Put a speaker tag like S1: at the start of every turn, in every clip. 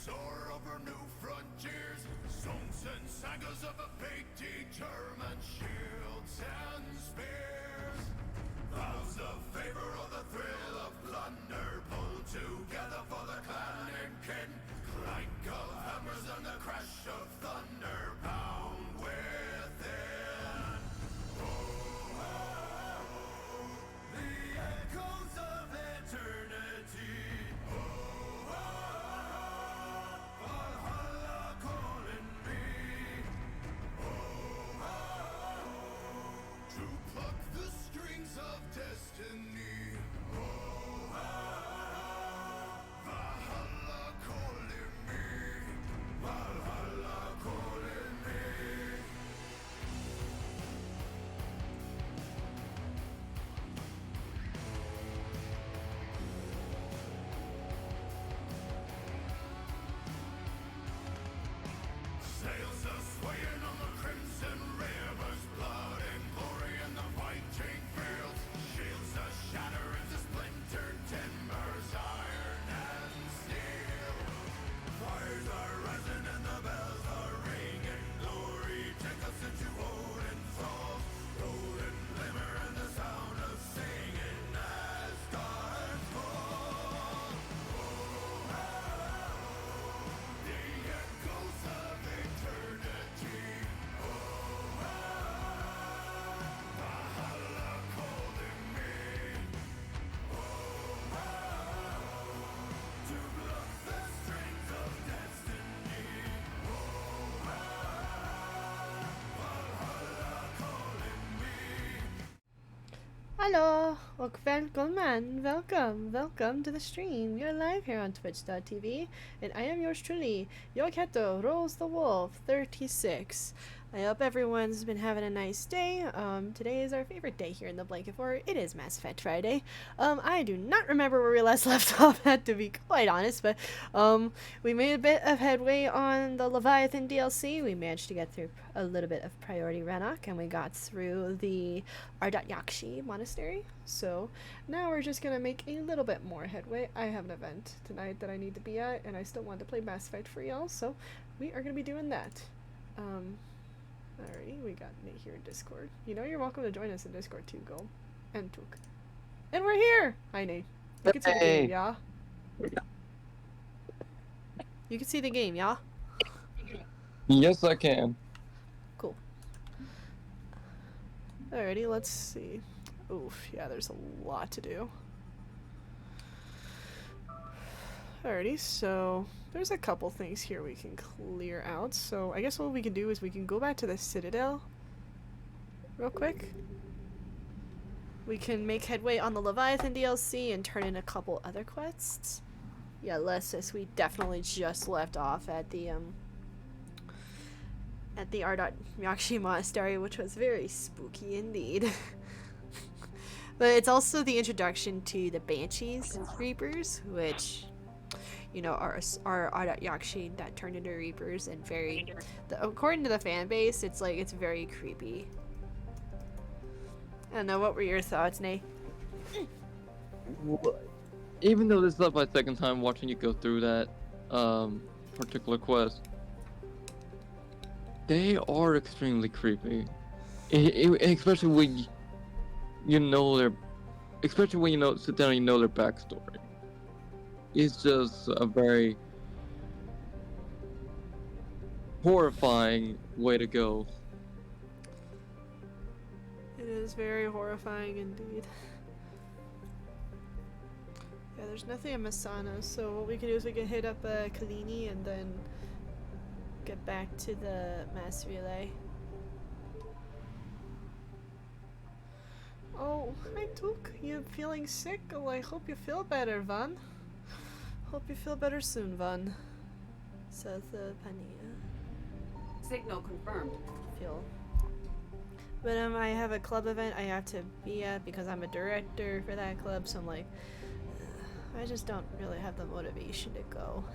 S1: soar over new frontiers, songs and sagas of a fate determined, shields and spears. Vows of favor or the thrill of plunder, pull together for the clan and kin. Clank of hammers and the crash of thunder, pound within. Oh, the echoes of eternity. Valhalla calling me. To pluck the strings of destiny. Valhalla calling me. Valhalla calling me. Sails are swaying on the crimson rivers, blood and glory in the fighting fields. Shields are shatter into splintered timbers, iron and steel. Fires are rising and the bells are ringing. Glory take us into Odin's halls. Golden glimmer and the sound of singing as gods fall. The echoes of eternity. Valhalla calling me. To pluck the strings of destiny. Valhalla calling me.
S2: Hello, welcome to the stream. You're live here on twitch.tv, and I am yours truly, Yoketo Rolls the Wolf 36. I hope everyone's been having a nice day. Today is our favorite day here in the Blanket Fort. It is Mass Effect Friday. I do not remember where we last left off at, to be quite honest, but we made a bit of headway on the Leviathan DLC. We managed to get through a little bit of Priority Rannoch, and we got through the Ardat Yakshi Monastery. So now we're just gonna make a little bit more headway. I have an event tonight that I need to be at, and I still want to play Mass Effect for y'all, so we are gonna be doing that. Alrighty, we got Nate here in Discord. You know you're welcome to join us in Discord too, Gulm. And Took. And we're here! Hi, Nate. You can see the game, yeah? You can see the game, yeah?
S3: Yes, I can.
S2: Cool. Alrighty, let's see. Oof, yeah, there's a lot to do. Alrighty, so there's a couple things here we can clear out. So I guess what we can do is we can go back to the Citadel real quick. We can make headway on the Leviathan DLC and turn in a couple other quests. Yeah, Lessus, we definitely just left off at the Ardat Yakshi Monastery, which was very spooky indeed. But it's also the introduction to the Banshees Reapers, which, you know, are Ardat Yakshi that turned into Reapers, and according to the fan base, it's very creepy. I don't know, what were your thoughts, Nate?
S3: Even though this is like my second time watching you go through that particular quest, they are extremely creepy. Especially when you know especially when you sit down and you know their backstory. It's just a very horrifying way to go.
S2: It is very horrifying indeed. Yeah, there's nothing in Masana, so what we can do is we can hit up Kalini and then get back to the mass relay. Oh, hi Took. You feeling sick? Oh, I hope you feel better, Van. Hope you feel better soon, Van. Says Pania.
S4: Signal confirmed.
S2: Feel. But I have a club event I have to be at because I'm a director for that club, so I'm like, I just don't really have the motivation to go.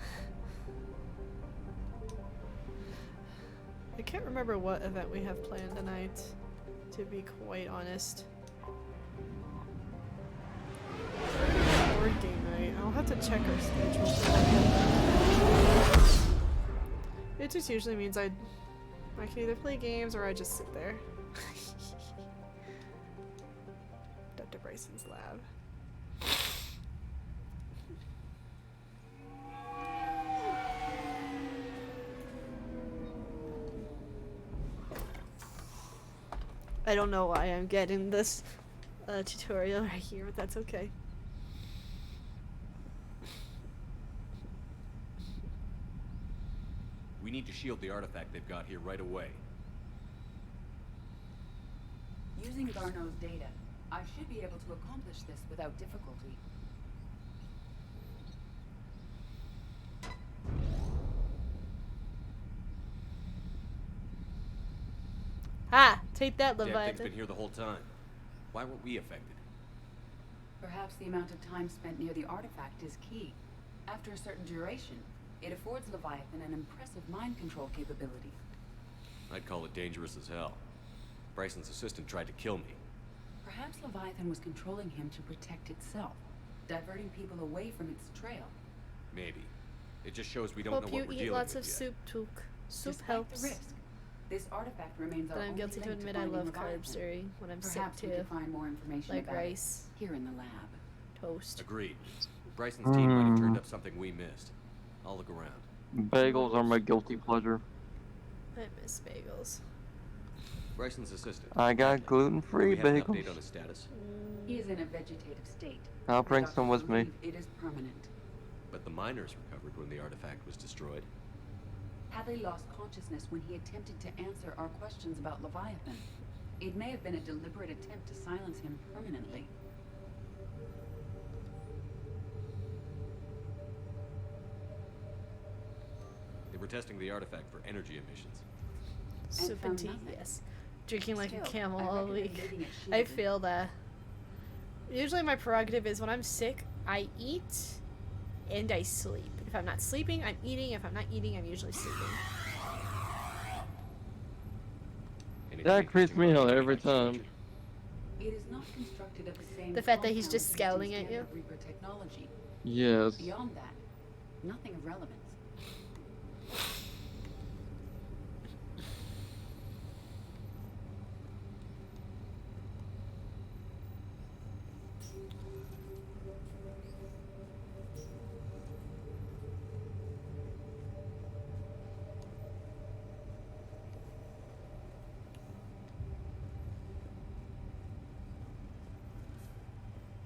S2: I can't remember what event we have planned tonight, to be quite honest. board game night. I'll have to check our schedule for that. It just usually means I can either play games or I just sit there. Dr. Bryson's lab. I don't know why I'm getting this tutorial right here, but that's okay.
S5: We need to shield the artifact they've got here right away.
S4: Using Garneau's data, I should be able to accomplish this without difficulty.
S2: Ah! Take that,
S5: Dev thing's
S2: Leviathan.
S5: been here the whole time. Why weren't we affected?
S4: Perhaps the amount of time spent near the artifact is key. After a certain duration, it affords Leviathan an impressive mind control capability.
S5: I'd call it dangerous as hell. Bryson's assistant tried to kill me.
S4: Perhaps Leviathan was controlling him to protect itself, diverting people away from its trail.
S5: Maybe. It just shows we don't
S2: Hope
S5: know
S2: you
S5: what we're
S2: eat
S5: dealing
S2: lots
S5: with
S2: of
S5: yet.
S2: soup, Took. Soup
S4: Despite
S2: helps.
S4: the risk, this artifact remains our
S2: But I'm
S4: only
S2: guilty to
S4: link
S2: admit I
S4: finding
S2: love
S4: Leviathan.
S2: carbs during when I'm
S4: Perhaps
S2: sick
S4: we
S2: too.
S4: could find more information
S2: Like
S4: about
S2: rice,
S4: it here in the lab.
S2: toast.
S5: Agreed. Bryson's team might have turned up something we missed. I'll look around.
S3: Bagels are my guilty pleasure.
S2: I miss bagels.
S5: Bryson's assistant.
S3: I got
S5: Do
S3: gluten-free
S5: we have an
S3: bagels.
S5: update on his status?
S4: He is in a vegetative state.
S3: I'll bring
S4: Doctors
S3: some with me.
S4: believe it is permanent.
S5: But the miners recovered when the artifact was destroyed.
S4: Hadley lost consciousness when he attempted to answer our questions about Leviathan. It may have been a deliberate attempt to silence him permanently.
S5: They were testing the artifact for energy emissions.
S2: Soup and
S4: found
S2: tea,
S4: nothing.
S2: yes. Drinking like
S4: Still,
S2: a camel
S4: I
S2: all
S4: recommend
S2: week.
S4: leaving it
S2: I
S4: shielded.
S2: feel that. Usually my prerogative is when I'm sick, I eat and I sleep. If I'm not sleeping, I'm eating. If I'm not eating, I'm usually sleeping.
S5: Anything
S3: That creeps
S5: interesting
S3: me
S5: about
S3: out
S5: the
S3: every
S5: artifact's
S3: time.
S5: structure?
S4: It is not constructed of the same
S2: The fact that he's
S4: compounds
S2: just
S4: used in
S2: scowling at you.
S4: standard Reaper technology.
S3: Yes.
S4: Beyond that, nothing of relevance.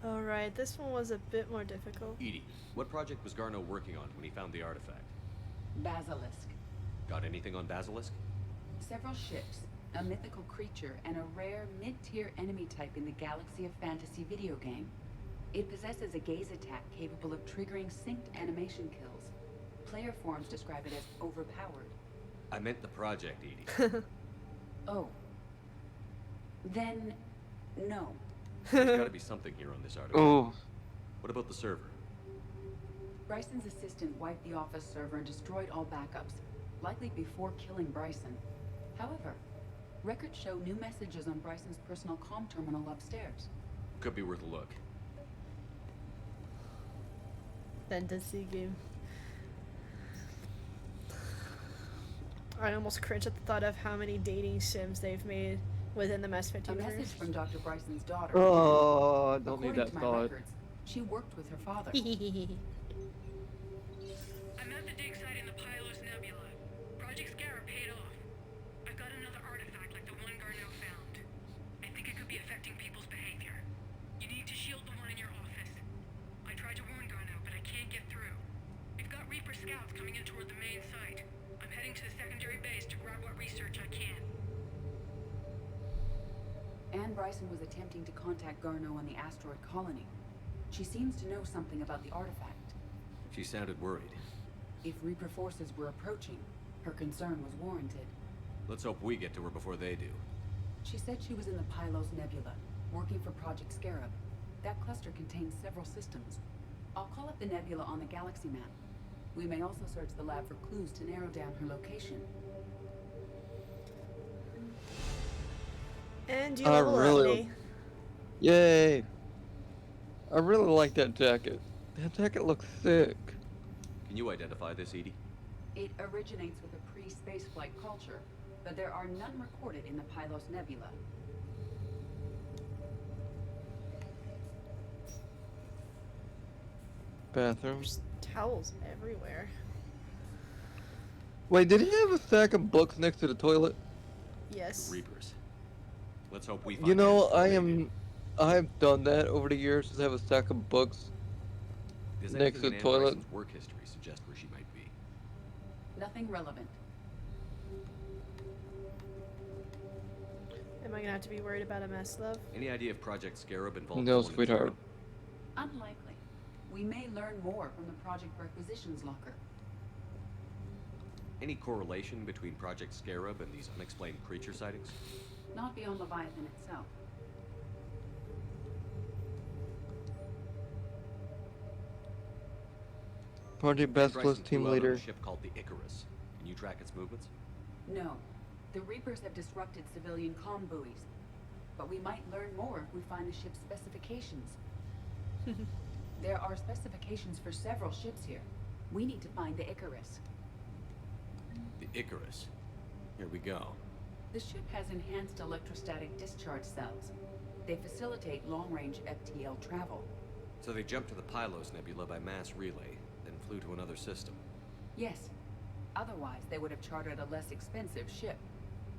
S2: Alright, this one was a bit more difficult.
S5: Edie, what project was Garneau working on when he found the artifact?
S4: Basilisk.
S5: Got anything on Basilisk?
S4: Several ships, a mythical creature, and a rare mid-tier enemy type in the Galaxy of Fantasy video game. It possesses a gaze attack capable of triggering synced animation kills. Player forums describe it as overpowered.
S5: I meant the project, Edie.
S4: Oh. Then, no.
S5: There's gotta be something here on this artifact.
S3: Oh,
S5: What about the server?
S4: Bryson's assistant wiped the office server and destroyed all backups, likely before killing Bryson. However, records show new messages on Bryson's personal comm terminal upstairs.
S5: Could be worth a look.
S2: Fantasy game. I almost cringe at the thought of how many dating sims they've made within the Mass Effect
S4: A
S2: universe.
S4: message from Dr. Bryson's daughter.
S3: oh, don't
S4: According
S3: need that
S4: to my
S3: thought.
S4: records, she worked with her father.
S6: I'm at the dig site in the Pylos Nebula. Project Scarab paid off. I've got another artifact like the one Garneau found. I think it could be affecting people's behavior. You need to shield the one in your office. I tried to warn Garneau, but I can't get through. We've got Reaper scouts coming in toward the main site. I'm heading to the secondary base to grab what research I can.
S4: Anne Bryson was attempting to contact Garneau on the asteroid colony. She seems to know something about the artifact.
S5: She sounded worried.
S4: If Reaper forces were approaching, her concern was warranted.
S5: Let's hope we get to her before they do.
S4: She said she was in the Pylos Nebula, working for Project Scarab. That cluster contains several systems. I'll call up the nebula on the galaxy map. We may also search the lab for clues to narrow down her location.
S2: And you
S3: I
S2: level
S3: really-
S2: up, me.
S3: Yay! I really like that jacket. That jacket looks sick.
S5: Can you identify this, Edie?
S4: It originates with a pre-spaceflight culture, but there are none recorded in the Pylos Nebula.
S3: Bathroom.
S2: There's towels everywhere.
S3: Wait, did he have a stack of books next to the toilet?
S2: Yes.
S5: Reapers. Let's hope we find
S3: You know,
S5: answers before they do.
S3: I've done that over the years. Just have a stack of books
S5: Does
S3: next to
S5: anything
S3: the
S5: in Anne
S3: toilet.
S5: Bryson's work history suggest where she might be?
S4: Nothing relevant.
S2: Am I gonna have to be worried about a mess, love?
S5: Any idea if Project Scarab involved
S3: No,
S5: someone in
S3: sweetheart.
S5: Zero?
S4: Unlikely. We may learn more from the Project Requisitions Locker.
S5: Any correlation between Project Scarab and these unexplained creature sightings?
S4: Not beyond Leviathan itself.
S3: Project
S5: Anne
S3: Basilisk
S5: Bryson
S3: team
S5: flew out on
S3: leader.
S5: a ship called the Icarus. Can you track its movements?
S4: No. The Reapers have disrupted civilian comm buoys. But we might learn more if we find the ship's specifications. There are specifications for several ships here. We need to find the Icarus.
S5: The Icarus. Here we go.
S4: The ship has enhanced electrostatic discharge cells. They facilitate long-range FTL travel.
S5: So they jumped to the Pylos Nebula by mass relay, then flew to another system.
S4: Yes. Otherwise, they would have chartered a less expensive ship.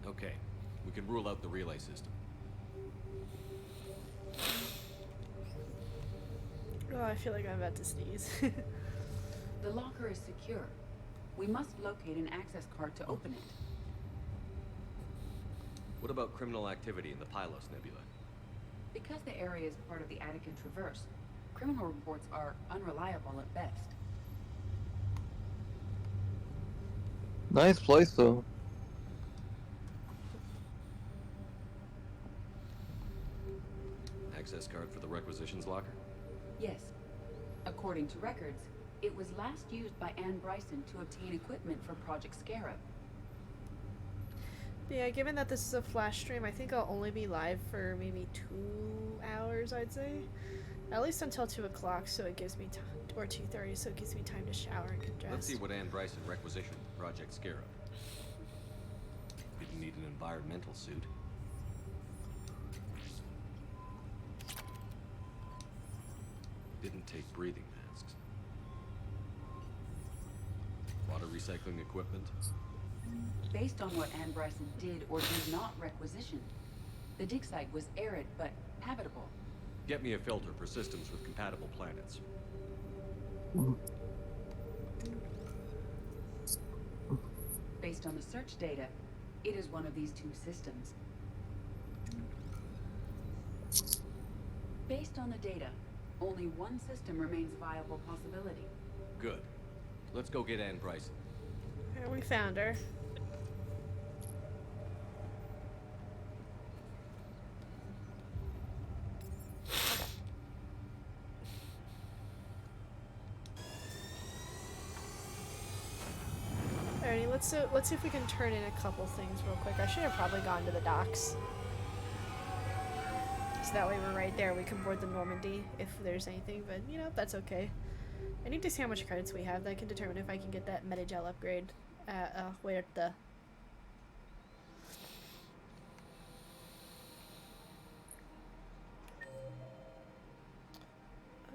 S5: Okay, we can rule out the relay system.
S2: Oh, I feel like I'm about to sneeze.
S4: The locker is secure. We must locate an access card to open it.
S5: What about criminal activity in the Pylos Nebula?
S4: Because the area is part of the Attican Traverse, criminal reports are unreliable at best.
S3: Nice place though.
S5: Access card for the requisitions locker?
S4: Yes. According to records, it was last used by Anne Bryson to obtain equipment for Project Scarab.
S2: But yeah, given that this is a flash stream, I think I'll only be live for maybe 2 hours, I'd say. At least until 2 o'clock, so it gives me time, or 2:30, so it gives me time to shower and get dressed.
S5: Let's see what Anne Bryson requisitioned for Project Scarab. Didn't need an environmental suit. Didn't take breathing masks. Water recycling equipment.
S4: Based on what Anne Bryson did or did not requisition, the dig site was arid but habitable.
S5: Get me a filter for systems with compatible planets.
S4: Based on the search data, it is one of these two systems. Based on the data, only one system remains a viable possibility.
S5: Good. Let's go get Anne Bryson.
S2: Here, we found her. Alrighty, let's see if we can turn in a couple things real quick. I should have probably gone to the docks. So that way we're right there. We can board the Normandy if there's anything, but you know, that's okay. I need to see how much credits we have. That can determine if I can get that Metagel upgrade at where the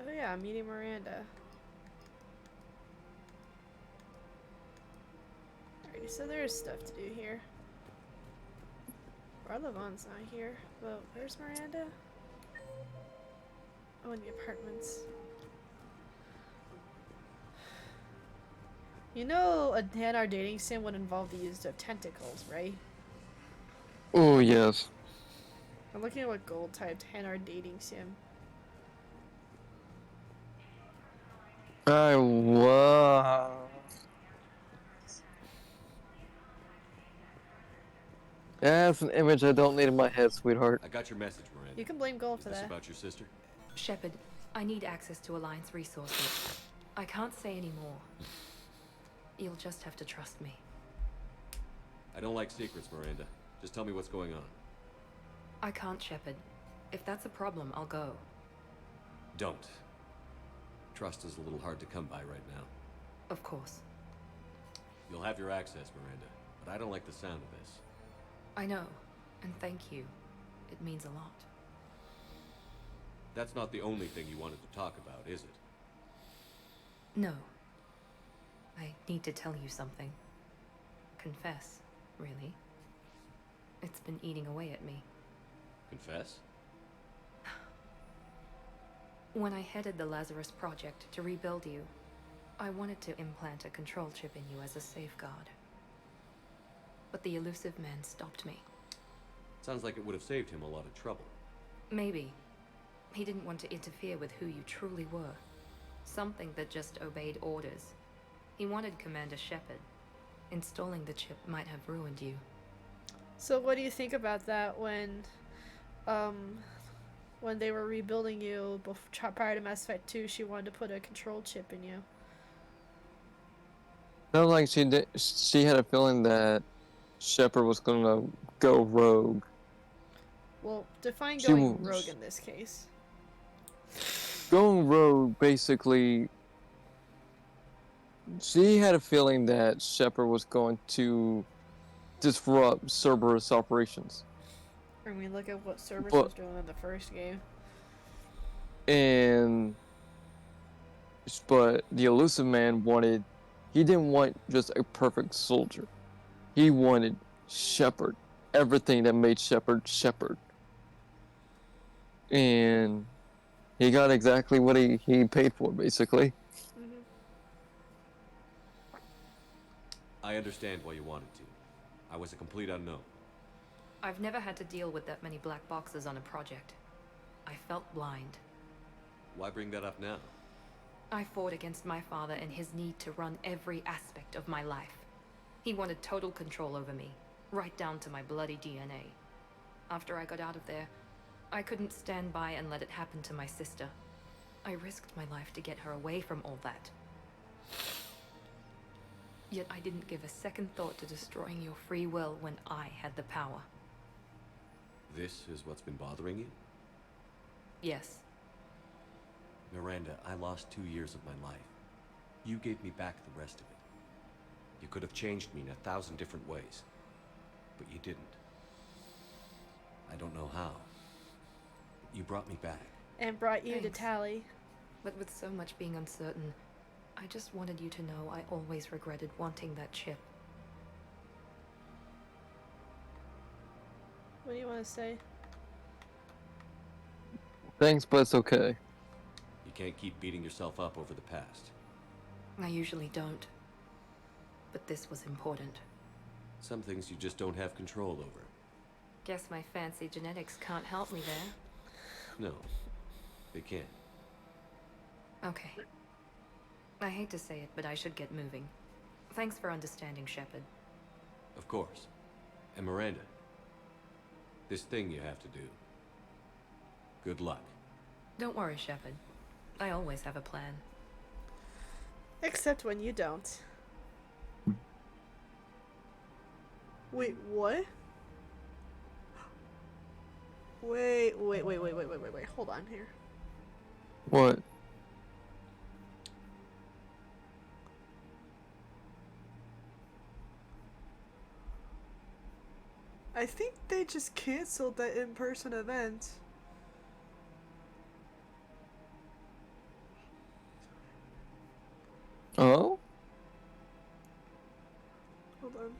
S2: oh yeah, meeting Miranda. Alrighty, so there's stuff to do here. Barlavon's not here, but where's Miranda? Oh, in the apartments. You know, a Hanar dating sim would involve the use of tentacles, right?
S3: Oh yes.
S2: I'm looking at what gold typed Hanar dating sim.
S3: Wow. That's an image I don't need in my head, sweetheart.
S5: I got your message, Miranda.
S2: You can blame gold
S5: Is
S2: for
S5: this
S2: that.
S5: about your sister?
S7: Shepard, I need access to Alliance resources. I can't say any more. You'll just have to trust me.
S5: I don't like secrets, Miranda. Just tell me what's going on.
S7: I can't, Shepard. If that's a problem, I'll go.
S5: Don't. Trust is a little hard to come by right now.
S7: Of course.
S5: You'll have your access, Miranda, but I don't like the sound of this.
S7: I know, and thank you. It means a lot.
S5: That's not the only thing you wanted to talk about, is it?
S7: No. I need to tell you something. Confess, really. It's been eating away at me.
S5: Confess?
S7: When I headed the Lazarus Project to rebuild you, I wanted to implant a control chip in you as a safeguard. But the elusive man stopped me.
S5: Sounds like it would have saved him a lot of trouble.
S7: Maybe. He didn't want to interfere with who you truly were. Something that just obeyed orders. He wanted Commander Shepard. Installing the chip might have ruined you.
S2: So what do you think about that when they were rebuilding you prior to Mass Effect 2, she wanted to put a control chip in you?
S3: Felt like she had a feeling that Shepard was gonna go rogue.
S2: Well, define
S3: She
S2: going
S3: was-
S2: rogue in this case.
S3: Going rogue, basically, she had a feeling that Shepard was going to disrupt Cerberus operations.
S2: I mean, look at what Cerberus
S3: But-
S2: was doing in the first game.
S3: But the elusive man he didn't want just a perfect soldier. He wanted Shepard, everything that made Shepard Shepard. And he got exactly what he paid for, basically.
S2: Mm-hmm.
S5: I understand why you wanted to. I was a complete unknown.
S7: I've never had to deal with that many black boxes on a project. I felt blind.
S5: Why bring that up now?
S7: I fought against my father and his need to run every aspect of my life. He wanted total control over me, right down to my bloody DNA. After I got out of there, I couldn't stand by and let it happen to my sister. I risked my life to get her away from all that. Yet I didn't give a second thought to destroying your free will when I had the power.
S5: This is what's been bothering you?
S7: Yes,
S5: Miranda, I lost 2 years of my life. You gave me back the rest of it. You could have changed me in 1,000 different ways, but you didn't. I don't know how. But you brought me back.
S2: And brought you to
S7: Thanks.
S2: Tally.
S7: but with so much being uncertain, I just wanted you to know I always regretted wanting that chip.
S2: What do you want to say?
S3: Thanks, but it's okay.
S5: You can't keep beating yourself up over the past.
S7: I usually don't. But this was important.
S5: Some things you just don't have control over.
S7: Guess my fancy genetics can't help me there.
S5: No, they can't.
S7: Okay. I hate to say it, but I should get moving. Thanks for understanding, Shepard.
S5: Of course. And Miranda, this thing you have to do. Good luck.
S7: Don't worry, Shepard. I always have a plan.
S2: Except when you don't. Wait, what? Wait. Hold on here.
S3: What?
S2: I think they just canceled that in-person event.
S3: Oh?
S2: Hold on.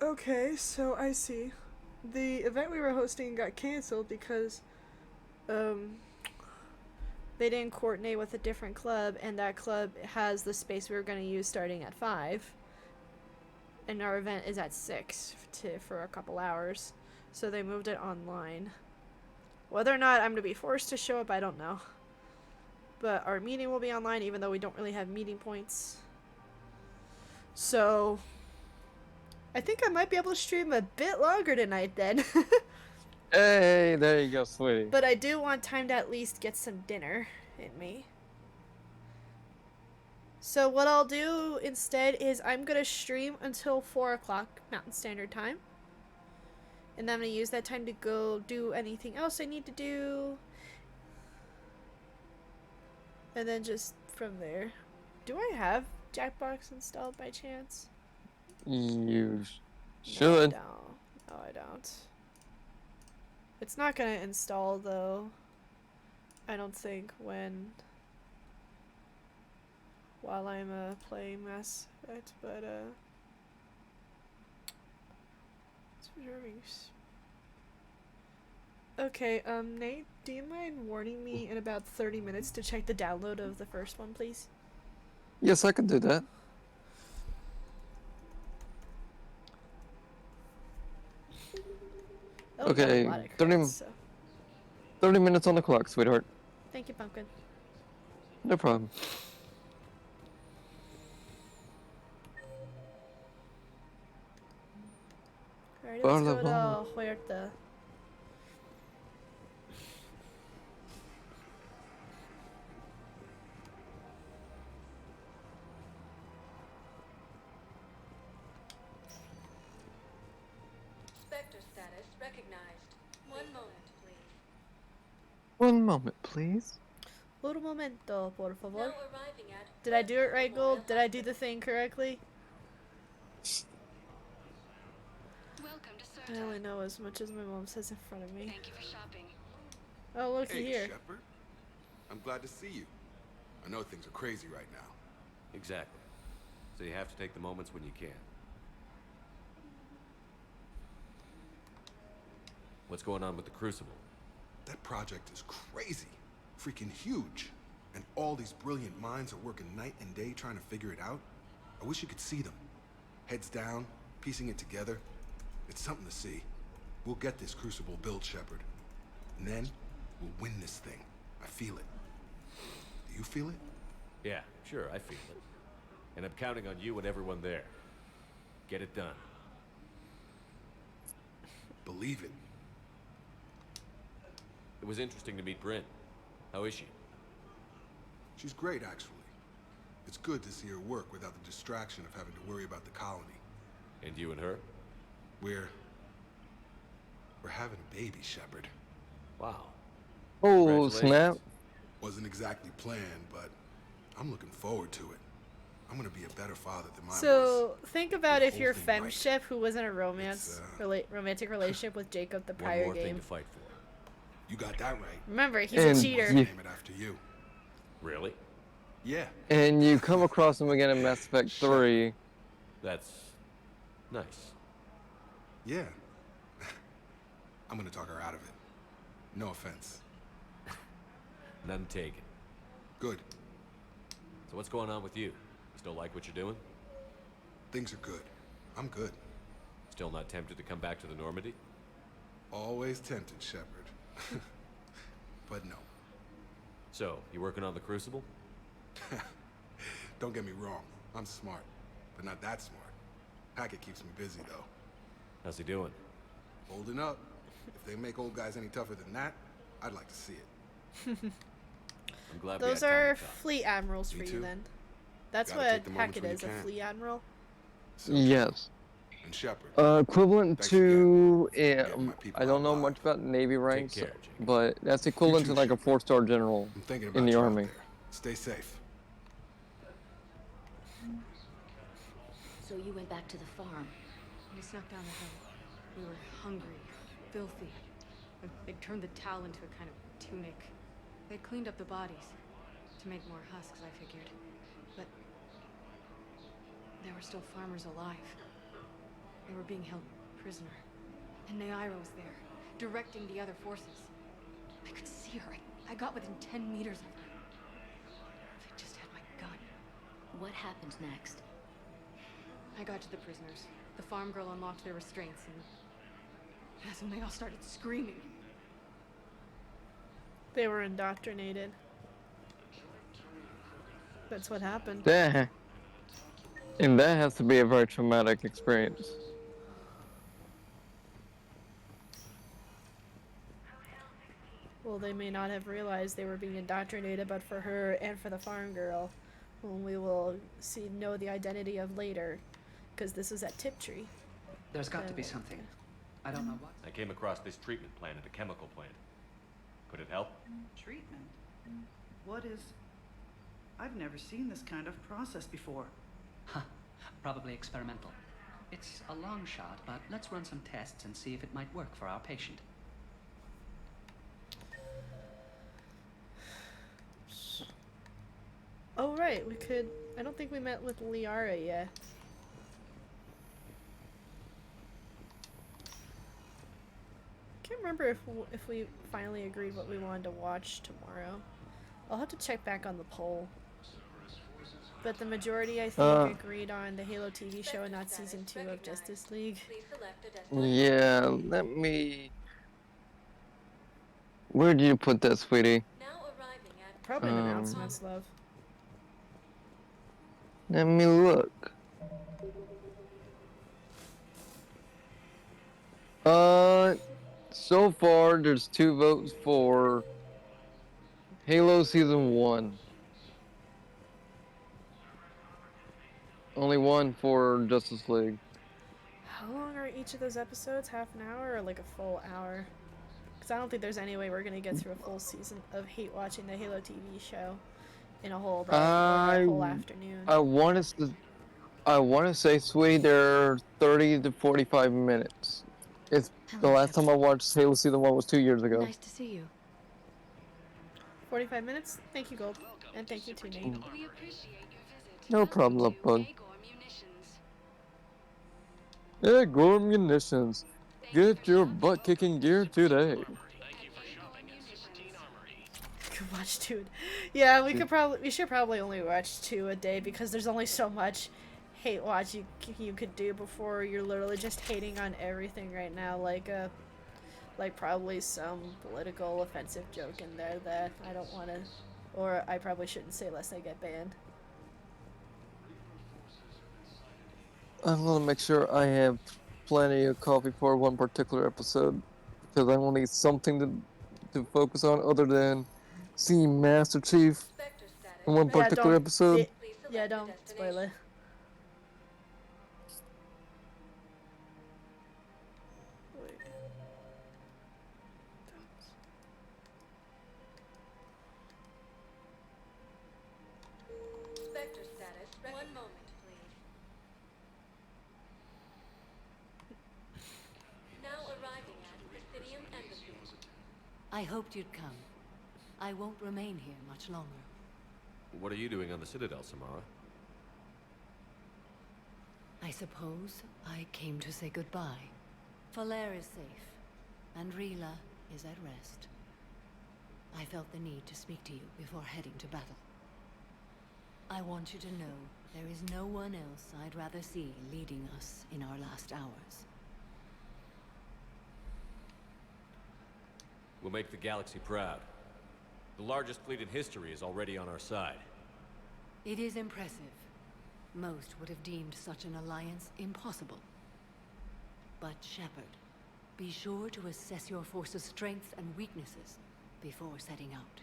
S2: Okay, so I see. The event we were hosting got canceled because they didn't coordinate with a different club, and that club has the space we were going to use starting at 5. And our event is at 6 for a couple hours. So they moved it online. Whether or not I'm going to be forced to show up, I don't know. but our meeting will be online even though we don't really have meeting points. So I think I might be able to stream a bit longer tonight then.
S3: Hey, there you go, sweetie.
S2: But I do want time to at least get some dinner in me. So what I'll do instead is I'm going to stream until 4 o'clock Mountain Standard Time. And then I'm going to use that time to go do anything else I need to do. And then just from there. Do I have Jackbox installed by chance?
S3: You
S2: No, I
S3: should.
S2: don't. No, I don't. It's not going to install though. I don't think while I'm playing Mass Effect, but it's reserving. Okay, Nate, do you mind warning me in about 30 minutes to check the download of the first one, please?
S3: Yes, I can do that.
S2: Oh, we got a
S3: Okay,
S2: lot of
S3: 30
S2: credits, so.
S3: 30 minutes on the clock, sweetheart.
S2: Thank you, Pumpkin.
S3: No problem.
S2: Alright, let's go
S3: Barla
S2: to Huerta.
S8: Spectre status recognized. One moment, please.
S3: One moment, please.
S2: Un momento, por
S8: Now
S2: favor.
S8: arriving at.
S2: Did I do it right, Gold? Did I do the thing correctly?
S6: Welcome to
S2: I
S6: Serta.
S2: only know as much as my mom says in front of me.
S6: Thank you for shopping.
S2: Oh, looky
S1: Hey,
S2: here.
S1: Shepard. I'm glad to see you. I know things are crazy right now.
S5: Exactly. So you have to take the moments when you can. What's going on with the Crucible?
S1: That project is crazy. Freaking huge. And all these brilliant minds are working night and day trying to figure it out. I wish you could see them. Heads down, piecing it together. It's something to see. We'll get this Crucible built, Shepard. And then, we'll win this thing. I feel it. Do you feel it?
S5: Yeah, sure, I feel it. And I'm counting on you and everyone there. Get it done.
S1: Believe it.
S5: It was interesting to meet Bryn. How is she?
S1: She's great, actually. It's good to see her work without the distraction of having to worry about the colony.
S5: And you and her?
S1: We're having a baby, Shepard.
S5: Wow.
S3: Oh,
S5: Congratulations.
S3: snap.
S1: Wasn't exactly planned, but I'm looking forward to it. I'm gonna be a better father than mine was.
S2: So think about
S1: The
S2: if
S1: whole
S2: your
S1: thing right.
S2: femship who was in a romantic relationship with Jacob the
S5: One
S2: prior
S5: more thing
S2: game.
S5: to fight for.
S1: You got that right.
S2: Remember, he's
S3: And
S2: a cheater.
S3: you-
S1: Name it after you.
S5: Really?
S1: Yeah.
S3: And you come across him again in Mass Effect 3.
S5: That's nice.
S1: Yeah. I'm gonna talk her out of it. No offense.
S5: None taken.
S1: Good.
S5: So what's going on with you? You still like what you're doing?
S1: Things are good. I'm good.
S5: Still not tempted to come back to the Normandy?
S1: Always tempted, Shepard. But no.
S5: So, you working on the Crucible?
S1: Don't get me wrong. I'm smart, but not that smart. Hackett keeps me busy, though.
S5: How's he doing?
S1: Holding up. If they make old guys any tougher than that, I'd like to see it.
S5: I'm glad we
S2: Those
S5: had time
S2: are
S5: to talk.
S2: fleet admirals
S1: Me
S2: for you
S1: too.
S2: then. That's
S1: Gotta
S2: what
S1: take the moments
S2: Hackett
S1: when you
S2: is, a
S1: can.
S2: fleet admiral.
S1: So,
S3: Yes.
S1: And Shepard.
S3: Equivalent
S1: Thanks
S3: to,
S1: Getting my people
S3: I don't
S1: out
S3: know
S1: alive.
S3: much about Navy ranks,
S5: care, Jacob.
S3: but that's equivalent
S1: too,
S3: to like a
S1: Shepard.
S3: 4-star general
S1: I'm thinking about
S3: in the
S1: you out
S3: Army.
S1: there. Stay safe.
S9: So you went back to the farm.
S7: We snuck down the hill. We were hungry, filthy. They'd turned the towel into a kind of tunic. They'd cleaned up the bodies to make more husks, I figured. But there were still farmers alive. They were being held prisoner. And Naira was there, directing the other forces. I could see her. I got within 10 meters of her. If I just had my gun.
S9: What happened next?
S7: I got to the prisoners. The farm girl unlocked their restraints, and that's when they all started screaming.
S2: They were indoctrinated. That's what happened.
S3: And that has to be a very traumatic experience.
S2: Well, they may not have realized they were being indoctrinated, but for her and for the farm girl, whom we will know the identity of later, because this is at Tiptree.
S10: There's got to be something. I don't know what.
S5: I came across this treatment plant at a chemical plant. Could it help?
S11: Treatment? What is... I've never seen this kind of process before.
S10: Huh. Probably experimental. It's a long shot, but let's run some tests and see if it might work for our patient.
S2: Oh, right, we could... I don't think we met with Liara yet. Can't remember if we finally agreed what we wanted to watch tomorrow. I'll have to check back on the poll. But the majority, I think, agreed on the Halo TV show and not Season 2 of Justice League.
S3: Yeah, let me... Where did you put that, sweetie?
S2: Probably in announcements, love.
S3: Let me look. So far, there's 2 votes for Halo Season 1. Only 1 for Justice League.
S2: How long are each of those episodes? Half an hour or like a full hour? Because I don't think there's any way we're going to get through a full season of hate watching the Halo TV show in a whole day or a whole afternoon.
S3: I want to say, sweetie, they're 30 to 45 minutes. It's the last time I watched Halo Season 1 was 2 years ago.
S9: Nice to see you.
S2: 45 minutes? Thank you, Gold. And thank you too, Nate.
S3: No problem, love bug. Yeah, Gore Munitions. Get your butt-kicking gear today.
S2: Could watch 2. Yeah, we should probably only watch 2 a day because there's only so much hate watch you could do before you're literally just hating on everything right now, like probably some political offensive joke in there that I don't want to, or I probably shouldn't say lest I get banned.
S3: I'm gonna make sure I have plenty of coffee for one particular episode because I will need something to focus on other than seeing Master Chief in one particular episode.
S2: Yeah, don't spoil it.
S8: Spectre status. 1 moment, please. Now arriving at Presidium Embassy.
S9: I hoped you'd come. I won't remain here much longer.
S5: What are you doing on the Citadel, Samara?
S9: I suppose I came to say goodbye. Falere is safe, and Rila is at rest. I felt the need to speak to you before heading to battle. I want you to know there is no one else I'd rather see leading us in our last hours.
S5: We'll make the galaxy proud. The largest fleet in history is already on our side.
S9: It is impressive. Most would have deemed such an alliance impossible. But Shepard, be sure to assess your force's strengths and weaknesses before setting out.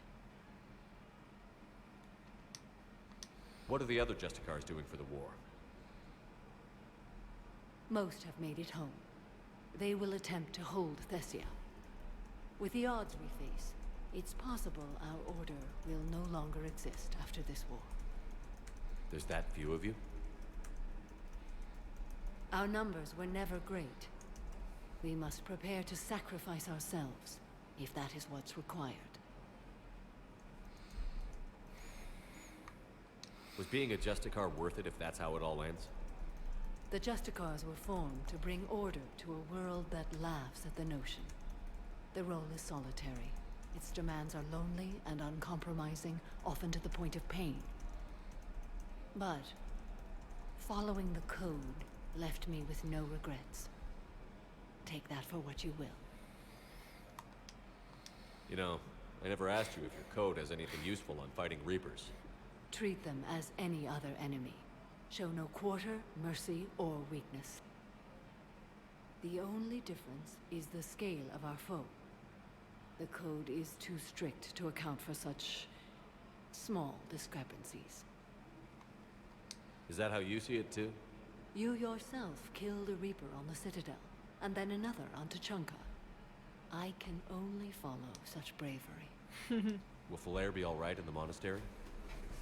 S5: What are the other Justicars doing for the war?
S9: Most have made it home. They will attempt to hold Thessia. With the odds we face, it's possible our order will no longer exist after this war.
S5: There's that few of you?
S9: Our numbers were never great. We must prepare to sacrifice ourselves, if that is what's required.
S5: Was being a Justicar worth it if that's how it all ends?
S9: The Justicars were formed to bring order to a world that laughs at the notion. The role is solitary. Its demands are lonely and uncompromising, often to the point of pain. But following the code left me with no regrets. Take that for what you will.
S5: You know, I never asked you if your code has anything useful on fighting Reapers.
S9: Treat them as any other enemy. Show no quarter, mercy, or weakness. The only difference is the scale of our foe. The code is too strict to account for such small discrepancies.
S5: Is that how you see it too?
S9: You yourself killed a Reaper on the Citadel, and then another on Tuchanka. I can only follow such bravery.
S5: Will Falair be alright in the monastery?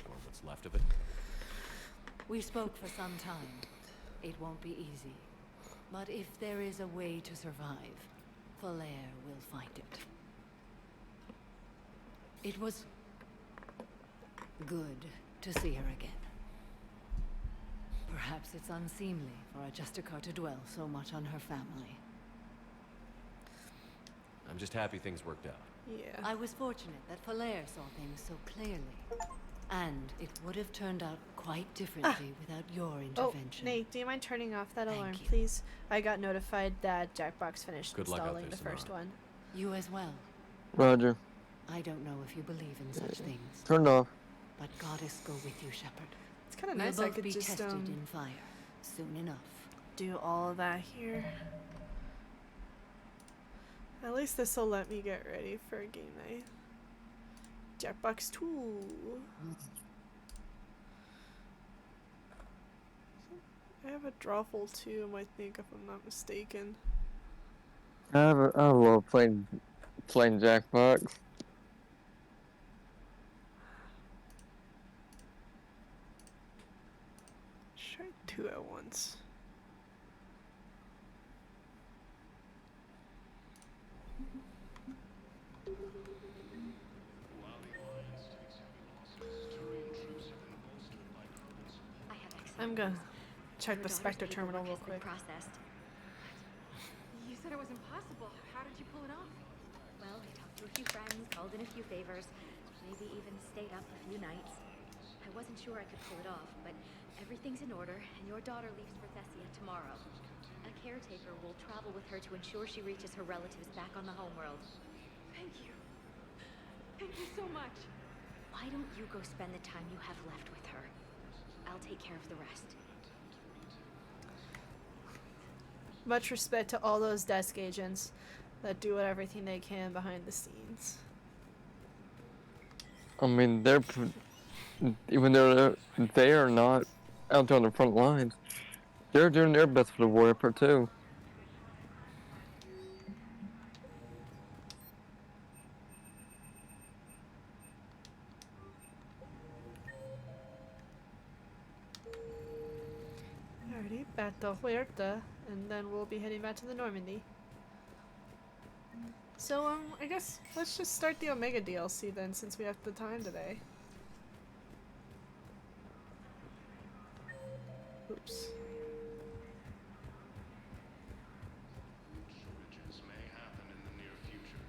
S5: Or what's left of it?
S9: We spoke for some time. It won't be easy. But if there is a way to survive, Falair will find it. It was good to see her again. Perhaps it's unseemly for a Justicar to dwell so much on her family.
S5: I'm just happy things worked out.
S2: Yeah.
S9: I was fortunate that Falair saw things so clearly. And it would have turned out quite differently without your
S2: Oh,
S9: intervention.
S2: Nate, do you mind turning off that
S9: Thank
S2: alarm,
S9: you.
S2: please? I got notified that Jackbox finished
S5: Good luck out
S2: installing
S5: there,
S2: the first
S5: Samara.
S2: one.
S9: You as well.
S3: Roger.
S9: I don't know if you believe in such things,
S3: Turned off.
S9: but Goddess go with you, Shepard.
S2: It's kind of
S9: We'll
S2: nice I
S9: both
S2: could
S9: be
S2: just
S9: tested in fire soon enough.
S2: do all of that here. At least this will let me get ready for game night. Jackbox 2. I have a Drawful 2, I think, if I'm not mistaken.
S3: I love playing Jackbox.
S2: Try 2 at once. I'm gonna check the Spectre terminal real quick.
S12: Processed.
S13: You said it was impossible. How did you pull it off?
S12: Well, I talked to a few friends, called in a few favors, maybe even stayed up a few nights. I wasn't sure I could pull it off, but everything's in order, and your daughter leaves for Thessia tomorrow. A caretaker will travel with her to ensure she reaches her relatives back on the homeworld.
S13: Thank you. Thank you so much.
S12: Why don't you go spend the time you have left with her? I'll take care of the rest.
S2: Much respect to all those desk agents that do everything they can behind the scenes.
S3: I mean, even though they are not out there on the front lines, they're doing their best for the Warrior Part 2.
S2: Alrighty, back to Huerta, and then we'll be heading back to the Normandy. So, I guess let's just start the Omega DLC then, since we have the time today. Oops.
S1: Shortages may happen in the near future.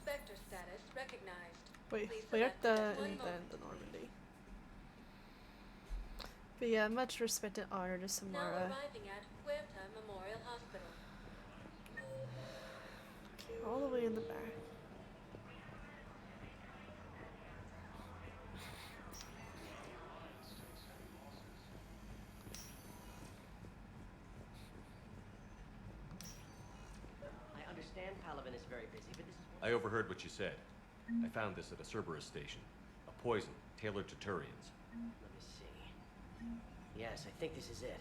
S8: Spectre status recognized.
S2: Wait,
S8: Please select
S2: Huerta
S8: just one
S2: and then
S8: moment.
S2: the Normandy. But yeah, much respect and honor to
S8: Now
S2: Samara.
S8: arriving at Huerta Memorial Hospital.
S2: Okay, all the way in the back.
S14: I understand Palaven is very busy, but this is...
S5: I overheard what you said. I found this at a Cerberus station. A poison tailored to Turians.
S14: Let me see. Yes, I think this is it.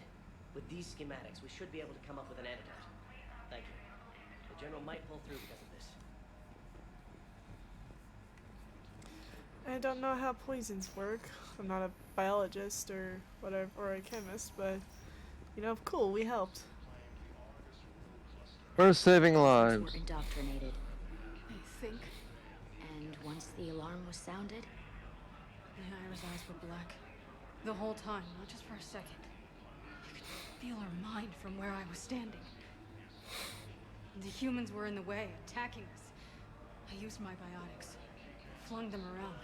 S14: With these schematics, we should be able to come up with an antidote. Thank you. The General might pull through because of this.
S2: I don't know how poisons work. I'm not a biologist or whatever, or a chemist, but you know, cool, we helped.
S3: We're saving lives.
S12: Were indoctrinated.
S13: I think.
S12: And once the alarm was sounded,
S13: Naira's eyes were black. The whole time, not just for a second. I could feel her mind from where I was standing. The humans were in the way, attacking us. I used my biotics, flung them around.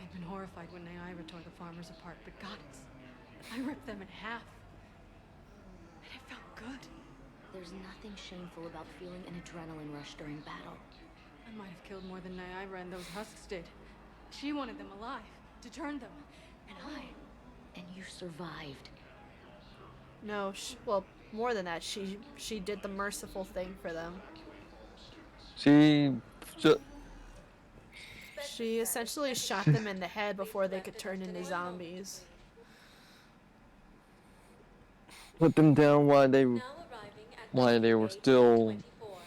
S13: I'd been horrified when Naira tore the farmers apart, but goddess, I ripped them in half. And it felt good.
S12: there's nothing shameful about feeling an adrenaline rush during battle.
S13: I might have killed more than Nyira and those husks did. She wanted them alive, to turn them. And I...
S12: And you survived.
S2: No, well, more than that. She did the merciful thing for them.
S3: She
S2: She essentially shot them in the head before they could turn into zombies.
S3: put them down while they
S8: Now arriving at
S3: were still
S8: 24.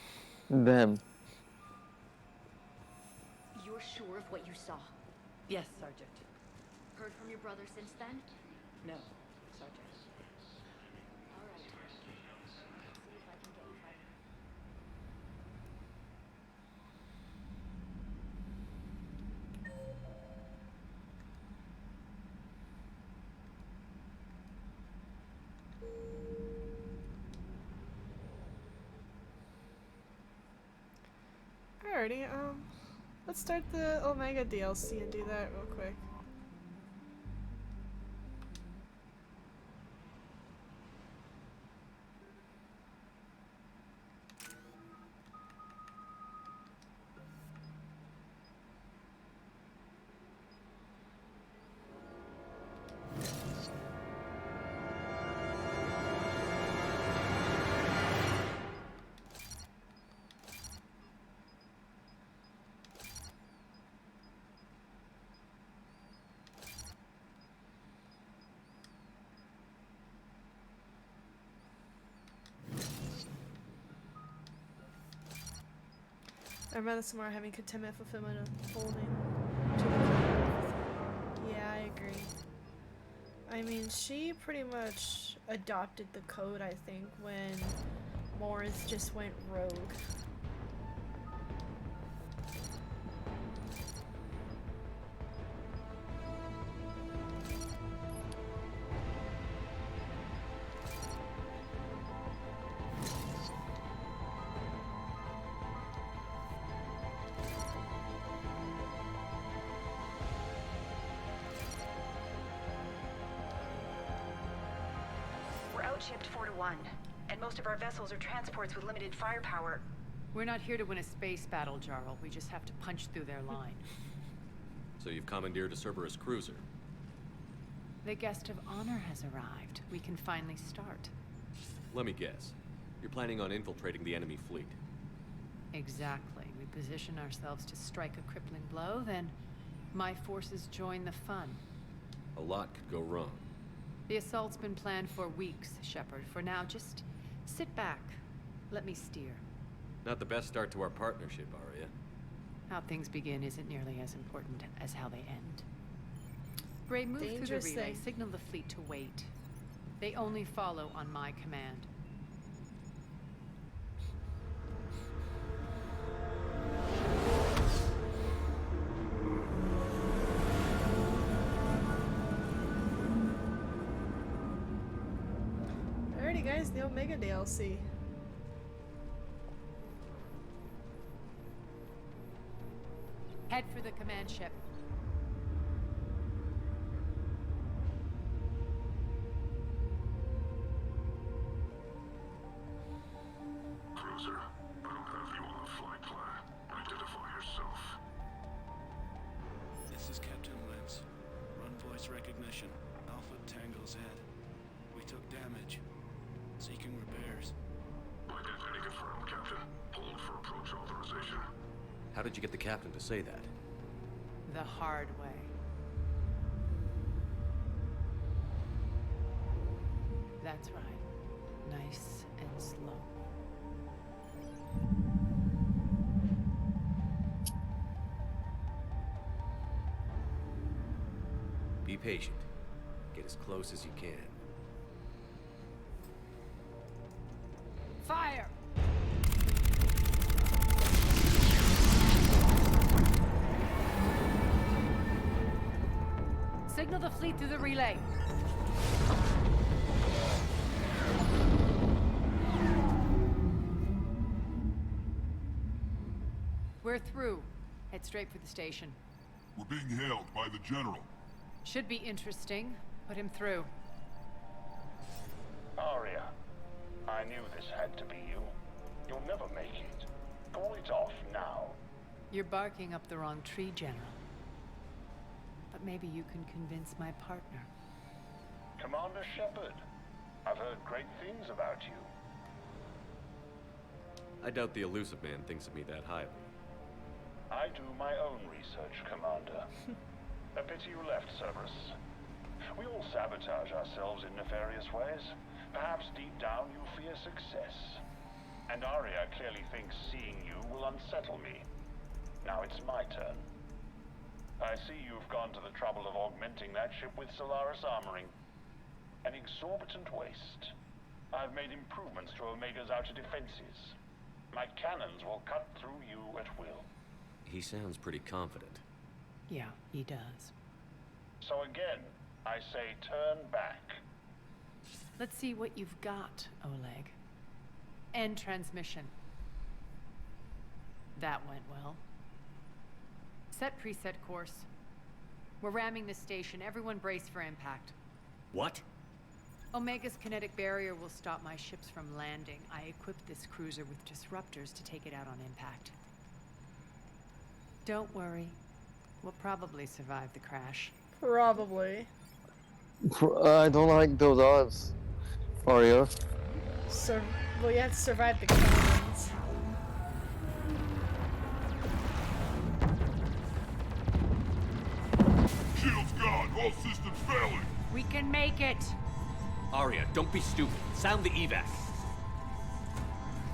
S3: them.
S12: You're sure of what you saw?
S7: Yes, Sergeant.
S12: Heard from your brother since then?
S7: No, Sergeant.
S12: All right. See if I can get you fighting.
S2: Alrighty, let's start the Omega DLC and do that real quick. I'd rather somewhere having contentment, fulfillment, and holding. Yeah, I agree. I mean, she pretty much adopted the code, I think, when Morris just went rogue.
S15: Shipped 4 to 1, and most of our vessels are transports with limited firepower.
S16: We're not here to win a space battle, Jarl. We just have to punch through their line.
S5: So you've commandeered a Cerberus cruiser.
S16: The guest of honor has arrived. We can finally start.
S5: Let me guess. You're planning on infiltrating the enemy fleet.
S16: Exactly. We position ourselves to strike a crippling blow, then my forces join the fun.
S5: A lot could go wrong.
S16: The assault's been planned for weeks, Shepard. For now, just sit back. Let me steer.
S5: Not the best start to our partnership, Arya.
S16: How things begin isn't nearly as important as how they end. Bray, move through the
S2: Dangerous
S16: relay.
S2: thing.
S16: Signal the fleet to wait. They only follow on my command.
S2: Alrighty guys, the Omega DLC.
S16: Head for the command ship.
S1: Cruiser, I don't have you on the flight plan. Identify yourself.
S17: This is Captain Lentz. Run voice recognition. Alpha Tango Z. We took damage. Seeking repairs.
S1: Identity confirmed, Captain. Hold for approach authorization.
S5: How did you get the captain to say that?
S16: The hard way. That's right. Nice and slow.
S5: Be patient. Get as close as you can.
S16: Fire! Signal the fleet through the relay. We're through. Head straight for the station.
S1: We're being hailed by the General.
S16: Should be interesting. Put him through.
S18: Arya, I knew this had to be you. You'll never make it. Call it off now.
S16: You're barking up the wrong tree, General. But maybe you can convince my partner.
S18: Commander Shepard, I've heard great things about you.
S5: I doubt the Elusive Man thinks of me that highly.
S18: I do my own research, Commander. A pity you left, Cerberus. We all sabotage ourselves in nefarious ways. Perhaps deep down you fear success. And Arya clearly thinks seeing you will unsettle me. Now it's my turn. I see you've gone to the trouble of augmenting that ship with Solaris armoring. An exorbitant waste. I've made improvements to Omega's outer defenses. My cannons will cut through you at will.
S5: He sounds pretty confident.
S16: Yeah, he does.
S18: So again, I say turn back.
S16: Let's see what you've got, Oleg. End transmission. That went well. Set preset course. We're ramming the station. Everyone brace for impact.
S5: What?
S16: Omega's kinetic barrier will stop my ships from landing. I equipped this cruiser with disruptors to take it out on impact. Don't worry. We'll probably survive the crash.
S2: Probably.
S3: I don't like those odds, Arya.
S2: Well, you have to survive the cannons.
S1: Shields gone, all systems failing.
S16: We can make it!
S5: Arya, don't be stupid. Sound the evac.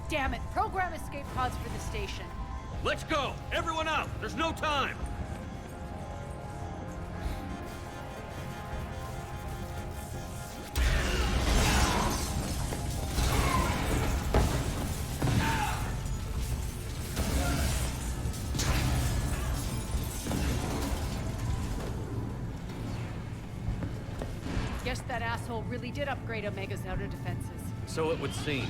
S16: Damn it! Program escape pods for the station.
S5: Let's go! Everyone out! There's no time!
S16: Guess that asshole really did upgrade Omega's outer defenses.
S5: So it would seem.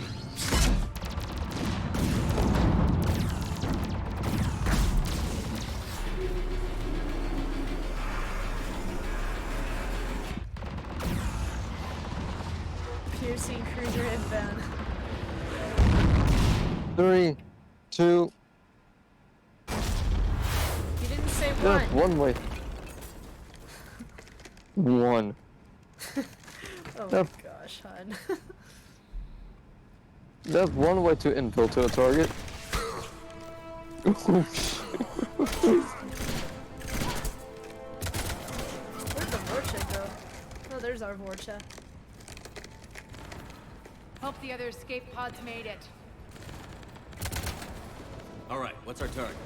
S2: Piercing cruiser inbound.
S3: 3, 2.
S2: You didn't say
S3: That's
S2: one.
S3: one way. 1.
S2: Oh my
S3: Yep.
S2: gosh, hon.
S3: That's one way to infill to a target.
S2: Where'd the Vorcha go? Oh, there's our Vorcha.
S16: Hope the other escape pods made it.
S5: Alright, what's our target?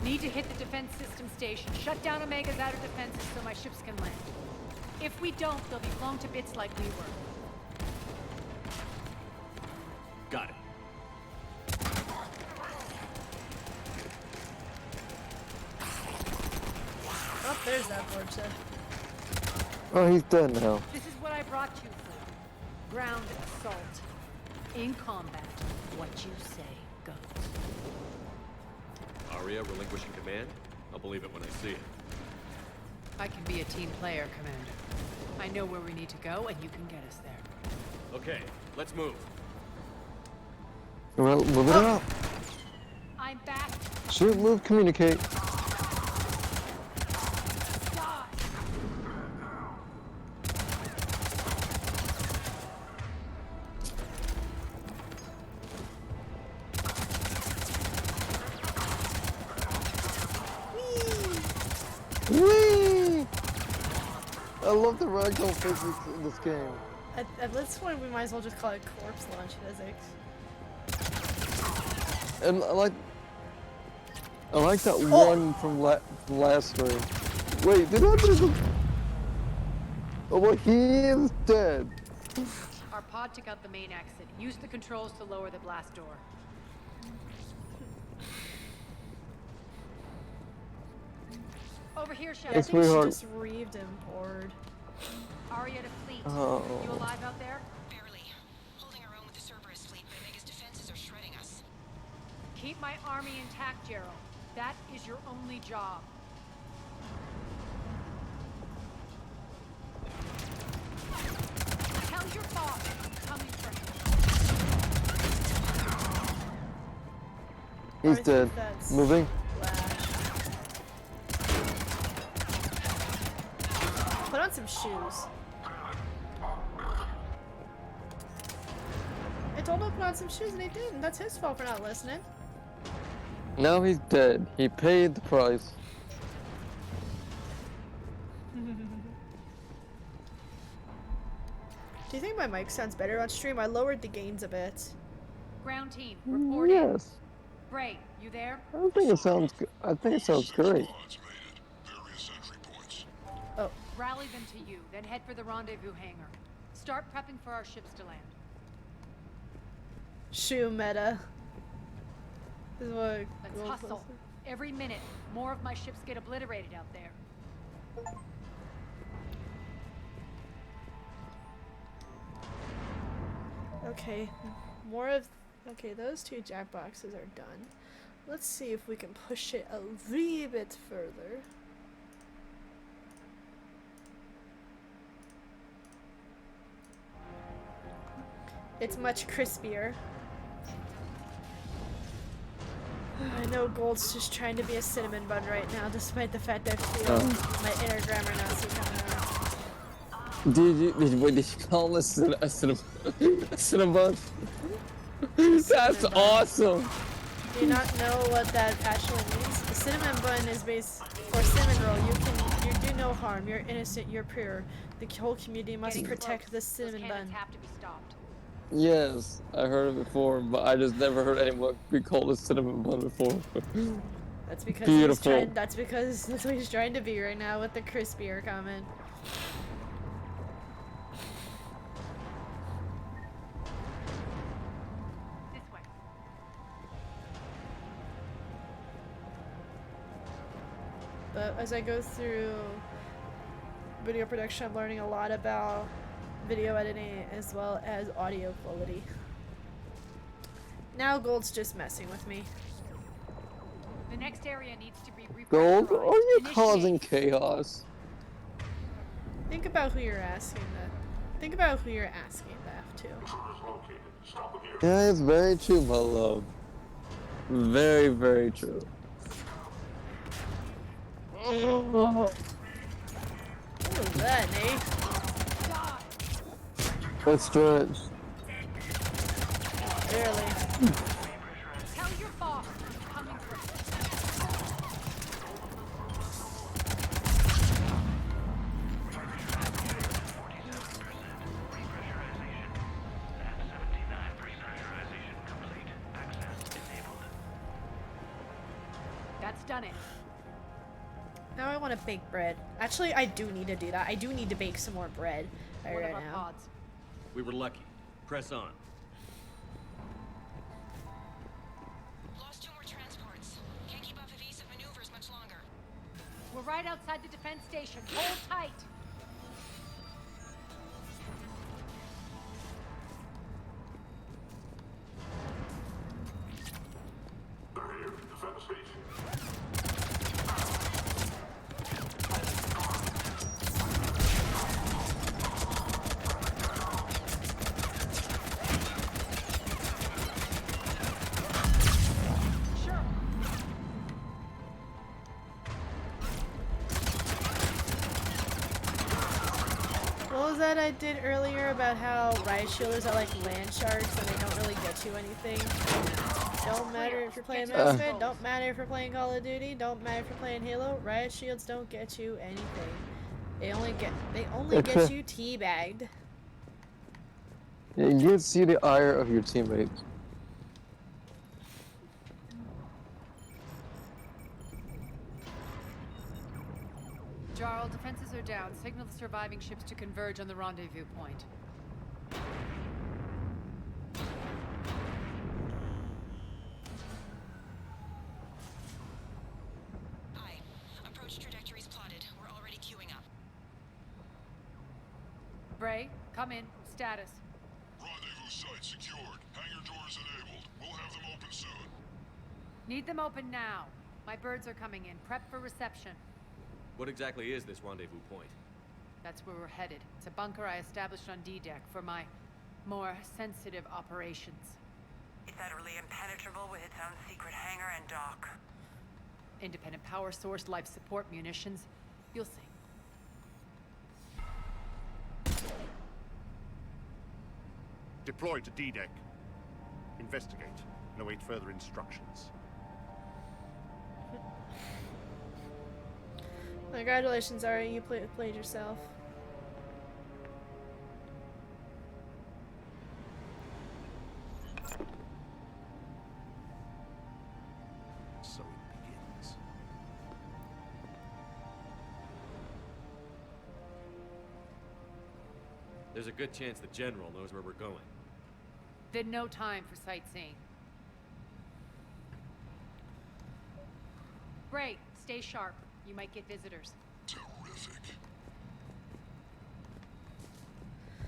S16: Need to hit the defense system station. Shut down Omega's outer defenses so my ships can land. If we don't, they'll be blown to bits like we were.
S5: Got it.
S2: Oh, there's that Vorcha.
S3: Oh, he's dead now.
S16: This is what I brought you for. Ground assault. In combat, what you say goes.
S5: Arya relinquishing command? I'll believe it when I see it.
S16: I can be a team player, Commander. I know where we need to go, and you can get us there.
S5: Okay, let's move.
S3: Well, move it up.
S16: I'm back.
S3: Shoot, move, communicate. Whee! I love the ragdoll physics in this game.
S2: At this point, we might as well just call it corpse launch physics.
S3: And I like that one from last stream. Wait, did I just... Oh, well, he is dead.
S16: Our pod took out the main exit. Use the controls to lower the blast door. Over here, Shepard.
S2: I think she just reeved him board.
S16: Arya to fleet.
S3: Oh.
S16: You alive out there?
S15: Barely. Holding our own with the Cerberus fleet, but Omega's defenses are shredding us.
S16: Keep my army intact, Gerald. That is your only job. Tell your boss I'm coming for him.
S2: Or I
S3: He's
S2: think
S3: dead.
S2: that's
S3: Moving.
S2: Flash. Put on some shoes. I told him to put on some shoes and he didn't. That's his fault for not listening.
S3: Now he's dead. He paid the price.
S2: Do you think my mic sounds better on stream? I lowered the gains a bit.
S16: Ground team, report in.
S3: Yes.
S16: Bray, you there?
S3: I think it sounds. I think it sounds great.
S2: Oh.
S16: Rally them to you, then head for the rendezvous hangar. Start prepping for our ships to land.
S2: Shoe meta. This is what
S16: Let's
S2: Gold
S16: hustle.
S2: posted.
S16: Every minute, more of my ships get obliterated out there.
S2: Okay, more of. Okay, those two jackboxes are done. Let's see if we can push it a wee bit further. It's much crispier. I know Gold's just trying to be a cinnamon bun right now, despite the fact I feel my inner grammar Nazi coming out.
S3: Did you call this a cinnamon? That's awesome.
S2: Do you not know what that actually means? A cinnamon bun is based, or cinnamon roll. You do no harm. You're innocent. You're pure. The whole community must protect the cinnamon bun.
S16: Have to be stopped.
S3: Yes, I heard it before, but I just never heard anyone be called a cinnamon bun before.
S2: That's because
S3: Beautiful.
S2: that's what he's trying to be right now with the crispier comment.
S16: This way.
S2: But as I go through video production, I'm learning a lot about video editing as well as audio quality. Now Gold's just messing with me.
S16: The next area needs to be
S3: Gold, are you
S16: Initiate.
S3: causing chaos?
S2: Think about who you're asking that. Think about who you're asking that to.
S3: Yeah, it's very true, my love. Very, very true.
S2: What was that, Nate?
S3: Let's stretch.
S2: Barely.
S16: Tell your boss I'm coming for That's done it.
S2: Now I want to bake bread. Actually, I do need to do that. I do need to bake some more bread
S16: One
S2: right
S16: of our
S2: now.
S16: pods.
S5: We were lucky. Press on.
S15: Lost 2 more transports. Can't keep up evasive maneuvers much longer.
S16: We're right outside the defense station. Hold tight.
S2: What was that I did earlier about how riot shielders are like land sharks and they don't really get you anything? Don't matter if you're playing Mass Effect, don't matter if you're playing Call of Duty, don't matter if you're playing Halo, riot shields don't get you anything. They only get you teabagged.
S3: Yeah, you can see the ire of your teammates.
S16: Jarl, defenses are down. Signal the surviving ships to converge on the rendezvous point.
S15: Aye. Approach trajectories plotted. We're already queuing up.
S16: Bray, come in. Status.
S1: Rendezvous site secured. Hangar doors enabled. We'll have them open soon.
S16: Need them open now. My birds are coming in. Prep for reception.
S5: What exactly is this rendezvous point?
S16: That's where we're headed. It's a bunker I established on D-Deck for my more sensitive operations.
S15: Is that really impenetrable with its own secret hangar and dock?
S16: Independent power source, life support, munitions. You'll see.
S19: Deploy to D-Deck. Investigate and await further instructions.
S2: Congratulations, Ari. You played yourself.
S19: So it begins.
S5: There's a good chance the General knows where we're going.
S16: Then no time for sightseeing. Great. Stay sharp. You might get visitors.
S1: Terrific.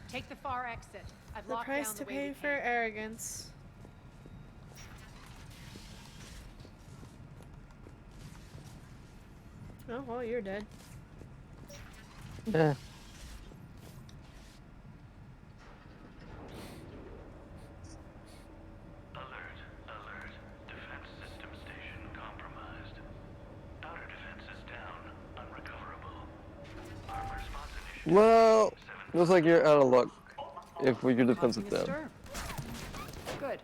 S16: Take the far exit. I've
S2: The
S16: locked
S2: price
S16: down
S2: to
S16: the way
S2: pay
S16: we
S2: for
S16: came.
S2: arrogance. Oh, well, you're dead.
S3: Yeah.
S18: Alert, alert. Defense system station compromised. Outer defenses down, unrecoverable. Armor response initiative.
S3: Well, looks like you're out of luck. If we could defense it
S16: Causing a
S3: down.
S16: stir. Good.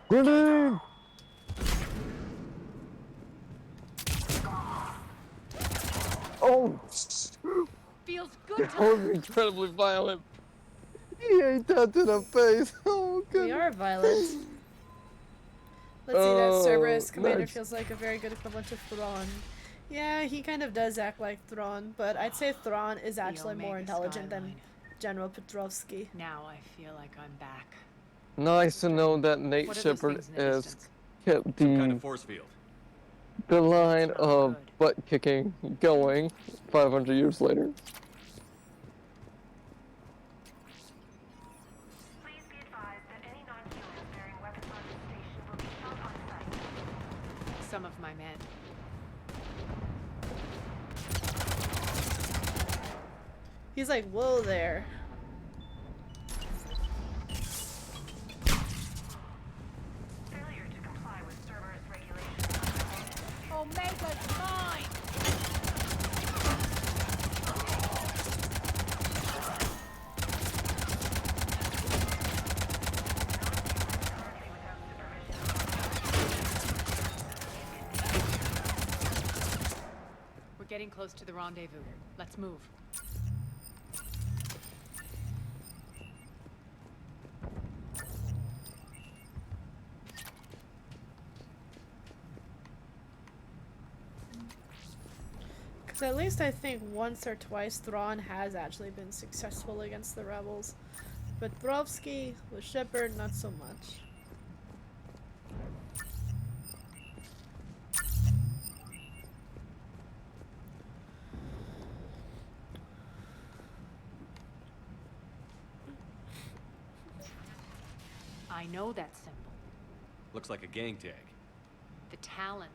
S3: Grenade! Oh!
S16: Feels good
S3: That
S16: to
S3: was incredibly violent. He ate that to the face. Oh, good.
S2: We are violent. Let's see, that Cerberus commander
S3: nice.
S2: feels like a very good equivalent to Thrawn. Yeah, he kind of does act like Thrawn, but I'd say Thrawn is actually more
S16: Omega
S2: intelligent than
S16: skyline.
S2: General Petrovsky.
S16: Now I feel like I'm back.
S3: Nice to know that Nate
S16: What are those
S3: Shepard
S16: things in the
S3: has
S16: distance?
S3: kept
S5: Some kind
S3: the
S5: of force field.
S3: line of butt kicking going 500 years later.
S15: Please be advised that any non-humans bearing weapons on this station will be shot on sight.
S16: Some of my men.
S2: He's like, whoa there.
S15: Failure to comply with Cerberus regulations.
S16: Omega's mine! We're getting close to the rendezvous. Let's move.
S2: Because at least I think once or twice Thrawn has actually been successful against the rebels. But Petrovsky with Shepard, not so much.
S16: I know that symbol.
S5: Looks like a gang tag.
S16: The Talons.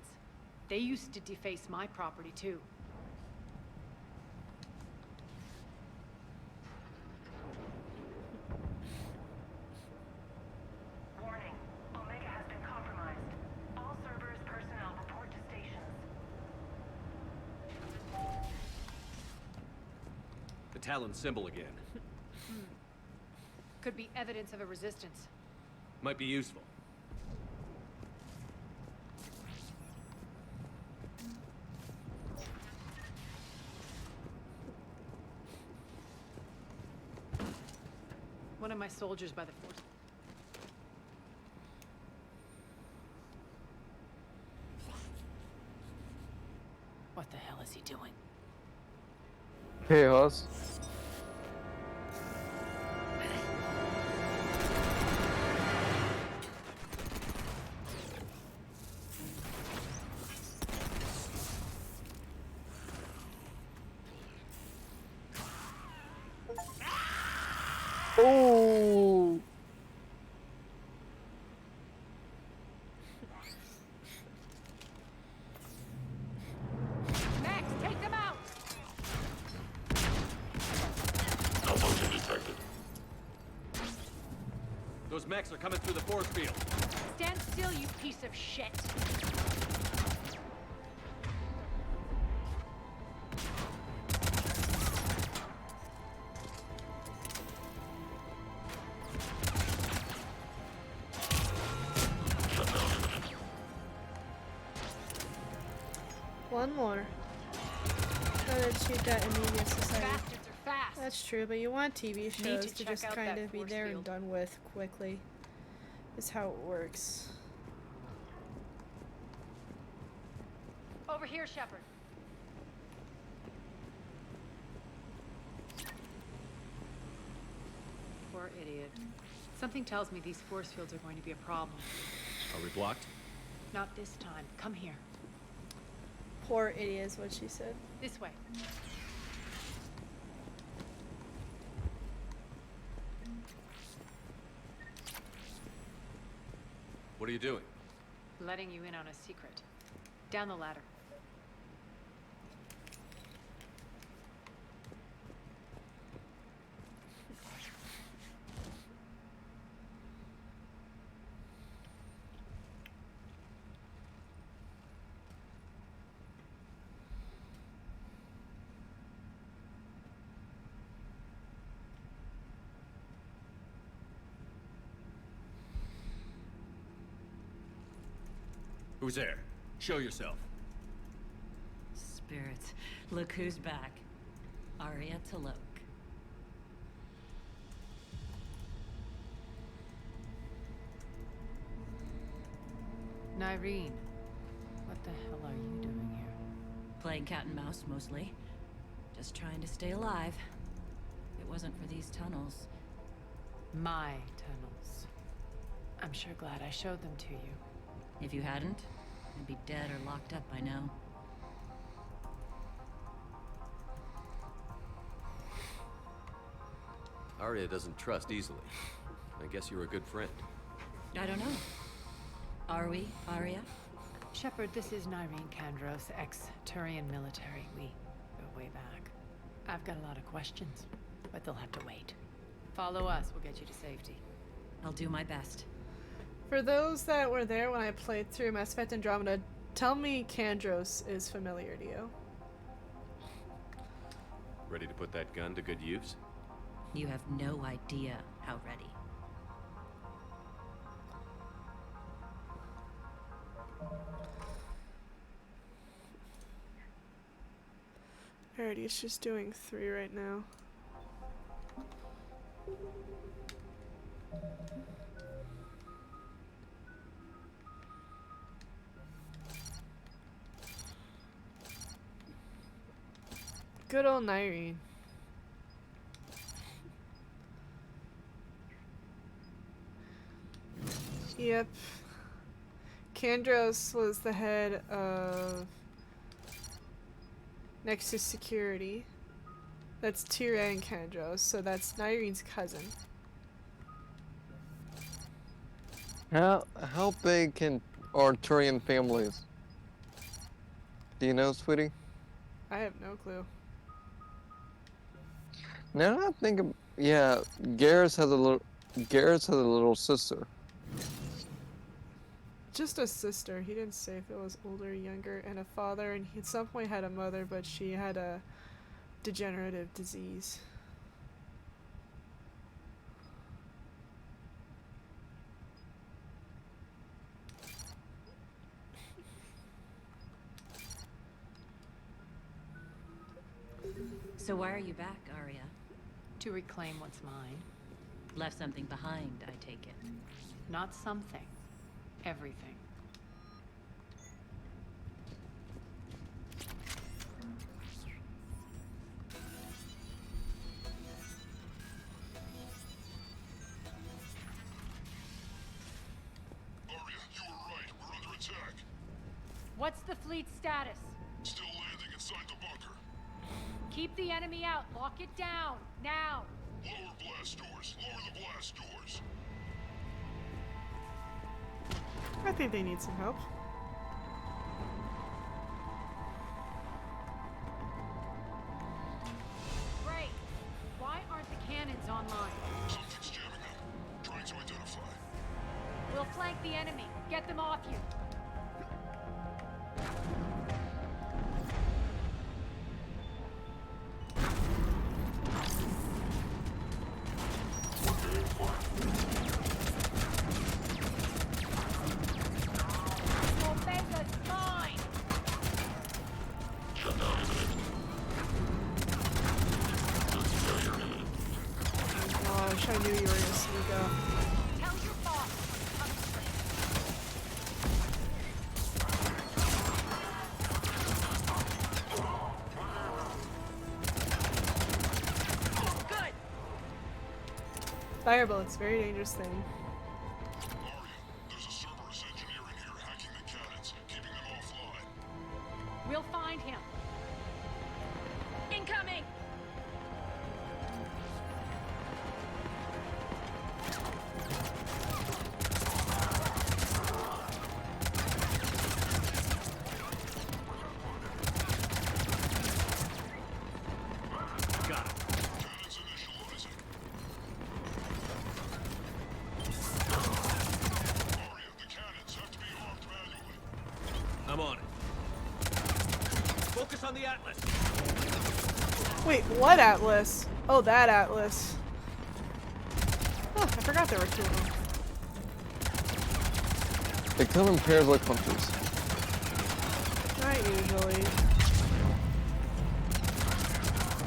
S16: They used to deface my property too.
S15: Warning. Omega has been compromised. All Cerberus personnel report to stations.
S5: The Talon symbol again.
S16: Could be evidence of a resistance.
S5: Might be useful.
S16: One of my soldiers by the force. What the hell is he doing?
S3: Chaos. Oh!
S16: Max, take them out!
S1: Malfunction detected.
S5: Those mechs are coming through the force field.
S16: Stand still, you piece of shit.
S2: One more. Gotta achieve that in media society.
S16: Bastards are fast.
S2: That's true, but you want TV shows to
S16: check
S2: just
S16: out
S2: kind
S16: that
S2: of be
S16: force
S2: there and
S16: field.
S2: done with quickly. Is how it works.
S16: Over here, Shepard. Poor idiot. Something tells me these force fields are going to be a problem.
S5: Are we blocked?
S16: Not this time. Come here.
S2: Poor idiot is what she said.
S16: This way.
S5: What are you doing?
S16: Letting you in on a secret. Down the ladder.
S5: Who's there? Show yourself.
S20: Spirits, look who's back. Arya T'Loak.
S16: Nyreen, what the hell are you doing here?
S20: Playing cat and mouse, mostly. Just trying to stay alive. If it wasn't for these tunnels.
S16: My tunnels. I'm sure glad I showed them to you.
S20: If you hadn't, I'd be dead or locked up by now.
S5: Arya doesn't trust easily. I guess you're a good friend.
S20: I don't know. Are we, Arya?
S16: Shepard, this is Nyreen Kandros, ex-Turian military. We go way back. I've got a lot of questions, but they'll have to wait. Follow us, we'll get you to safety.
S20: I'll do my best.
S2: For those that were there when I played through Mass Effect Andromeda, tell me Kandros is familiar to you.
S5: Ready to put that gun to good use?
S20: You have no idea how ready.
S2: Alrighty, it's just doing 3 right now. Good old Nyreen. Yep. Kandros was the head of Nexus Security. That's Tyrion Kandros, so that's Nyreen's cousin.
S3: How big are Turian families? Do you know, sweetie?
S2: I have no clue.
S3: Now that I think of, yeah, Garrus has a little sister.
S2: Just a sister. He didn't say if it was older or younger, and a father, and he at some point had a mother, but she had a degenerative disease.
S20: So why are you back, Arya?
S16: To reclaim what's mine.
S20: Left something behind, I take it.
S16: Not something. Everything.
S1: Arya, you were right. We're under attack.
S16: What's the fleet status?
S1: Still landing inside the bunker.
S16: Keep the enemy out. Lock it down. Now.
S1: Lower blast doors. Lower the blast doors.
S2: I think they need some help.
S16: Great. Why aren't the cannons online?
S1: Something's jamming them. Trying to identify.
S13: the enemy. Get them off you. Omega's mine!
S2: Gosh, I knew you were gonna sneak up.
S13: Tell your boss. Good.
S2: Fire bullets, very dangerous thing.
S1: There's a Cerberus engineer in here hacking the cannons, keeping them offline.
S13: We'll find him. Incoming!
S19: Got it.
S1: Cannons initializing. Aria, the cannons have to be armed manually.
S19: I'm on it. Focus on the Atlas.
S2: Wait, what Atlas? Oh, that Atlas. Oh, I forgot there were two of them.
S3: They come in pairs like hunters.
S2: Not usually.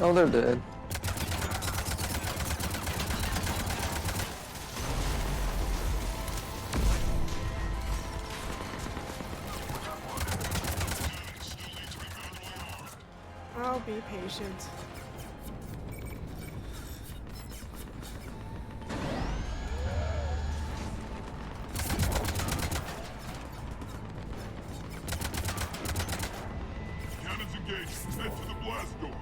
S3: Oh, they're dead.
S2: I'll be patient.
S1: Cannons engaged. Head to the blast door.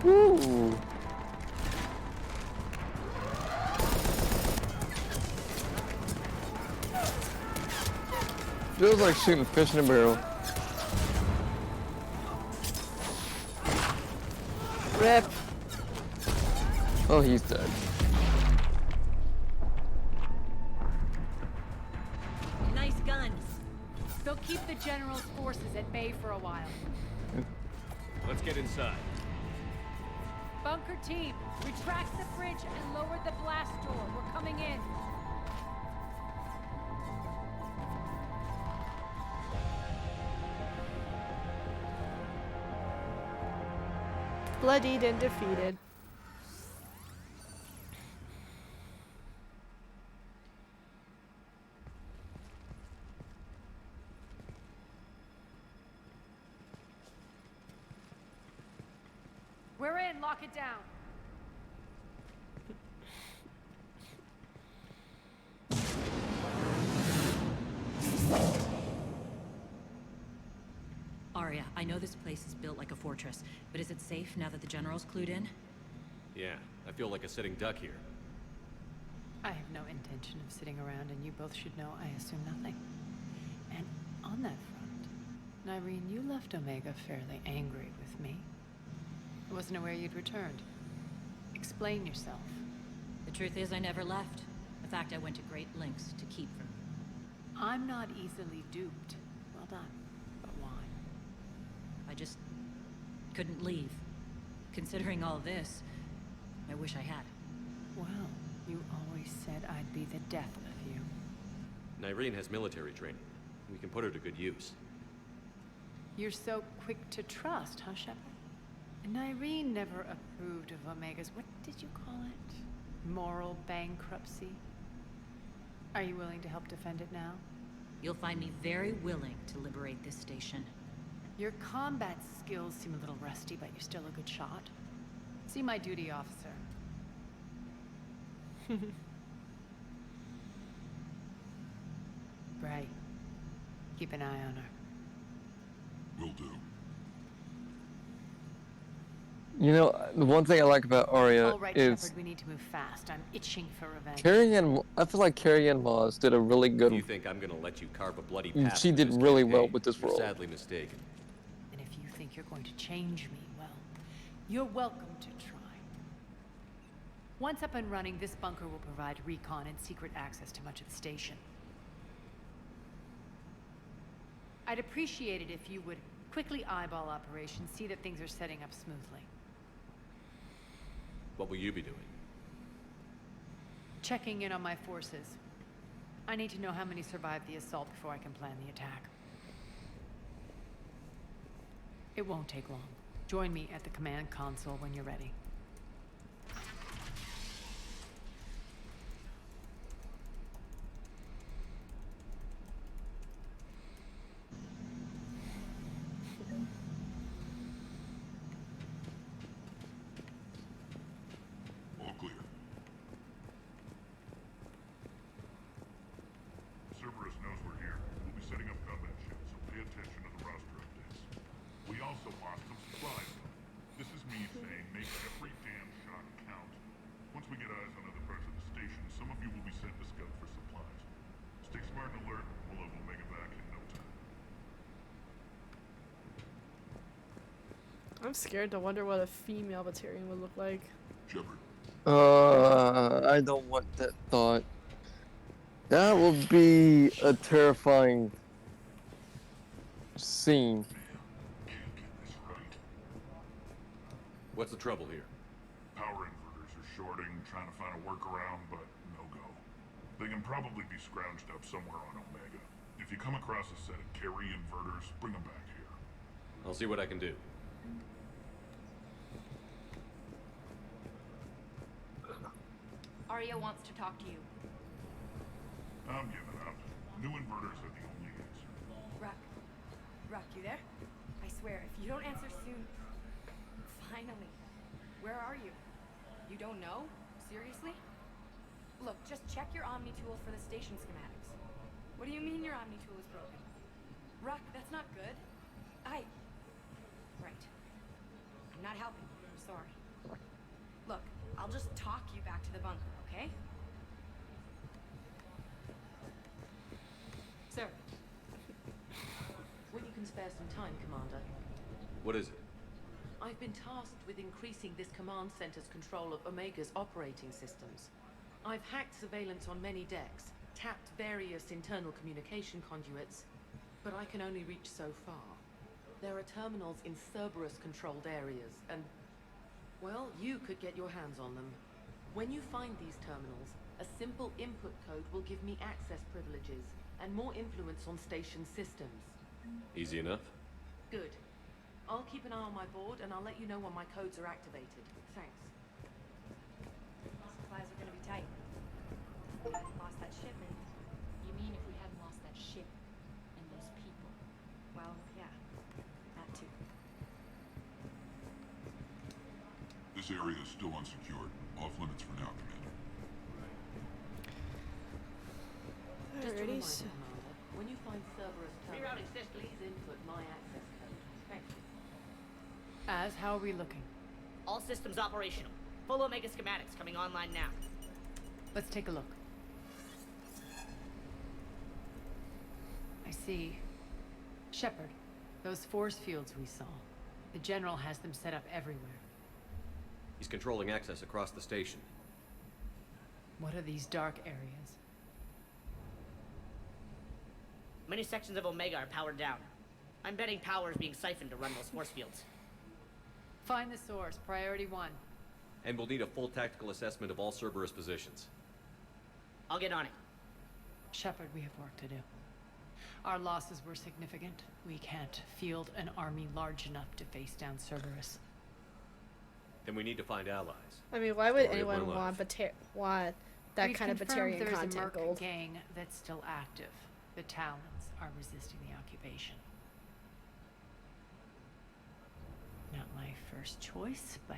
S3: Woo! Feels like shooting fish in a barrel.
S2: Rip.
S3: Oh, he's dead.
S20: Nice guns.
S13: They'll keep the General's forces at bay for a while.
S19: Let's get inside.
S13: Bunker team, retract the bridge and lower the blast door. We're coming in.
S2: Bloodied and defeated.
S13: We're in. Lock it down.
S20: Arya, I know this place is built like a fortress, but is it safe now that the General's clued in?
S5: Yeah, I feel like a sitting duck here.
S16: I have no intention of sitting around, and you both should know I assume nothing. And on that front, Nyreen, you left Omega fairly angry with me. I wasn't aware you'd returned. Explain yourself.
S20: The truth is, I never left. In fact, I went to great lengths to keep from you.
S16: I'm not easily duped. Well done. But why?
S20: I just couldn't leave. Considering all this, I wish I had.
S16: Well, you always said I'd be the death of you.
S5: Nyreen has military training. We can put her to good use.
S16: You're so quick to trust, huh, Shepard? Nyreen never approved of Omega's, what did you call it? Moral bankruptcy? Are you willing to help defend it now?
S20: You'll find me very willing to liberate this station.
S16: Your combat skills seem a little rusty, but you're still a good shot. See my duty, officer. Bray, keep an eye on her.
S1: Will do.
S3: You know, the one thing I like about Arya
S16: All right,
S3: is
S16: Shepard, we need to move fast. I'm itching for revenge.
S3: Carrie-Anne. I feel like Carrie-Anne Moss did a really good.
S5: You think I'm gonna let you carve a bloody path
S3: She
S5: through
S3: did
S5: this
S3: really well
S5: campaign?
S3: with this
S5: You're
S3: role.
S5: sadly mistaken.
S16: And if you think you're going to change me, well, you're welcome to try. Once up and running, this bunker will provide recon and secret access to much of the station. I'd appreciate it if you would quickly eyeball operations, see that things are setting up smoothly.
S5: What will you be doing?
S16: Checking in on my forces. I need to know how many survived the assault before I can plan the attack. It won't take long. Join me at the command console when you're ready.
S1: All clear. Cerberus knows we're here. We'll be setting up combat ships, so pay attention to the roster updates. We also lost some supplies, though. This is me saying make every damn shot count. Once we get eyes on other parts of the station, some of you will be sent to scout for supplies. Stay smart and alert. We'll have Omega back in no time.
S2: I'm scared to wonder what a female Batarian would look like.
S1: Shepard.
S3: I don't want that thought. That would be a terrifying scene.
S5: What's the trouble here?
S1: Power inverters are shorting, trying to find a workaround, but no go. They can probably be scrounged up somewhere on Omega. If you come across a set of carry inverters, bring them back here.
S5: I'll see what I can do.
S12: Arya wants to talk to you.
S1: I'm giving up. New inverters are the only answer.
S13: Rock, you there? I swear, if you don't answer soon... Finally. Where are you? You don't know? Seriously? Look, just check your Omni tool for the station schematics. What do you mean your Omni tool is broken? Rock, that's not good. Right. I'm not helping you. I'm sorry. Look, I'll just talk you back to the bunker, okay?
S21: Sir. When you can spare some time, Commander.
S5: What is it?
S21: I've been tasked with increasing this command center's control of Omega's operating systems. I've hacked surveillance on many decks, tapped various internal communication conduits, but I can only reach so far. There are terminals in Cerberus-controlled areas, and, well, you could get your hands on them. When you find these terminals, a simple input code will give me access privileges and more influence on station systems.
S5: Easy enough?
S21: Good. I'll keep an eye on my board, and I'll let you know when my codes are activated. Thanks.
S13: Supplies are gonna be tight. We hadn't lost that shipment.
S12: You mean if we hadn't lost that ship and those people?
S13: Well, yeah. That too.
S1: This area is still unsecured. Off limits for now, Commander.
S21: Just a
S2: Alrighty,
S21: reminder,
S2: so
S21: Commander, when you find Cerberus terminals, please input my access code. Thank you.
S16: Az, how are we looking?
S14: All systems operational. Full Omega schematics coming online now.
S16: Let's take a look. I see. Shepard, those force fields we saw. The General has them set up everywhere.
S5: He's controlling access across the station.
S16: What are these dark areas?
S14: Many sections of Omega are powered down. I'm betting power is being siphoned to run those force fields.
S16: Find the source, priority 1.
S5: And we'll need a full tactical assessment of all Cerberus positions.
S14: I'll get on it.
S16: Shepard, we have work to do. Our losses were significant. We can't field an army large enough to face down Cerberus.
S5: Then we need to find allies.
S2: I mean, why would
S5: Story of my
S2: anyone
S5: life.
S2: want that
S16: We've
S2: kind of
S16: confirmed
S2: Batarian
S16: there is a
S2: content
S16: Merc
S2: gold?
S16: gang that's still active. The Talons are resisting the occupation. Not my first choice, but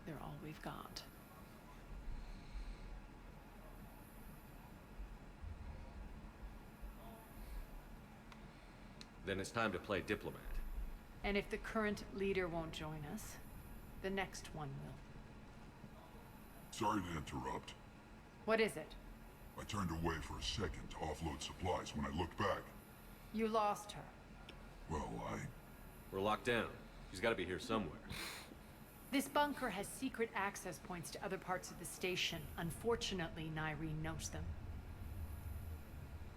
S16: they're all we've got.
S5: Then it's time to play diplomat.
S16: And if the current leader won't join us, The next one will.
S1: Sorry to interrupt.
S16: What is it?
S1: I turned away for a second to offload supplies. When I looked back,
S16: You lost her.
S1: well,
S5: We're locked down. She's gotta be here somewhere.
S16: This bunker has secret access points to other parts of the station. Unfortunately, Nyreen knows them.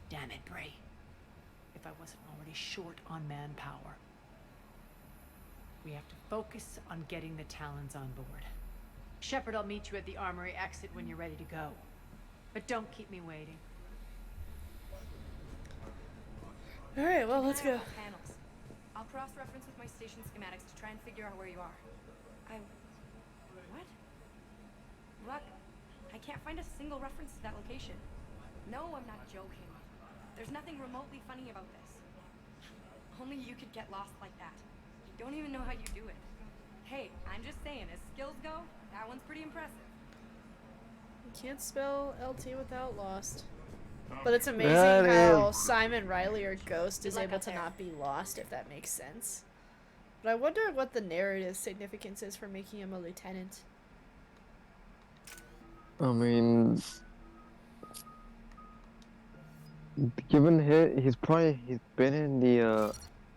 S16: Damn it, Bray. If I wasn't already short on manpower. We have to focus on getting the Talons on board. Shepard, I'll meet you at the armory exit when you're ready to go. But don't keep me waiting.
S2: Alright, well, let's go.
S4: Panels. I'll cross-reference with my station schematics to try and figure out where you are. What? Look, I can't find a single reference to that location. No, I'm not joking. There's nothing remotely funny about this. Only you could get lost like that. You don't even know how you do it. Hey, I'm just saying, as skills go, that one's pretty impressive.
S2: You can't spell LT without lost. But it's amazing
S3: That
S2: how
S3: is-
S2: Simon Riley or Ghost
S4: Good
S2: is
S4: luck
S2: able
S4: out
S2: to
S4: there.
S2: not be lost, if that makes sense. But I wonder what the narrative significance is for making him a lieutenant.
S3: I mean, given he's been in the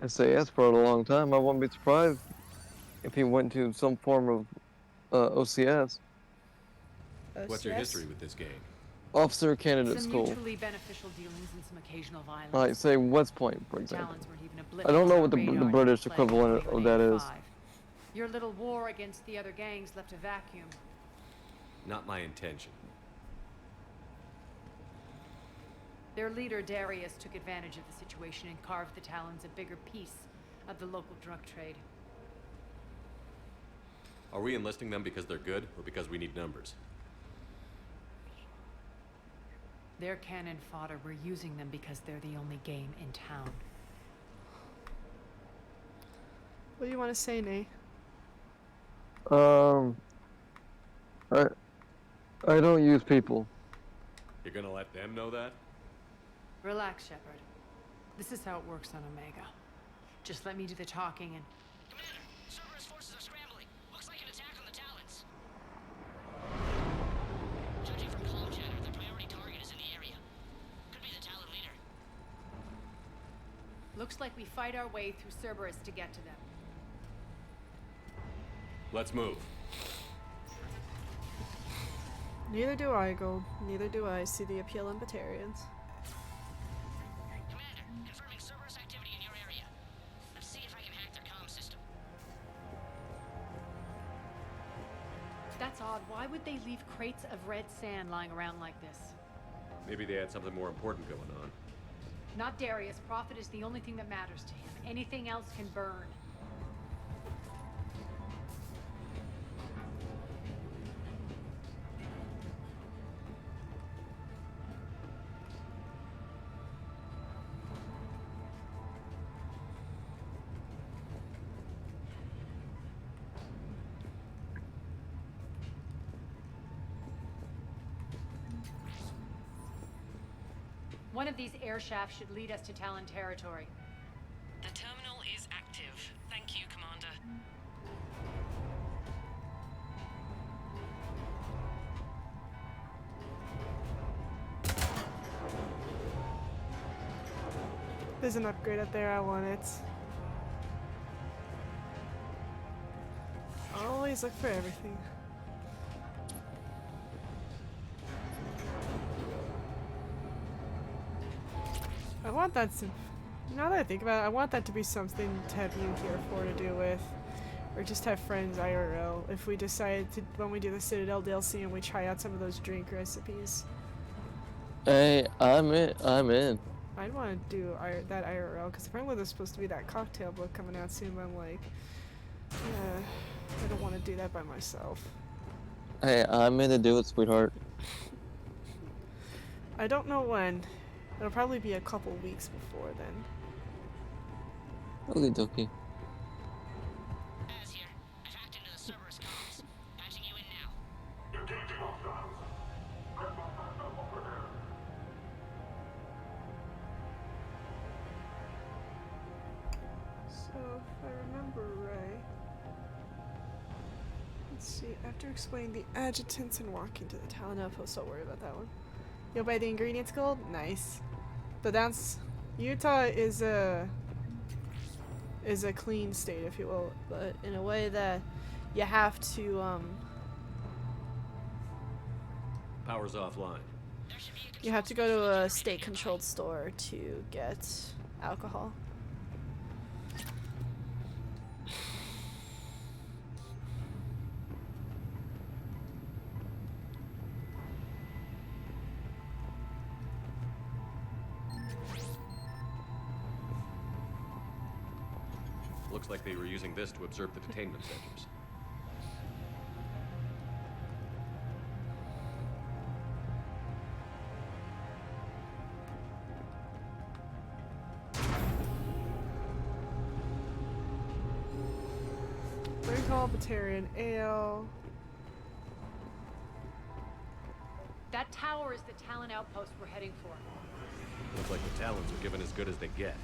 S3: SAS for a long time. I wouldn't be surprised if he went to some form of OCS.
S5: What's your history with this gang?
S3: Officer Candidate
S16: Some
S3: School.
S16: mutually beneficial dealings and some occasional violence.
S3: Like, say, West Point, for
S16: The
S3: example.
S16: Talons weren't even a blip
S3: I don't know
S16: on
S3: what the
S16: our radar
S3: British
S16: in
S3: equivalent of that is.
S16: 1985. Your little war against the other gangs left a vacuum.
S5: Not my intention.
S16: Their leader, Darius, took advantage of the situation and carved the Talons a bigger piece of the local drug trade.
S5: Are we enlisting them because they're good, or because we need numbers?
S16: They're cannon fodder. We're using them because they're the only game in town.
S2: What do you want to say, Nay?
S3: I don't use people.
S5: You're gonna let them know that?
S16: Relax, Shepard. This is how it works on Omega. Just let me do the talking and...
S14: Cerberus forces are scrambling. Looks like an attack on the Talons. Judging from comm chatter, the priority target is in the area. Could be the Talon leader.
S16: Looks like we fight our way through Cerberus to get to them.
S5: Let's move.
S2: Neither do I, Gold. Neither do I see the appeal in Batarians.
S14: Commander, confirming Cerberus activity in your area. Let's see if I can hack their comm system.
S16: That's odd. Why would they leave crates of red sand lying around like this?
S5: Maybe they had something more important going on.
S16: Not Darius. Profit is the only thing that matters to him. Anything else can burn. One of these air shafts should lead us to Talon territory.
S6: The terminal is active. Thank you, Commander.
S2: There's an upgrade up there. I want it. Always look for everything. I want that to, now that I think about it, I want that to be something to have you here for to do with. Or just have friends IRL if we decide to, when we do the Citadel DLC and we try out some of those drink recipes.
S3: Hey, I'm in.
S2: I'd want to do that IRL because apparently there's supposed to be that cocktail book coming out soon, but I'm like, I don't want to do that by myself.
S3: Hey, I'm in to do it, sweetheart.
S2: I don't know when. It'll probably be a couple weeks before then.
S3: Okie dokie.
S14: Az here. I've hacked into the Cerberus comms. Patching you in now.
S2: So, if I remember right, Let's see. After explaining the adjutants and walking to the Talon outpost, don't worry about that one. You'll buy the ingredients gold? Nice. But that's Utah is a clean state, if you will, but in a way that you have to
S5: Power's offline.
S2: you have to go to a state-controlled store to get alcohol.
S5: Looks like they were using this to observe the detainment centers.
S2: Recall Batarian Ale.
S9: That tower is the Talon outpost we're heading for.
S5: Looks like the Talons are given as good as they get.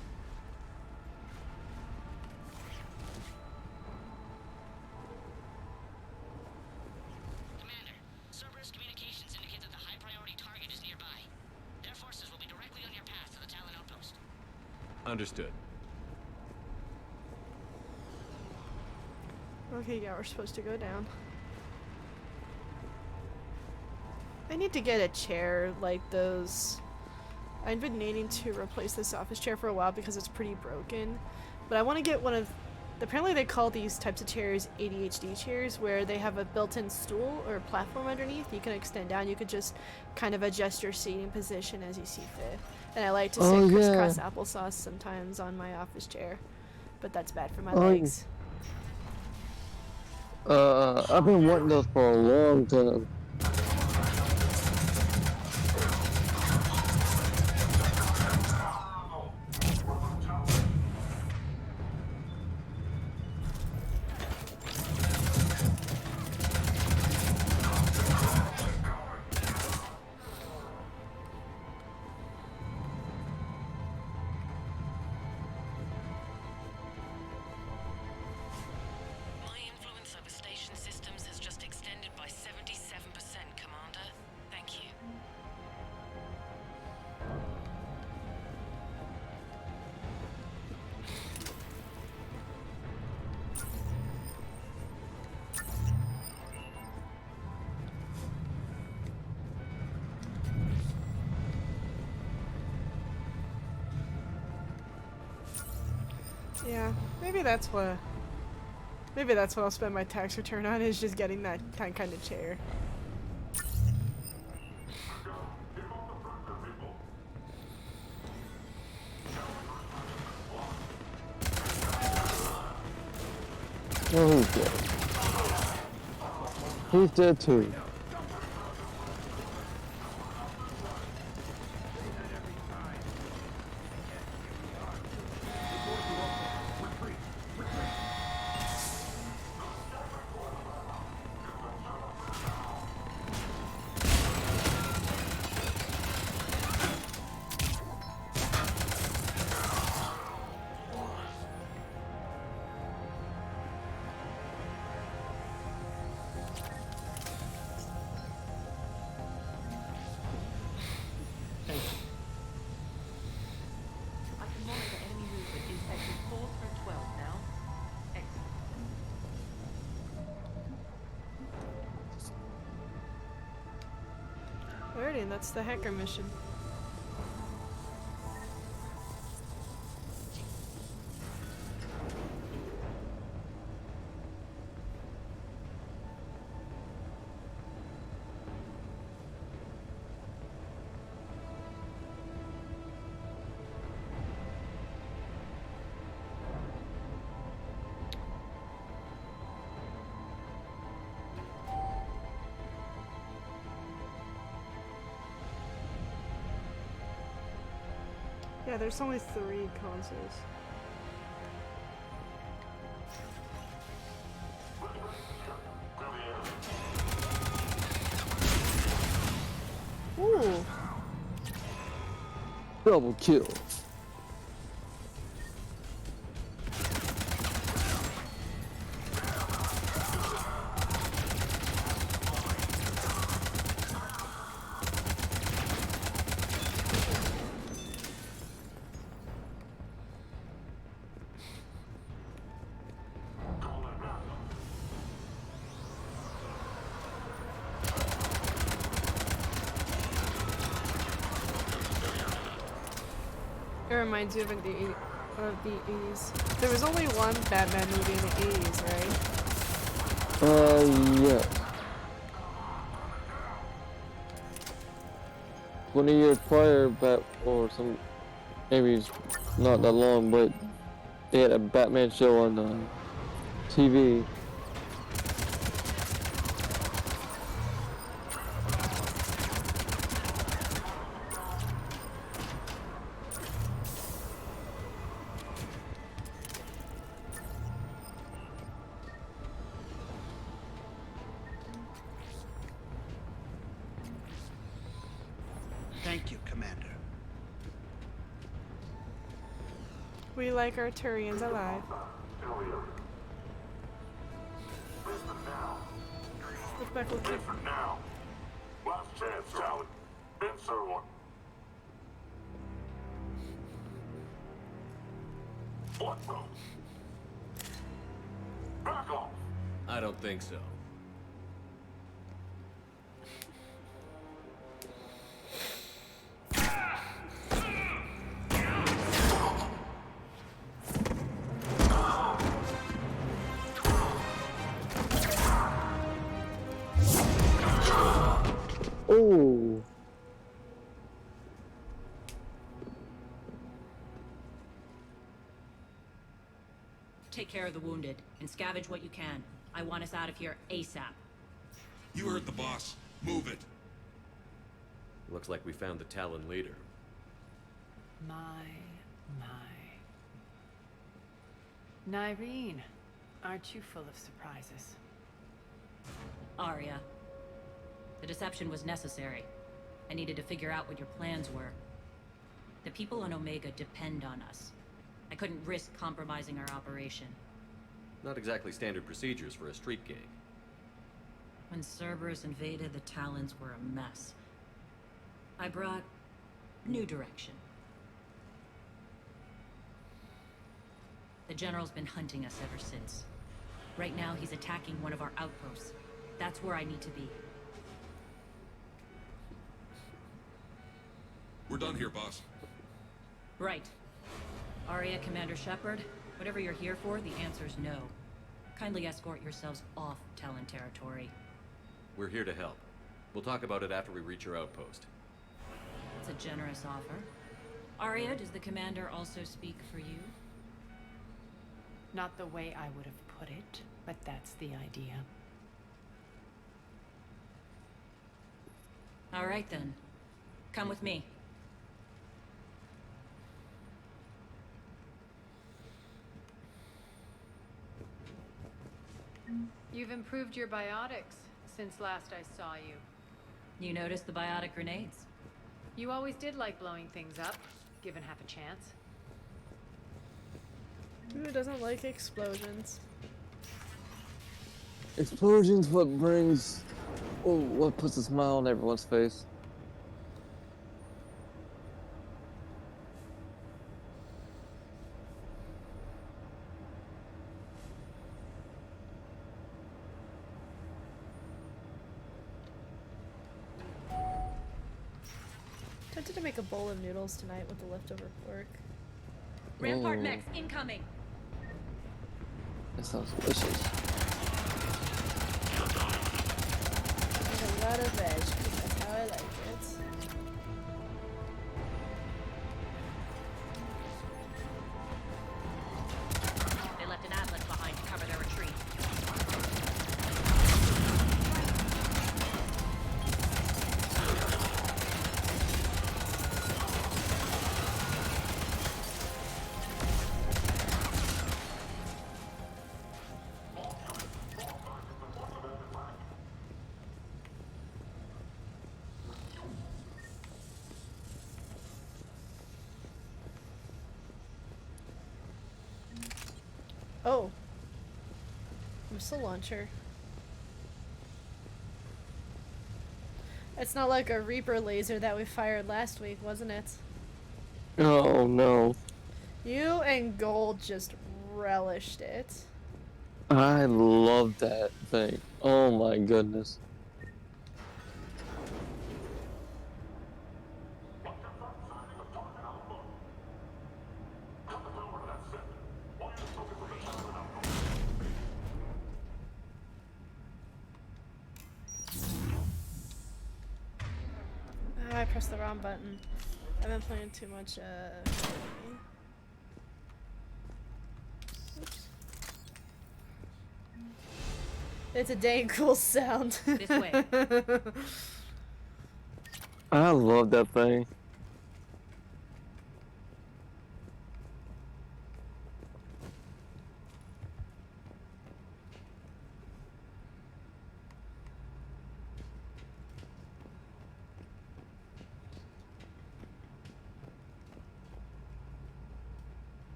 S11: Commander, Cerberus communications indicate that the high-priority target is nearby. Their forces will be directly on your path to the Talon outpost.
S5: Understood.
S2: Okay, yeah, we're supposed to go down. I need to get a chair like those. I've been needing to replace this office chair for a while because it's pretty broken. But I want to get one of... Apparently they call these types of chairs ADHD chairs, where they have a built-in stool or platform underneath. You can extend down. You could just kind of adjust your seating position as you see fit. And I like to say crisscross applesauce sometimes on my office chair. But that's bad for my legs.
S3: I've been wanting those for a long time.
S2: Yeah, maybe that's what I'll spend my tax return on, is just getting that kind of chair.
S3: Oh, he's dead. He's dead too.
S2: Alrighty, that's the hacker mission. Yeah, there's only 3 consoles. Ooh.
S3: Double kill.
S2: It reminds you of the 80s. There was only one Batman movie in the 80s, right?
S3: Yeah. 20 years prior, or some, maybe it's not that long, but they had a Batman show on TV.
S10: Thank you, Commander.
S2: We like our Turians alive. Look back, look back.
S1: Now. Last chance, Talon. Insert one. What the? Back off.
S5: I don't think so.
S3: Oh.
S20: Take care of the wounded and scavenge what you can. I want us out of here ASAP.
S1: You heard the boss. Move it.
S5: Looks like we found the Talon leader.
S16: My. Nyreen, aren't you full of surprises?
S20: Arya. The deception was necessary. I needed to figure out what your plans were. The people on Omega depend on us. I couldn't risk compromising our operation.
S5: Not exactly standard procedures for a street gang.
S20: When Cerberus invaded, the Talons were a mess. I brought new direction. The General's been hunting us ever since. Right now, he's attacking one of our outposts. That's where I need to be.
S1: We're done here, boss.
S20: Right. Arya, Commander Shepard, whatever you're here for, the answer's no. Kindly escort yourselves off Talon territory.
S5: We're here to help. We'll talk about it after we reach your outpost.
S20: It's a generous offer. Arya, does the Commander also speak for you?
S16: Not the way I would have put it, but that's the idea.
S20: All right then. Come with me.
S13: You've improved your biotics since last I saw you.
S20: You noticed the biotic grenades?
S13: You always did like blowing things up, given half a chance.
S2: Who doesn't like explosions?
S3: Explosions, what puts a smile on everyone's face.
S2: Tempted to make a bowl of noodles tonight with the leftover pork.
S20: Rampart mechs incoming!
S3: That sounds delicious.
S2: And a lot of veg, because that's how I like it.
S20: They left an atlas behind to cover their retreat.
S2: Oh. Missile launcher. It's not like a Reaper laser that we fired last week, wasn't it?
S3: Oh no.
S2: You and Gold just relished it.
S3: I love that thing. Oh my goodness.
S2: I pressed the wrong button. I've been playing too much, Oops. It's a dang cool sound.
S20: This way.
S3: I love that thing.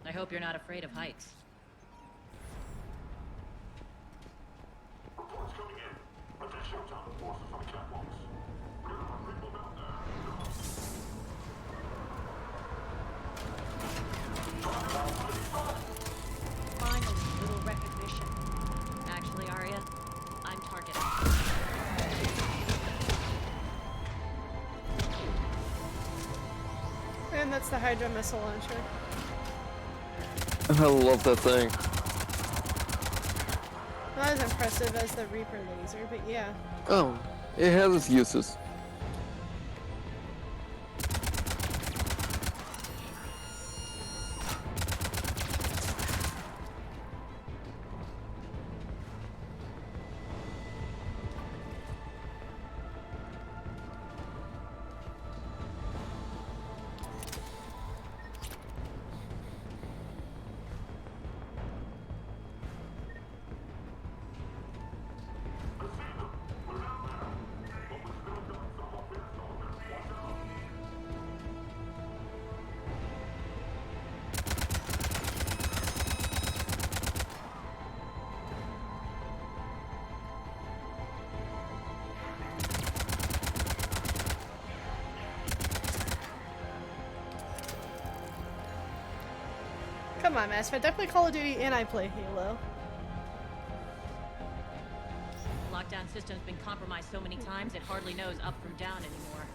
S20: I hope you're not afraid of heights.
S1: Reports coming in. Additional Talon forces on catwalks. There are people down
S20: Finally, little recognition. Actually, Arya, I'm target.
S2: And that's the Hydra missile launcher.
S3: I love that thing.
S2: Not as impressive as the Reaper laser, but yeah.
S3: Oh, it has its uses.
S2: Come on, Mass Effect. I play Call of Duty and I play Halo.
S20: Lockdown system's been compromised so many times it hardly knows up from down anymore.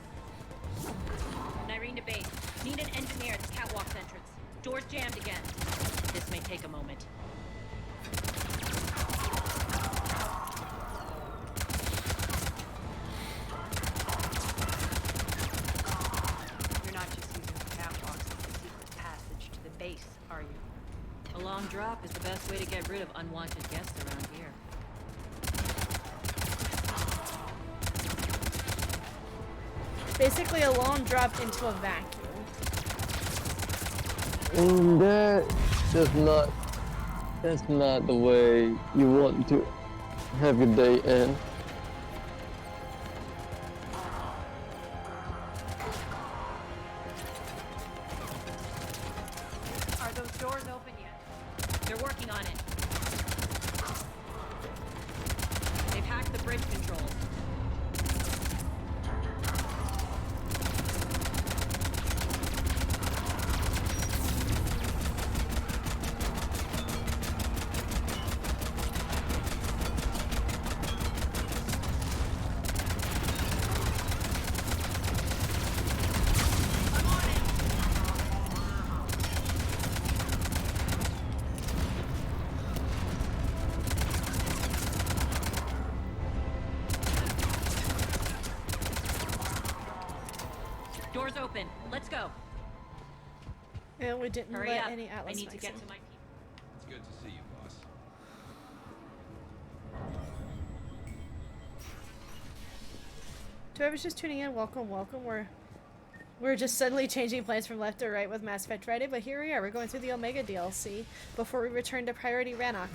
S20: Nyreen to base. Need an engineer at the catwalk's entrance. Door's jammed again. This may take a moment.
S13: You're not just using the catwalks as a secret passage to the base, are you?
S20: A long drop is the best way to get rid of unwanted guests around here.
S2: Basically a long drop into a vacuum.
S3: And that's not the way you want to have your day end.
S13: Are those doors open yet?
S20: They're working on it. They've hacked the bridge controls. Doors open. Let's go.
S2: And we didn't
S20: Hurry
S2: let
S20: up.
S2: any Atlas
S20: I need to
S2: mics
S20: get
S2: in.
S20: to my people.
S19: It's good to see you, boss.
S2: To whoever's just tuning in, welcome, welcome. We're just suddenly changing plans from left to right with Mass Effect Friday, but here we are. We're going through the Omega DLC before we return to Priority Rannoch.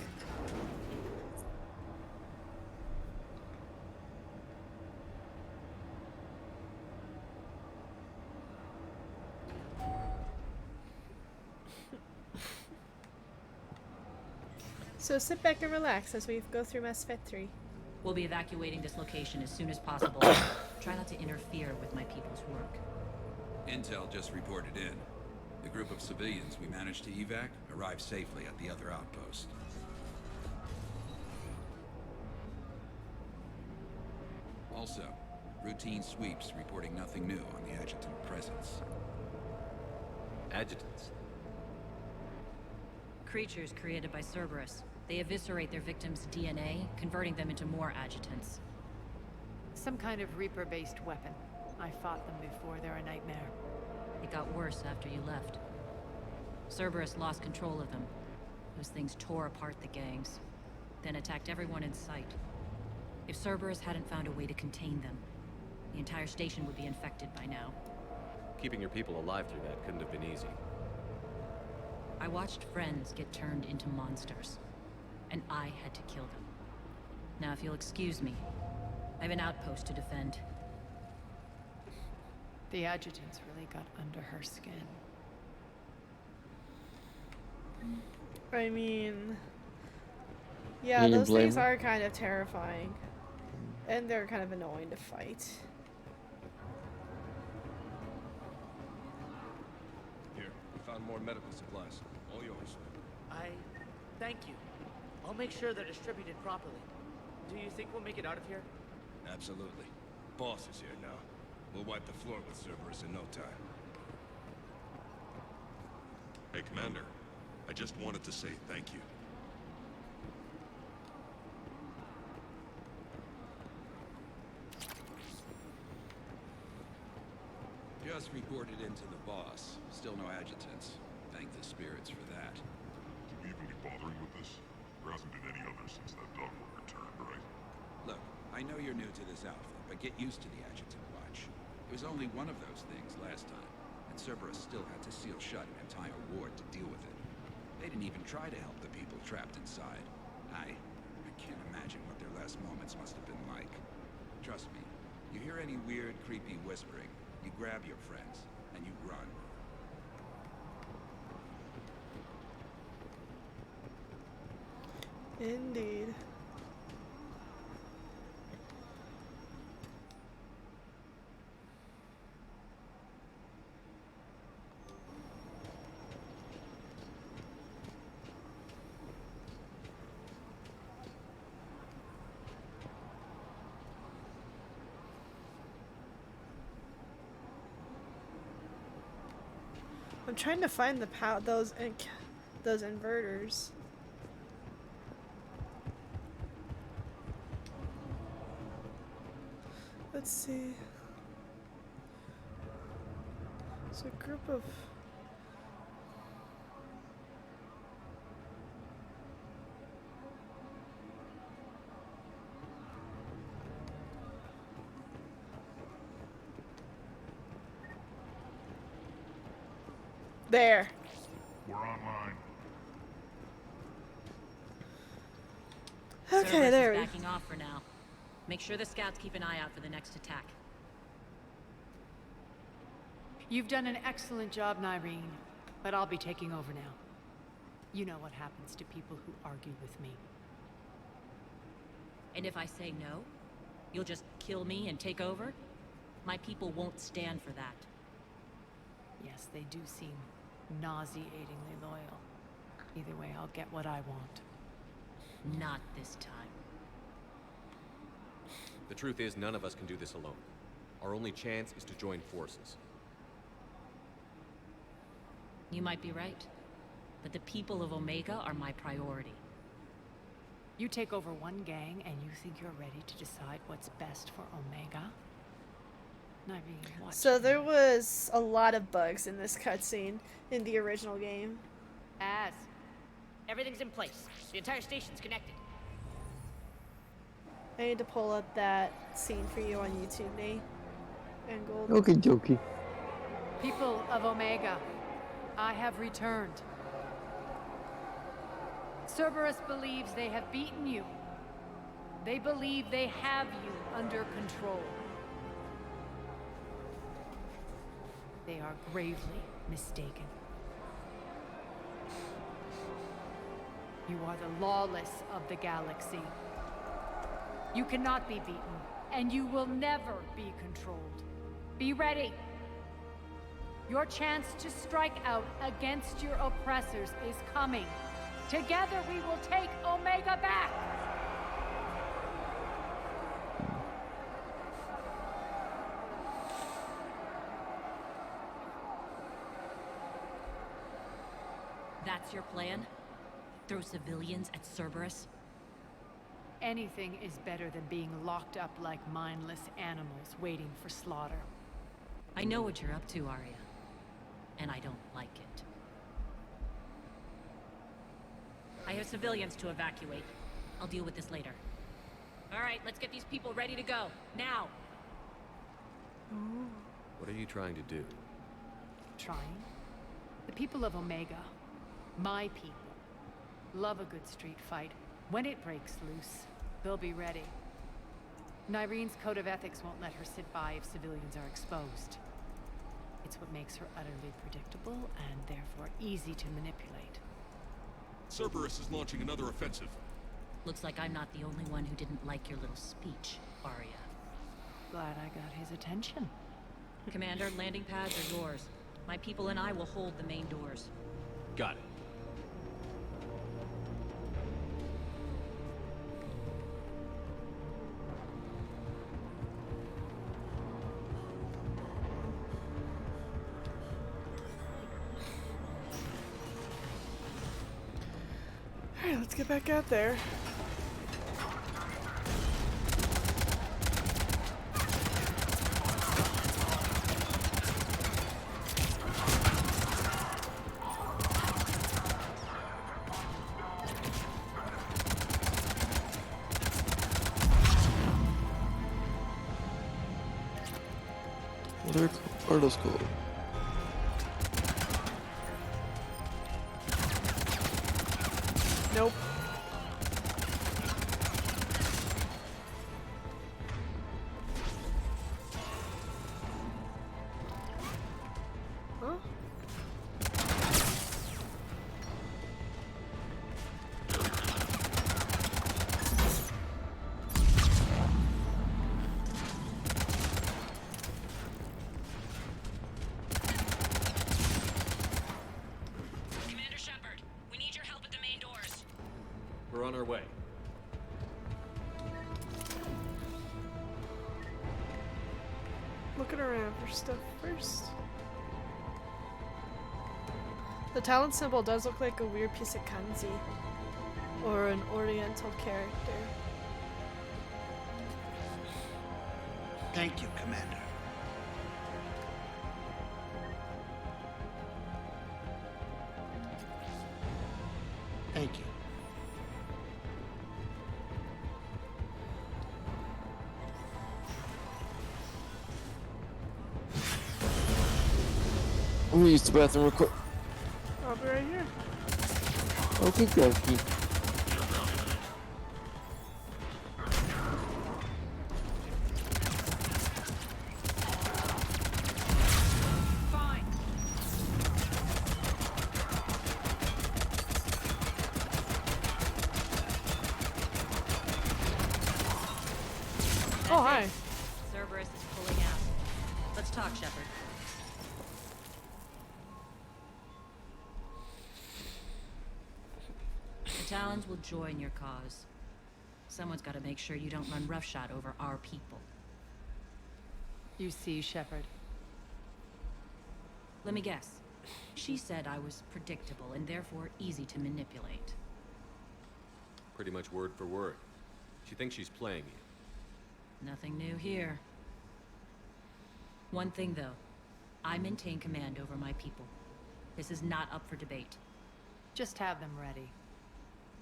S2: So sit back and relax as we go through Mass Effect 3.
S20: We'll be evacuating this location as soon as possible. Try not to interfere with my people's work.
S8: Intel just reported in. The group of civilians we managed to evac arrived safely at the other outpost. Also, routine sweeps reporting nothing new on the adjutant presence.
S5: Adjutants?
S20: Creatures created by Cerberus. They eviscerate their victims' DNA, converting them into more adjutants.
S16: Some kind of Reaper-based weapon. I fought them before, they're a nightmare.
S20: It got worse after you left. Cerberus lost control of them. Those things tore apart the gangs, then attacked everyone in sight. If Cerberus hadn't found a way to contain them, the entire station would be infected by now.
S5: Keeping your people alive through that couldn't have been easy.
S20: I watched friends get turned into monsters, and I had to kill them. Now, if you'll excuse me, I have an outpost to defend.
S16: The adjutants really got under her skin.
S2: I mean... Yeah,
S3: Can you
S2: those
S3: blame
S2: things
S3: her?
S2: are kind of terrifying. And they're kind of annoying to fight.
S19: Here, we found more medical supplies. All yours.
S14: Thank you. I'll make sure they're distributed properly. Do you think we'll make it out of here?
S19: Absolutely. Boss is here now. We'll wipe the floor with Cerberus in no time.
S22: Hey, Commander. I just wanted to say thank you.
S8: Just reported into the boss. Still no adjutants. Thank the spirits for that.
S22: Do we even be bothering with this? There hasn't been any others since that dog were returned, right?
S8: Look, I know you're new to this outfit, but get used to the adjutant watch. It was only one of those things last time, and Cerberus still had to seal shut an entire ward to deal with it. They didn't even try to help the people trapped inside. I can't imagine what their last moments must have been like. Trust me, you hear any weird, creepy whispering, you grab your friends, and you run.
S2: Indeed. I'm trying to find those inverters. Let's see. It's a group of... There.
S22: We're online.
S2: Okay,
S20: Cerberus
S2: there
S20: is
S2: we
S20: backing off for now. Make sure the scouts keep an eye out for the next attack.
S16: You've done an excellent job, Nyreen, but I'll be taking over now. You know what happens to people who argue with me.
S20: And if I say no, you'll just kill me and take over? My people won't stand for that.
S16: Yes, they do seem nauseatingly loyal. Either way, I'll get what I want.
S20: Not this time.
S5: The truth is, none of us can do this alone. Our only chance is to join forces.
S20: You might be right, but the people of Omega are my priority.
S16: You take over one gang and you think you're ready to decide what's best for Omega? Nyreen, watch.
S2: So there was a lot of bugs in this cutscene in the original game.
S14: Everything's in place. The entire station's connected.
S2: I need to pull up that scene for you on YouTube, Nate. And Gold.
S3: Okay, jokey.
S16: People of Omega, I have returned. Cerberus believes they have beaten you. They believe they have you under control. They are gravely mistaken. You are the lawless of the galaxy. You cannot be beaten, and you will never be controlled. Be ready. Your chance to strike out against your oppressors is coming. Together we will take Omega back!
S20: That's your plan? Throw civilians at Cerberus?
S16: Anything is better than being locked up like mindless animals waiting for slaughter.
S20: I know what you're up to, Arya. And I don't like it. I have civilians to evacuate. I'll deal with this later. All right, let's get these people ready to go. Now!
S5: What are you trying to do?
S16: Trying? The people of Omega, my people, love a good street fight. When it breaks loose, they'll be ready. Nyrene's code of ethics won't let her sit by if civilians are exposed. It's what makes her utterly predictable and therefore easy to manipulate.
S7: Cerberus is launching another offensive.
S20: Looks like I'm not the only one who didn't like your little speech, Arya.
S16: Glad I got his attention.
S20: Commander, landing pads are yours. My people and I will hold the main doors.
S5: Got it.
S2: Alright, let's get back out there.
S3: What are those called?
S2: Nope. Huh?
S20: Commander Shepard, we need your help at the main doors.
S5: We're on our way.
S2: Looking around for stuff first. The talent symbol does look like a weird piece of kanji. Or an oriental character.
S10: Thank you, Commander. Thank you.
S3: I'm gonna use the bathroom real quick.
S2: I'll be right here.
S3: Okay, Gravity.
S16: Fine.
S2: Oh, hi.
S20: Cerberus is pulling out. Let's talk, Shepard. The Talons will join your cause. Someone's got to make sure you don't run roughshod over our people.
S16: You see, Shepard.
S20: Let me guess. She said I was predictable and therefore easy to manipulate.
S5: Pretty much word for word. She thinks she's playing you.
S20: Nothing new here. One thing, though. I maintain command over my people. This is not up for debate.
S16: Just have them ready.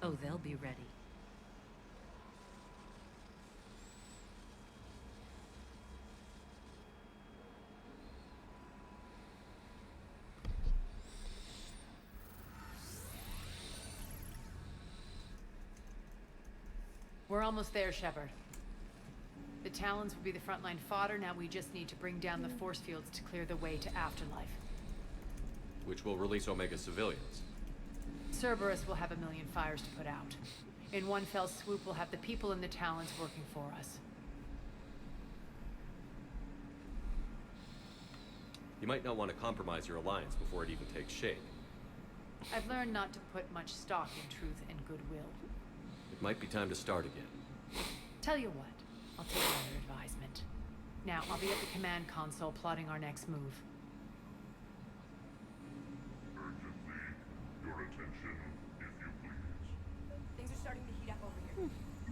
S20: Oh, they'll be ready.
S16: We're almost there, Shepard. The Talons will be the frontline fodder. Now we just need to bring down the force fields to clear the way to Afterlife.
S5: Which will release Omega civilians.
S16: Cerberus will have a million fires to put out. In one fell swoop, we'll have the people in the Talons working for us.
S5: You might not want to compromise your alliance before it even takes shape.
S16: I've learned not to put much stock in truth and goodwill.
S5: It might be time to start again.
S16: Tell you what, I'll take another advisement. Now, I'll be at the command console plotting our next move.
S22: Urgently, your attention, if you please.
S4: Things are starting to heat up over here.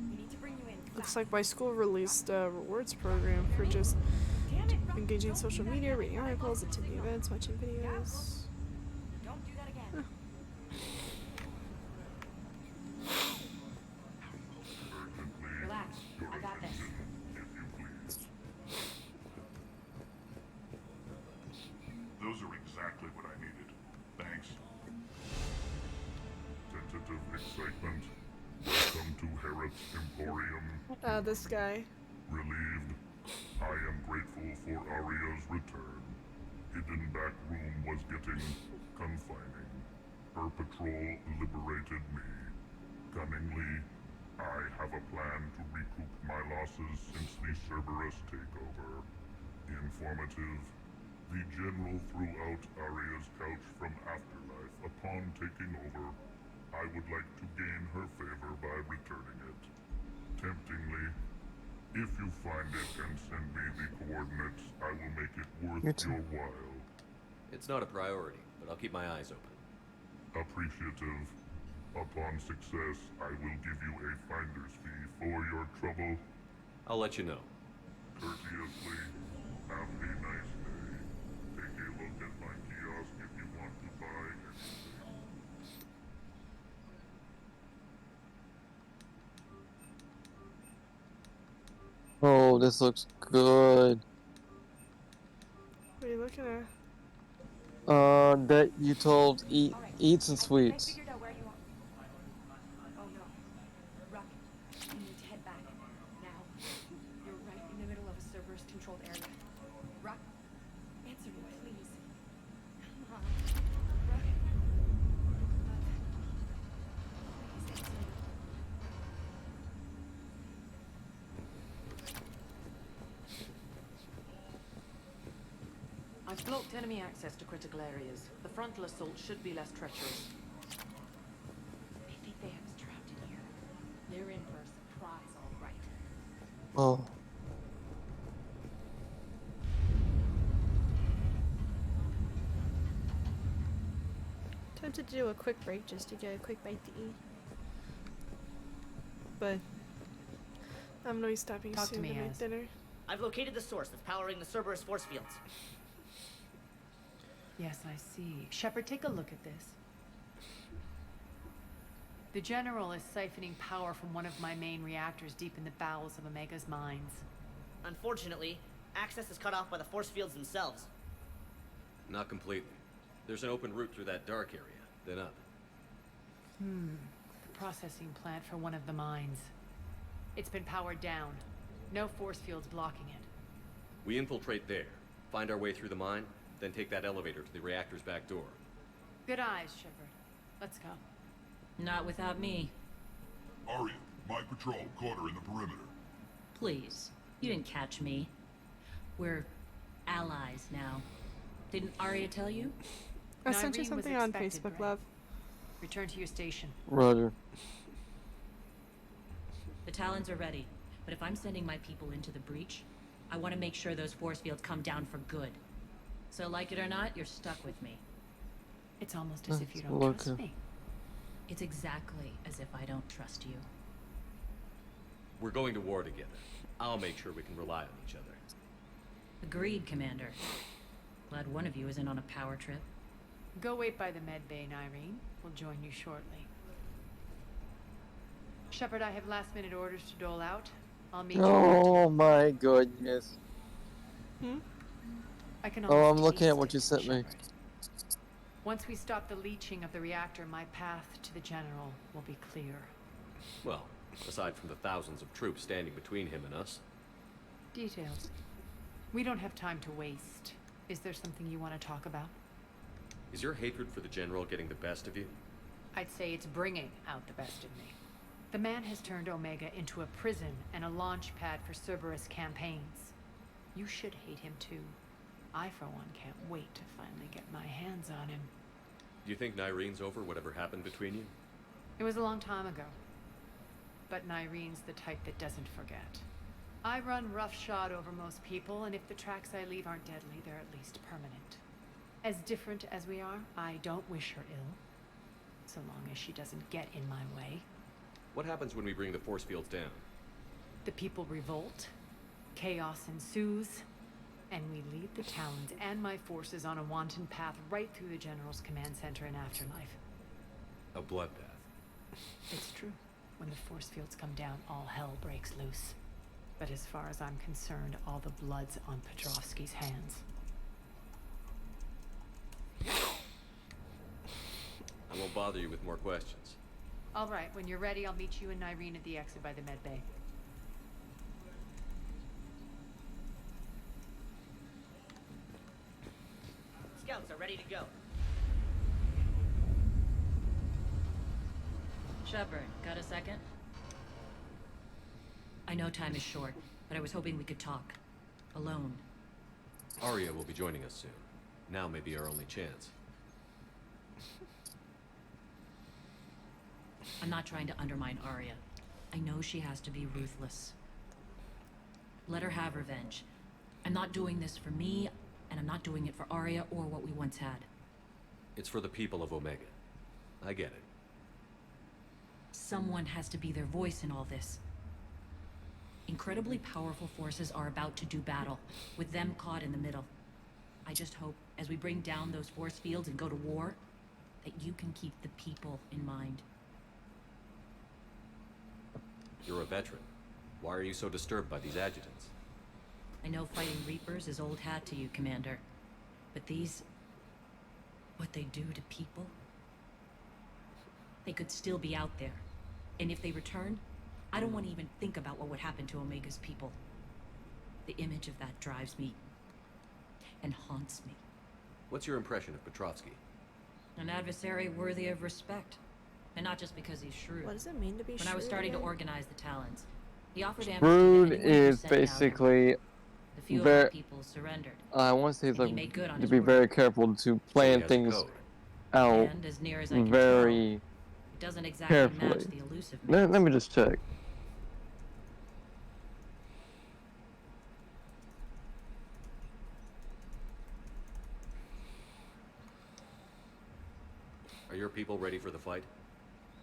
S4: We need to bring you in.
S2: Looks like my school released a rewards program for just engaging social media, reading articles, attending events, watching videos.
S4: Don't do that again. Relax. I got this.
S22: Those are exactly what I needed. Thanks. Tentative excitement. Welcome to Harrod's Emporium.
S2: This guy.
S22: Relieved. I am grateful for Aria's return. Hidden back room was getting confining. Her patrol liberated me. Cunningly, I have a plan to recoup my losses since the Cerberus takeover. Informative. The General threw out Aria's couch from Afterlife upon taking over. I would like to gain her favor by returning it. Temptingly, if you find it and send me the coordinates, I will make it worth your while.
S5: It's not a priority, but I'll keep my eyes open.
S22: Appreciative. Upon success, I will give you a finder's fee for your trouble.
S5: I'll let you know.
S22: Courteously, have a nice day. Take a look at my kiosk if you want to buy anything.
S3: Oh, this looks good.
S2: What are you looking at?
S3: That you told eats and sweets.
S4: I figured out where you are. Oh no. Ruck, you need to head back. Now. You're right in the middle of a Cerberus-controlled area. Ruck, answer me, please. Come on. Ruck. Please answer me.
S21: I've blocked enemy access to critical areas. The frontal assault should be less treacherous.
S4: They think they have us trapped in here. They're in for a surprise, all right.
S3: Oh.
S2: Tempted to do a quick break just to get a quick bite to eat. But I'm gonna be stopping
S16: Talk to
S2: soon
S16: me,
S2: to make
S16: Az.
S2: dinner.
S14: I've located the source that's powering the Cerberus force fields.
S16: Yes, I see. Shepard, take a look at this. The General is siphoning power from one of my main reactors deep in the bowels of Omega's mines.
S14: Unfortunately, access is cut off by the force fields themselves.
S5: Not completely. There's an open route through that dark area, then up.
S16: The processing plant for one of the mines. It's been powered down. No force fields blocking it.
S5: We infiltrate there, find our way through the mine, then take that elevator to the reactor's back door.
S16: Good eyes, Shepard. Let's go.
S20: Not without me.
S22: Aria, my patrol caught her in the perimeter.
S20: Please. You didn't catch me. We're allies now. Didn't Arya tell you?
S2: I sent you
S16: Nyreen was
S2: something on
S16: expected,
S2: Facebook,
S16: Bray.
S2: love.
S16: Return to your station.
S3: Roger.
S20: The Talons are ready, but if I'm sending my people into the breach, I want to make sure those force fields come down for good. So like it or not, you're stuck with me.
S16: It's almost as if you
S3: Let's
S16: don't
S3: look
S16: trust
S3: at-
S16: me.
S20: It's exactly as if I don't trust you.
S5: We're going to war together. I'll make sure we can rely on each other.
S20: Agreed, Commander. Glad one of you isn't on a power trip.
S16: Go wait by the med bay, Nyreen. We'll join you shortly. Shepard, I have last-minute orders to dole out. I'll meet you.
S3: Oh my goodness.
S16: I can
S3: Oh, I'm
S16: almost
S3: looking at
S16: taste
S3: what you
S16: it,
S3: sent me.
S16: Shepard. Once we stop the leaching of the reactor, my path to the General will be clear.
S5: Well, aside from the thousands of troops standing between him and us.
S16: Details. We don't have time to waste. Is there something you want to talk about?
S5: Is your hatred for the General getting the best of you?
S16: I'd say it's bringing out the best in me. The man has turned Omega into a prison and a launch pad for Cerberus campaigns. You should hate him too. I, for one, can't wait to finally get my hands on him.
S5: Do you think Nyrene's over whatever happened between you?
S16: It was a long time ago. But Nyrene's the type that doesn't forget. I run roughshod over most people, and if the tracks I leave aren't deadly, they're at least permanent. As different as we are, I don't wish her ill. So long as she doesn't get in my way.
S5: What happens when we bring the force fields down?
S16: The people revolt, chaos ensues, and we lead the Talons and my forces on a wanton path right through the General's command center and afterlife.
S5: A bloodbath.
S16: It's true. When the force fields come down, all hell breaks loose. But as far as I'm concerned, all the blood's on Petrovsky's hands.
S5: I won't bother you with more questions.
S16: All right, when you're ready, I'll meet you and Nyrene at the exit by the med bay.
S14: Scouts are ready to go.
S20: Shepard, got a second? I know time is short, but I was hoping we could talk. Alone.
S5: Arya will be joining us soon. Now may be our only chance.
S20: I'm not trying to undermine Arya. I know she has to be ruthless. Let her have revenge. I'm not doing this for me, and I'm not doing it for Arya or what we once had.
S5: It's for the people of Omega. I get it.
S20: Someone has to be their voice in all this. Incredibly powerful forces are about to do battle, with them caught in the middle. I just hope, as we bring down those force fields and go to war, that you can keep the people in mind.
S5: You're a veteran. Why are you so disturbed by these adjutants?
S20: I know fighting Reapers is old hat to you, Commander. But these... what they do to people? They could still be out there. And if they return, I don't want to even think about what would happen to Omega's people. The image of that drives me and haunts me.
S5: What's your impression of Petrovsky?
S20: An adversary worthy of respect. And not just because he's shrewd.
S2: What does it mean to be
S20: When
S2: shrewd?
S20: I was starting to
S2: again?
S20: organize the Talons, he offered amnesty
S3: Rude
S20: to anyone who
S3: is
S20: sent down their
S3: basically
S20: men. The few of our
S3: very.
S20: people surrendered.
S3: I want to say
S20: and he
S3: like
S20: made good on
S3: to
S20: his
S3: be
S20: word.
S3: very careful to plan
S5: has a
S3: things
S5: code.
S3: out
S20: And as near as I can
S3: very
S20: It doesn't exactly match
S3: carefully.
S20: the elusive
S3: Let me just check.
S5: Are your people ready for the fight?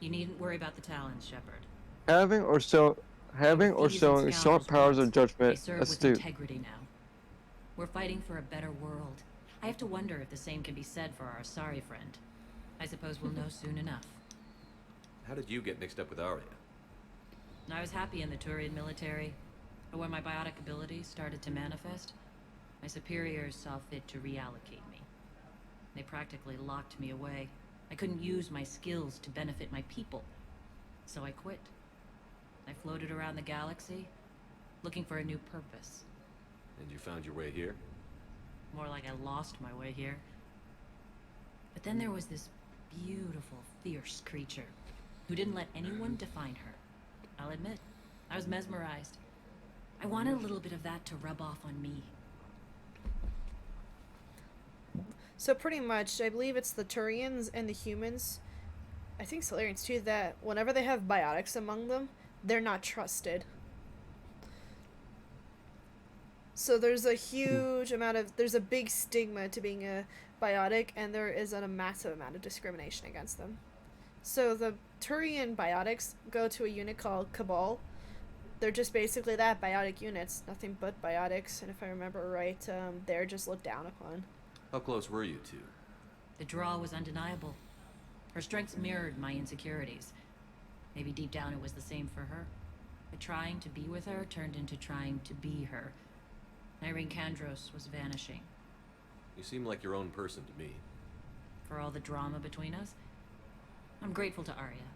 S20: You needn't worry about the Talons, Shepard.
S3: Having or
S20: Thieves and
S3: showing short powers of
S20: They
S3: judgment
S20: serve with
S3: astute.
S20: integrity now. We're fighting for a better world. I have to wonder if the same can be said for our Asari friend. I suppose we'll know soon enough.
S5: How did you get mixed up with Arya?
S20: I was happy in the Turian military, but when my biotic abilities started to manifest, my superiors saw fit to reallocate me. They practically locked me away. I couldn't use my skills to benefit my people, so I quit. I floated around the galaxy, looking for a new purpose.
S5: And you found your way here?
S20: More like I lost my way here. But then there was this beautiful, fierce creature who didn't let anyone define her. I'll admit, I was mesmerized. I wanted a little bit of that to rub off on me.
S2: So pretty much, I believe it's the Turians and the humans, I think Solarians too, that whenever they have biotics among them, they're not trusted. So there's a huge amount of, there's a big stigma to being a biotic, and there is a massive amount of discrimination against them. So the Turian biotics go to a unit called Cabal. They're just basically that, biotic units, nothing but biotics, and if I remember right, they're just looked down upon.
S5: How close were you two?
S20: The draw was undeniable. Her strengths mirrored my insecurities. Maybe deep down it was the same for her. But trying to be with her turned into trying to be her. Nyrene Kandros was vanishing.
S5: You seem like your own person to me.
S20: For all the drama between us, I'm grateful to Arya.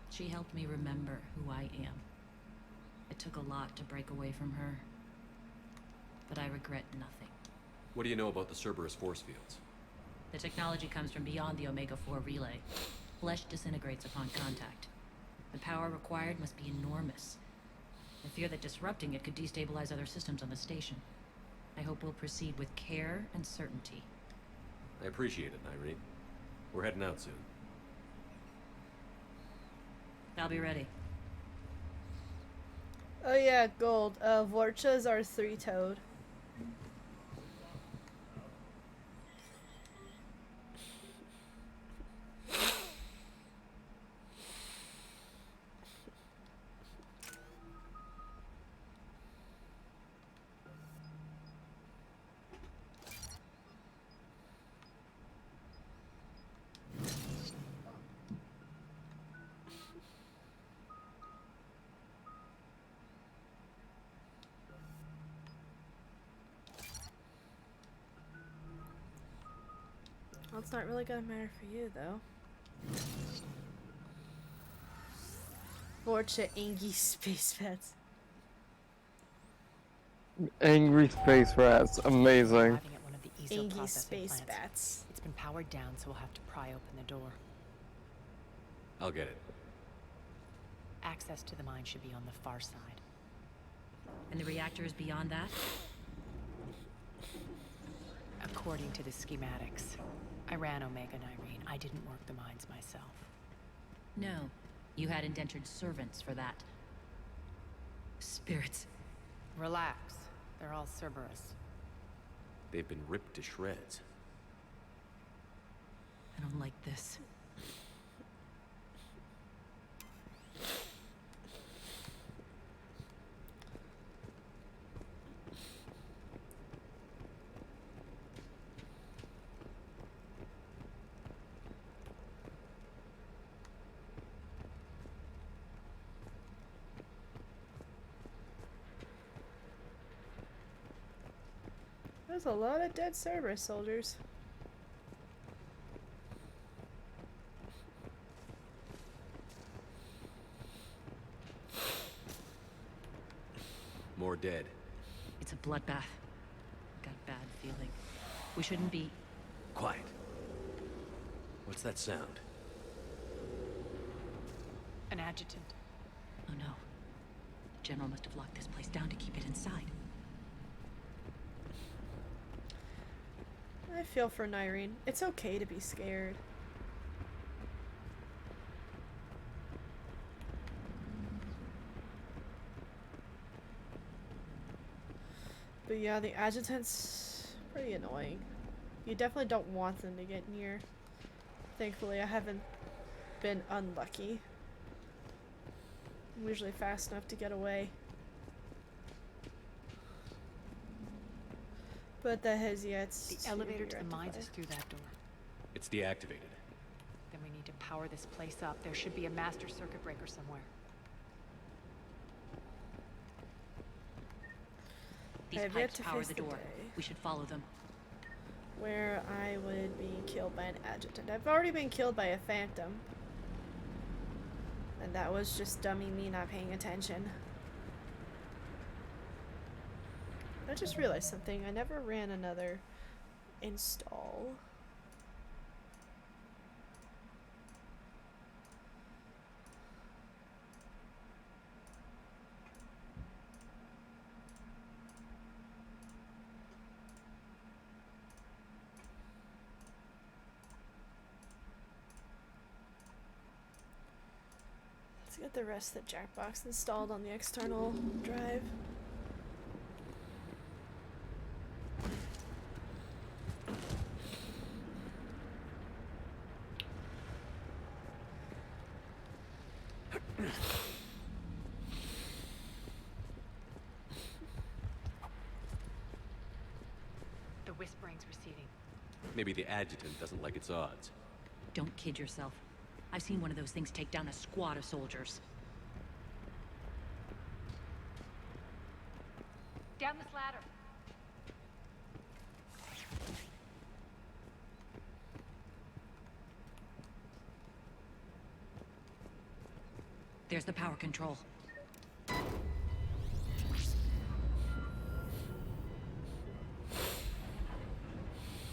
S20: She helped me remember who I am. It took a lot to break away from her, but I regret nothing.
S5: What do you know about the Cerberus force fields?
S20: The technology comes from beyond the Omega-4 relay. Flesh disintegrates upon contact. The power required must be enormous. I fear that disrupting it could destabilize other systems on the station. I hope we'll proceed with care and certainty.
S5: I appreciate it, Nyreen. We're heading out soon.
S20: I'll be ready.
S2: Oh yeah, gold. Vorchas are three-toed. Well, it's not really gonna matter for you, though. Vorcha Angie Space Pets.
S3: Angry space rats, amazing.
S16: Arriving at one of the ESO
S2: Angie
S16: processing
S2: Space
S16: plants.
S2: Bats.
S16: It's been powered down, so we'll have to pry open the door.
S5: I'll get it.
S16: Access to the mine should be on the far side.
S20: And the reactor is beyond that?
S16: According to the schematics. I ran Omega, Nyreen. I didn't work the mines myself.
S20: No. You had indentured servants for that. Spirits.
S16: Relax. They're all Cerberus.
S5: They've been ripped to shreds.
S20: I don't like this.
S2: There's a lot of dead Cerberus soldiers.
S5: More dead.
S20: It's a bloodbath. Got a bad feeling. We shouldn't be...
S5: Quiet. What's that sound?
S16: An adjutant.
S20: Oh no. The General must have locked this place down to keep it inside.
S2: I feel for Nyreen. It's okay to be scared. But yeah, the adjutant's pretty annoying. You definitely don't want them to get near. Thankfully, I haven't been unlucky. I'm usually fast enough to get away. But that has yet
S16: The elevator to the mines is through that door.
S5: It's deactivated.
S16: Then we need to power this place up. There should be a master circuit breaker somewhere.
S20: These
S2: I have yet
S20: pipes
S2: to
S20: power
S2: face
S20: the
S2: the
S20: door.
S2: day
S20: We should follow them.
S2: where I would be killed by an adjutant. I've already been killed by a phantom. And that was just dummy me not paying attention. I just realized something. I never ran another install. Let's get the rest of the Jackbox installed on the external drive.
S16: The whispering's receding.
S5: Maybe the adjutant doesn't like its odds.
S20: Don't kid yourself. I've seen one of those things take down a squad of soldiers.
S16: Down this ladder.
S20: There's the power control.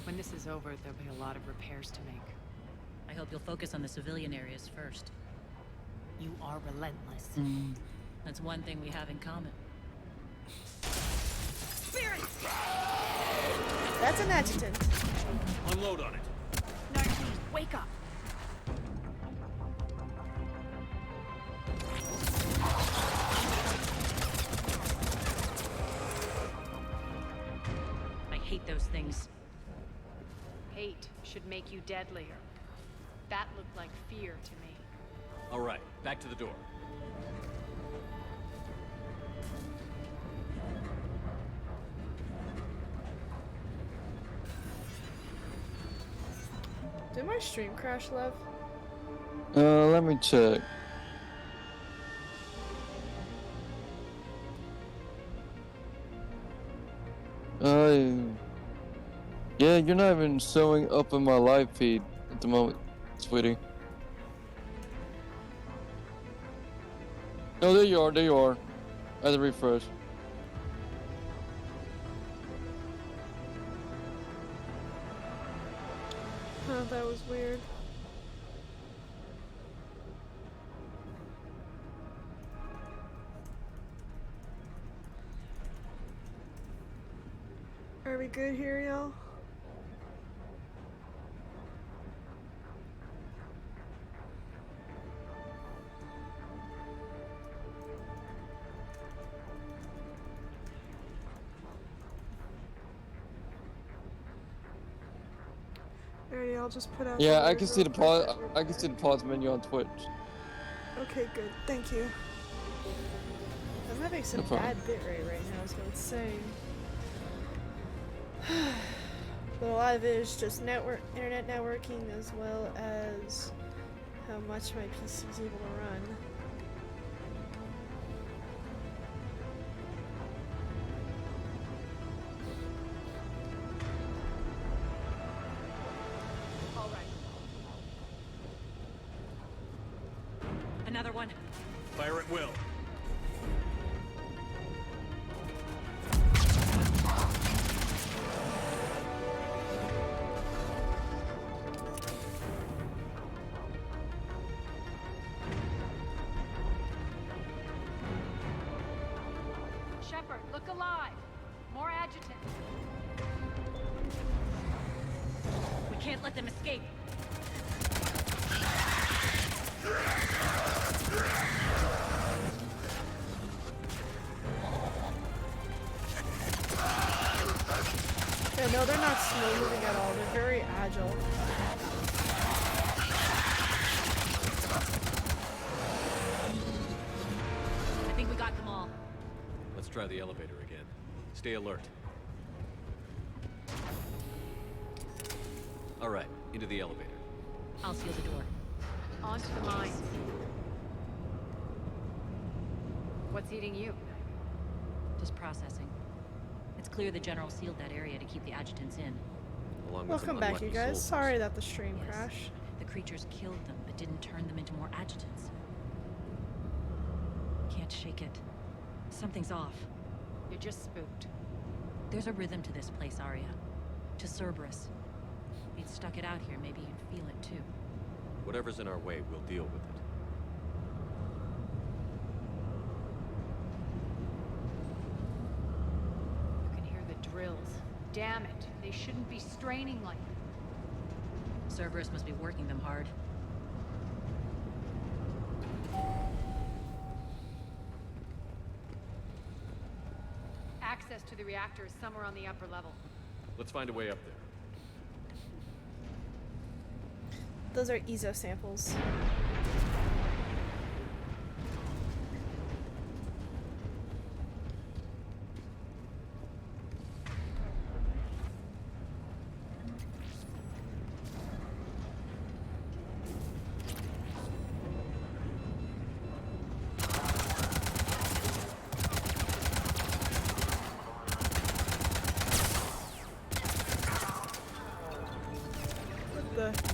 S16: When this is over, there'll be a lot of repairs to make.
S20: I hope you'll focus on the civilian areas first.
S16: You are relentless.
S20: That's one thing we have in common.
S4: Spirit!
S2: That's an adjutant.
S19: Unload on it.
S4: Narcisse, wake up!
S20: I hate those things.
S13: Hate should make you deadlier. That looked like fear to me.
S19: All right, back to the door.
S2: Did my stream crash, love?
S3: Let me check. Yeah, you're not even showing up in my live feed at the moment, sweetie. No, there you are, there you are. I had to refresh.
S2: Oh, that was weird. Are we good here, y'all? Alrighty, I'll just put out.
S3: Yeah,
S2: the
S3: I
S2: word
S3: can see
S2: real
S3: the
S2: quick
S3: pause.
S2: that we're-
S3: I can see the pause menu on Twitch.
S2: Okay, good. Thank you. I'm having some
S3: No problem.
S2: bad bitrate right now, so it's saying. But a lot of it is just internet networking, as well as how much my PC is able to run.
S20: Another one.
S19: Fire at will.
S13: Shepard, look alive! More adjutant.
S20: We can't let them escape.
S2: Yeah, no, they're not slow moving at all. They're very agile.
S20: I think we got them all.
S19: Let's try the elevator again. Stay alert. All right, into the elevator.
S20: I'll seal the door.
S13: On to the mines. What's eating you?
S20: Just processing. It's clear the general sealed that area to keep the adjutants in.
S19: Along with some
S2: Welcome back, you
S19: unlucky
S2: guys.
S19: soldiers.
S2: Sorry that the stream
S20: Yes.
S2: crashed.
S20: The creatures killed them, but didn't turn them into more adjutants. Can't shake it. Something's off.
S13: You're just spooked.
S20: There's a rhythm to this place, Arya. To Cerberus. If you'd stuck it out here, maybe you'd feel it too.
S5: Whatever's in our way, we'll deal with it.
S13: You can hear the drills. Damn it. They shouldn't be straining like that.
S20: Cerberus must be working them hard.
S13: Access to the reactor is somewhere on the upper level.
S19: Let's find a way up there.
S2: Those are EZO samples. What the?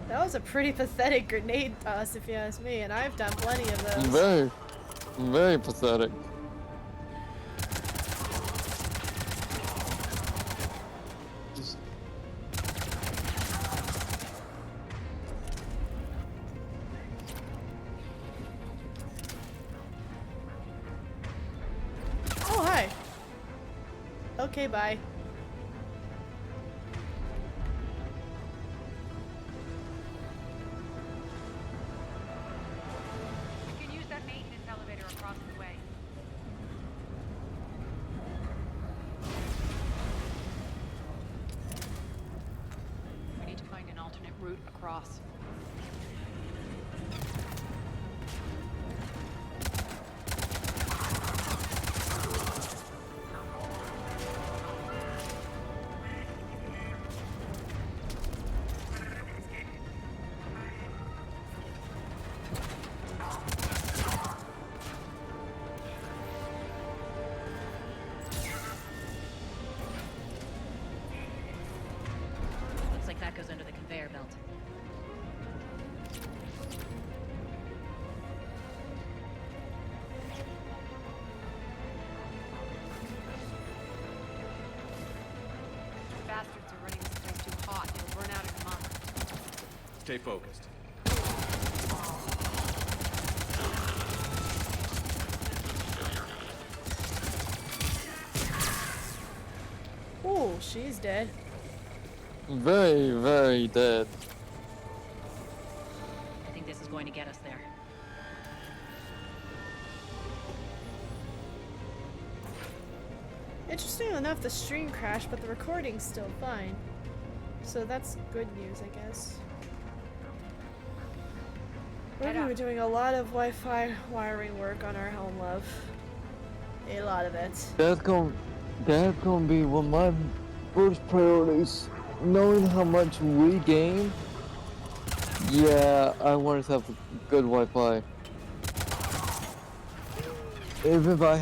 S2: That was a pretty pathetic grenade toss, if you ask me, and I've done plenty of those.
S3: Very, very pathetic.
S2: Okay, bye.
S15: We can use that maintenance elevator across the way.
S13: We need to find an alternate route across.
S20: Looks like that goes under the conveyor belt.
S13: Bastards are running this place too hot. It'll burn out in a month.
S5: Stay focused.
S2: Oh, she's dead.
S3: Very, very dead.
S20: I think this is going to get us there.
S2: Interesting enough, the stream crashed, but the recording's still fine. So that's good news, I guess. We're gonna be doing a lot of Wi-Fi wiring work on our home, love. A lot of it.
S3: That's gonna be one of my first priorities. Knowing how much we gain, yeah, I want to have good Wi-Fi. Even if I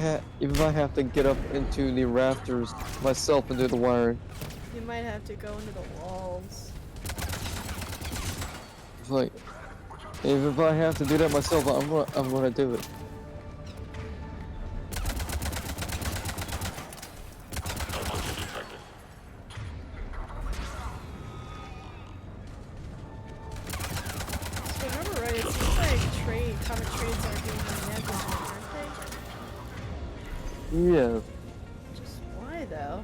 S3: have to get up into the rafters myself and do the wiring.
S2: You might have to go into the walls.
S3: It's like, even if I have to do that myself, I'm gonna do it.
S2: So remember right, it seems like common trades are being negligent, aren't they?
S3: Yeah.
S2: Just why though?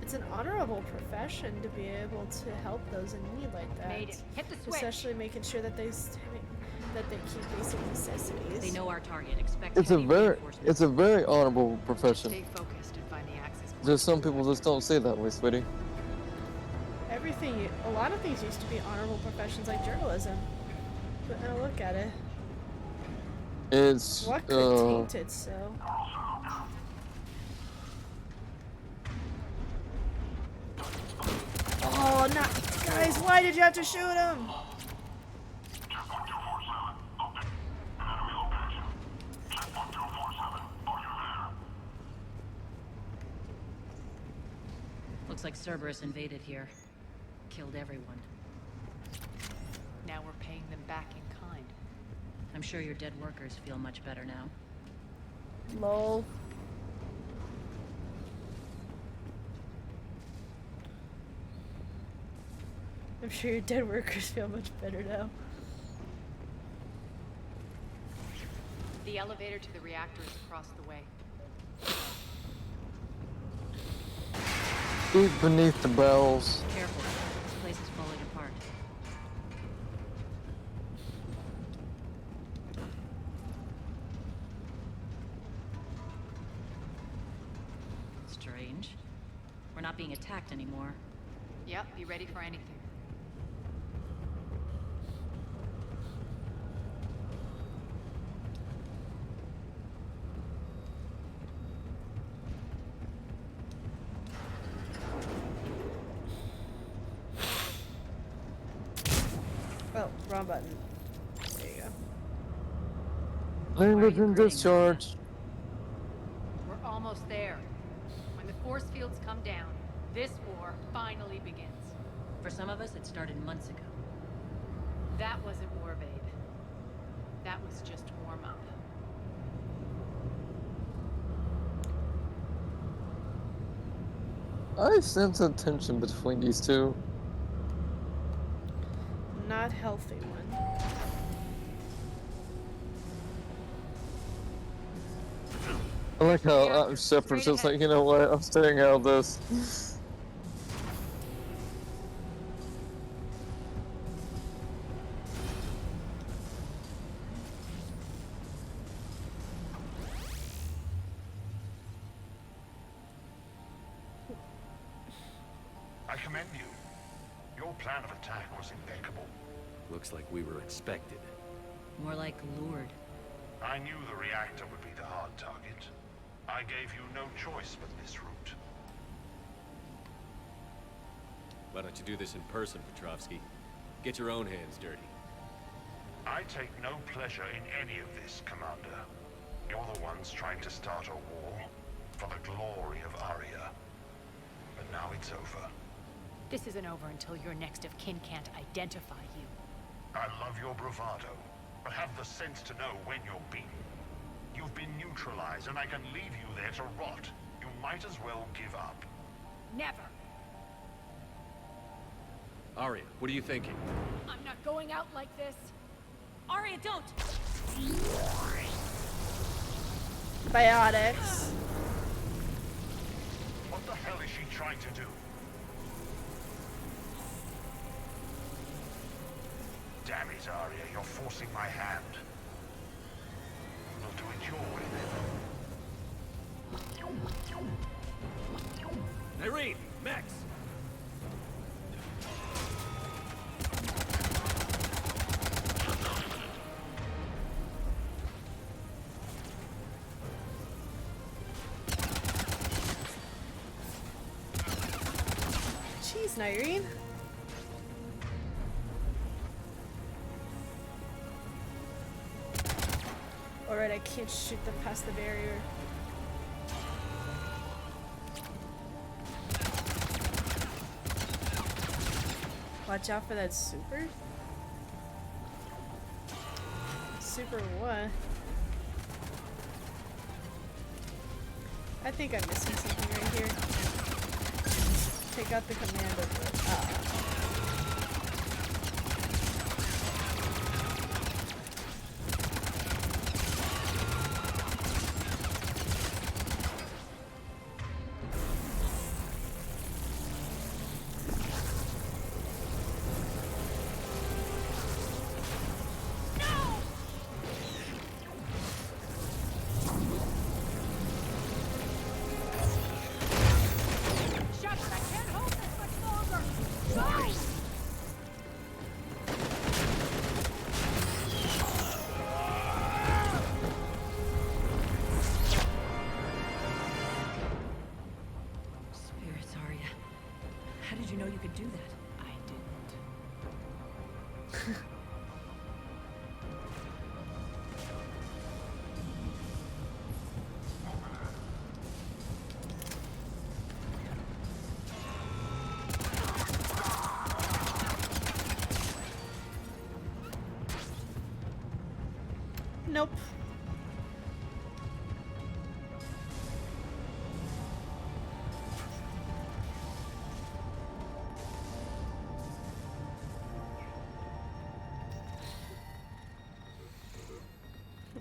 S2: It's an honorable profession to be able to help those in need like that.
S13: Made it. Hit the switch.
S2: Especially making sure that they keep basic necessities.
S20: They know our target. Expect
S3: It's a
S20: heavy
S3: very
S20: reinforcements.
S3: it's a very honorable profession.
S13: Stay focused and find the access point.
S3: Just some people just don't say that way, sweetie.
S2: A lot of things used to be honorable professions like journalism. But now look at it.
S3: It's
S2: What could taint it so? Oh, not guys! Why did you have to shoot him?
S20: Looks like Cerberus invaded here. Killed everyone.
S13: Now we're paying them back in kind.
S20: I'm sure your dead workers feel much better now.
S2: Lol. I'm sure your dead workers feel much better now.
S13: The elevator to the reactor is across the way.
S3: deep beneath the bells.
S20: Careful. This place is falling apart. Strange. We're not being attacked anymore.
S13: Yep, be ready for anything.
S2: Oh, wrong button. There you go.
S3: Language and discharge.
S13: We're almost there. When the force fields come down, this war finally begins.
S20: For some of us, it started months ago.
S13: That wasn't war, babe. That was just warm up.
S3: I sense a tension between these two.
S2: Not healthy one.
S3: I like how Shepard's just like, you know what, I'm staying out of this.
S1: I commend you. Your plan of attack was impeccable.
S5: Looks like we were expected.
S20: More like lured.
S1: I knew the reactor would be the hard target. I gave you no choice but this route.
S5: Why don't you do this in person, Petrovsky? Get your own hands dirty.
S1: I take no pleasure in any of this, Commander. You're the ones trying to start a war for the glory of Aria. But now it's over.
S17: This isn't over until your next of kin can't identify you.
S1: I love your bravado, but have the sense to know when you're beaten. You've been neutralized, and I can leave you there to rot. You might as well give up.
S17: Never.
S5: Aria, what are you thinking?
S17: I'm not going out like this. Arya, don't!
S2: Biotics.
S1: What the hell is she trying to do? Damn it, Aria, you're forcing my hand. We'll do it your way then.
S19: Irene, Max.
S2: Jeez, Nyreen. Alright, I can't shoot them past the barrier. Watch out for that super. Super what? I think I'm missing something right here. Take out the command of the
S20: Spirits, Arya. How did you know you could do that?
S17: I didn't.
S2: Nope.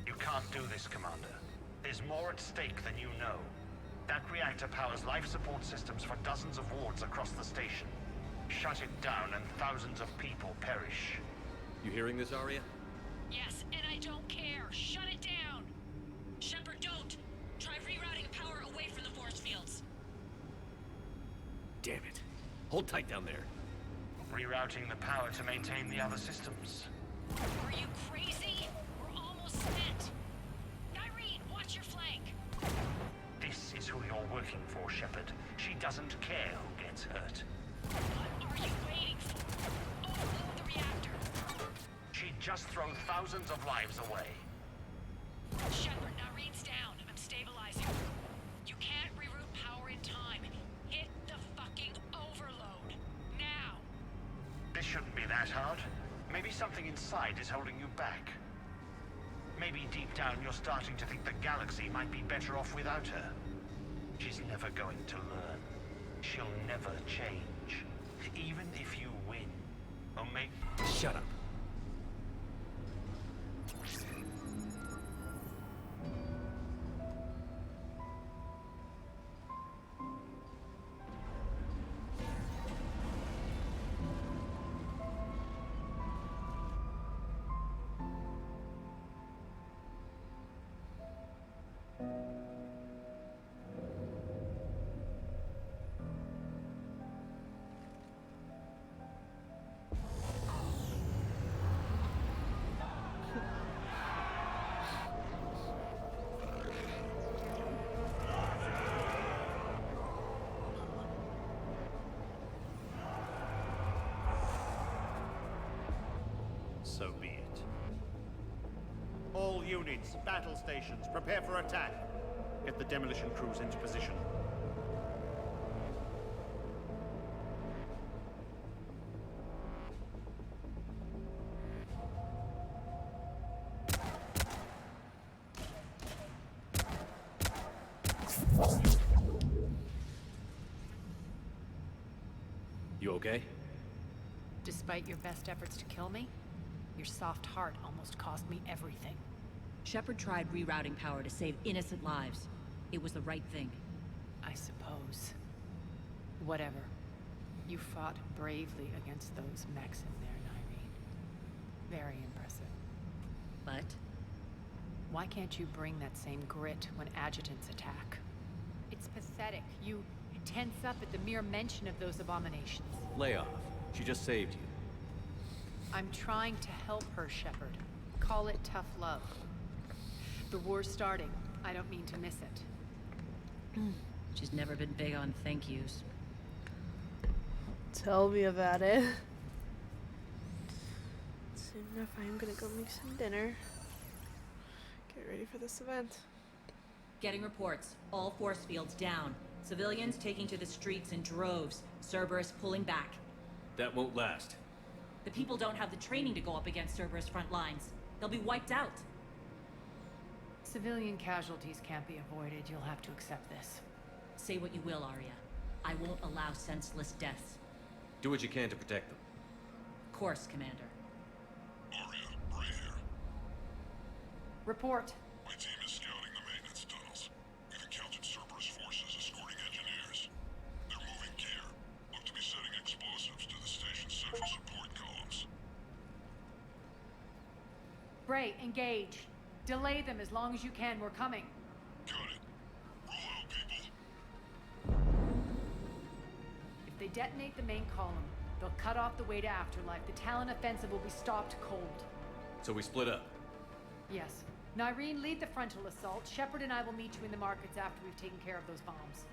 S1: You can't do this, Commander. There's more at stake than you know. That reactor powers life support systems for dozens of wards across the station. Shut it down and thousands of people perish.
S5: You hearing this, Aria?
S11: Yes, and I don't care. Shut it down. Shepard, don't. Try rerouting power away from the force fields.
S5: Damn it. Hold tight down there.
S1: Rerouting the power to maintain the other systems.
S11: Are you crazy? We're almost spent. Irene, watch your flank.
S1: This is who you're working for, Shepard. She doesn't care who gets hurt.
S11: What are you waiting for? Overload the reactor.
S1: She'd just thrown thousands of lives away.
S11: Shepard, Irene's down. I'm stabilizing. You can't reroute power in time. Hit the fucking overload. Now.
S1: This shouldn't be that hard. Maybe something inside is holding you back. Maybe deep down you're starting to think the galaxy might be better off without her. She's never going to learn. She'll never change. Even if you win. Omega...
S5: Shut up.
S12: so be it. All units, battle stations, prepare for attack. Get the demolition crews into position.
S19: You okay?
S17: Despite your best efforts to kill me, your soft heart almost cost me everything.
S20: Shepard tried rerouting power to save innocent lives. It was the right thing.
S17: I suppose. Whatever. You fought bravely against those mechs in there, Nyreen. Very impressive.
S20: But?
S17: Why can't you bring that same grit when adjutants attack? It's pathetic. You tense up at the mere mention of those abominations.
S5: Lay off. She just saved you.
S17: I'm trying to help her, Shepard. Call it tough love. The war's starting. I don't mean to miss it.
S20: She's never been big on thank yous.
S2: Tell me about it. Soon enough, I am gonna go make some dinner. Get ready for this event.
S20: Getting reports. All force fields down. Civilians taking to the streets in droves. Cerberus pulling back.
S19: That won't last.
S20: The people don't have the training to go up against Cerberus front lines. They'll be wiped out.
S17: Civilian casualties can't be avoided. You'll have to accept this.
S20: Say what you will, Arya. I won't allow senseless deaths.
S5: Do what you can to protect them.
S20: Of course, Commander.
S22: Arya, Bray here.
S17: Report.
S22: My team is scouting the maintenance tunnels. We've encountered Cerberus forces escorting engineers. They're moving gear. Look to be setting explosives to the station's central support columns.
S17: Bray, engage. Delay them as long as you can. We're coming.
S22: Got it. Roll out, people.
S17: If they detonate the main column, they'll cut off the way to Afterlife. The Talon offensive will be stopped cold.
S5: So we split up.
S17: Yes. Nyreen, lead the frontal assault. Shepard and I will meet you in the markets after we've taken care of those bombs.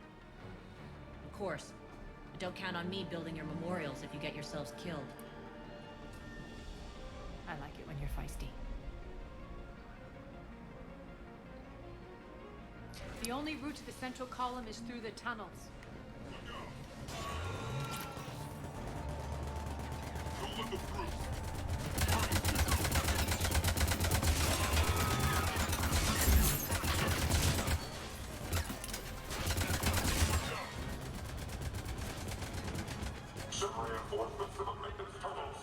S20: Of course. But don't count on me building your memorials if you get yourselves killed.
S17: I like it when you're feisty. The only route to the central column is through the tunnels.
S22: Don't let them through. Send reinforcements to the maintenance tunnels.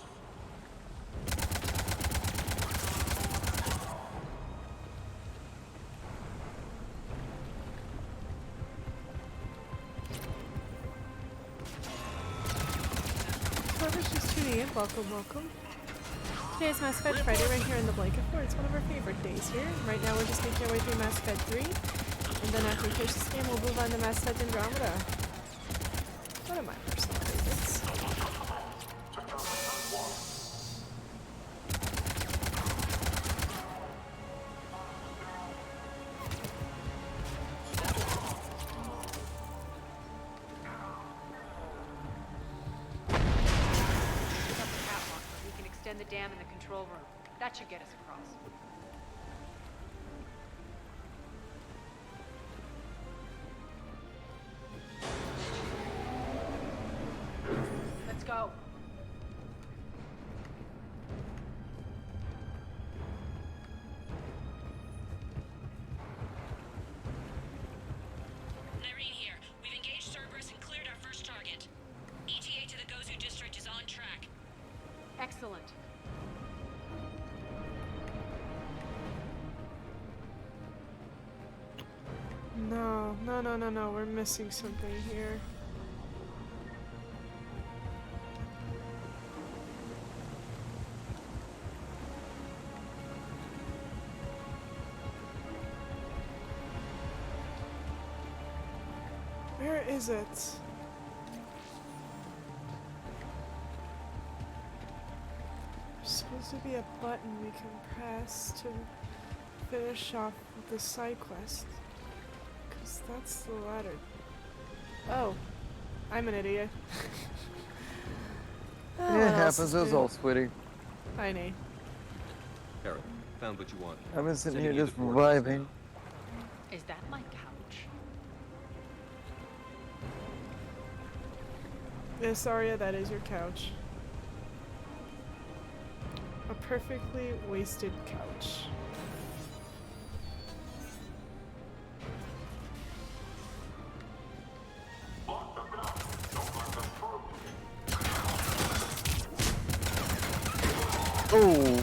S2: Whoever's just tuning in, welcome, welcome. Today's Mass Effect Friday right here in the Blanket Fort. It's one of our favorite days here. Right now we're just making our way through Mass Effect 3. And then after we finish this game, we'll move on to Mass Effect Andromeda. One of my personal favorites.
S17: The dam in the control room. That should get us across. Let's go.
S11: Nyreen here. We've engaged Cerberus and cleared our first target. ETA to the Gozu district is on track.
S17: Excellent.
S2: No, we're missing something here. Where is it? There's supposed to be a button we can press to finish off the side quest. Cause that's the ladder. Oh, I'm an idiot. Oh,
S3: It happens, it's all sweetie.
S2: Hi, Nate.
S5: Harry, found what you wanted.
S3: I've been sitting
S5: Sending
S3: here
S5: you
S3: just
S5: the coordinates
S3: vibing.
S17: Is that my couch?
S2: Yes, Arya, that is your couch. A perfectly wasted couch.
S3: Oh.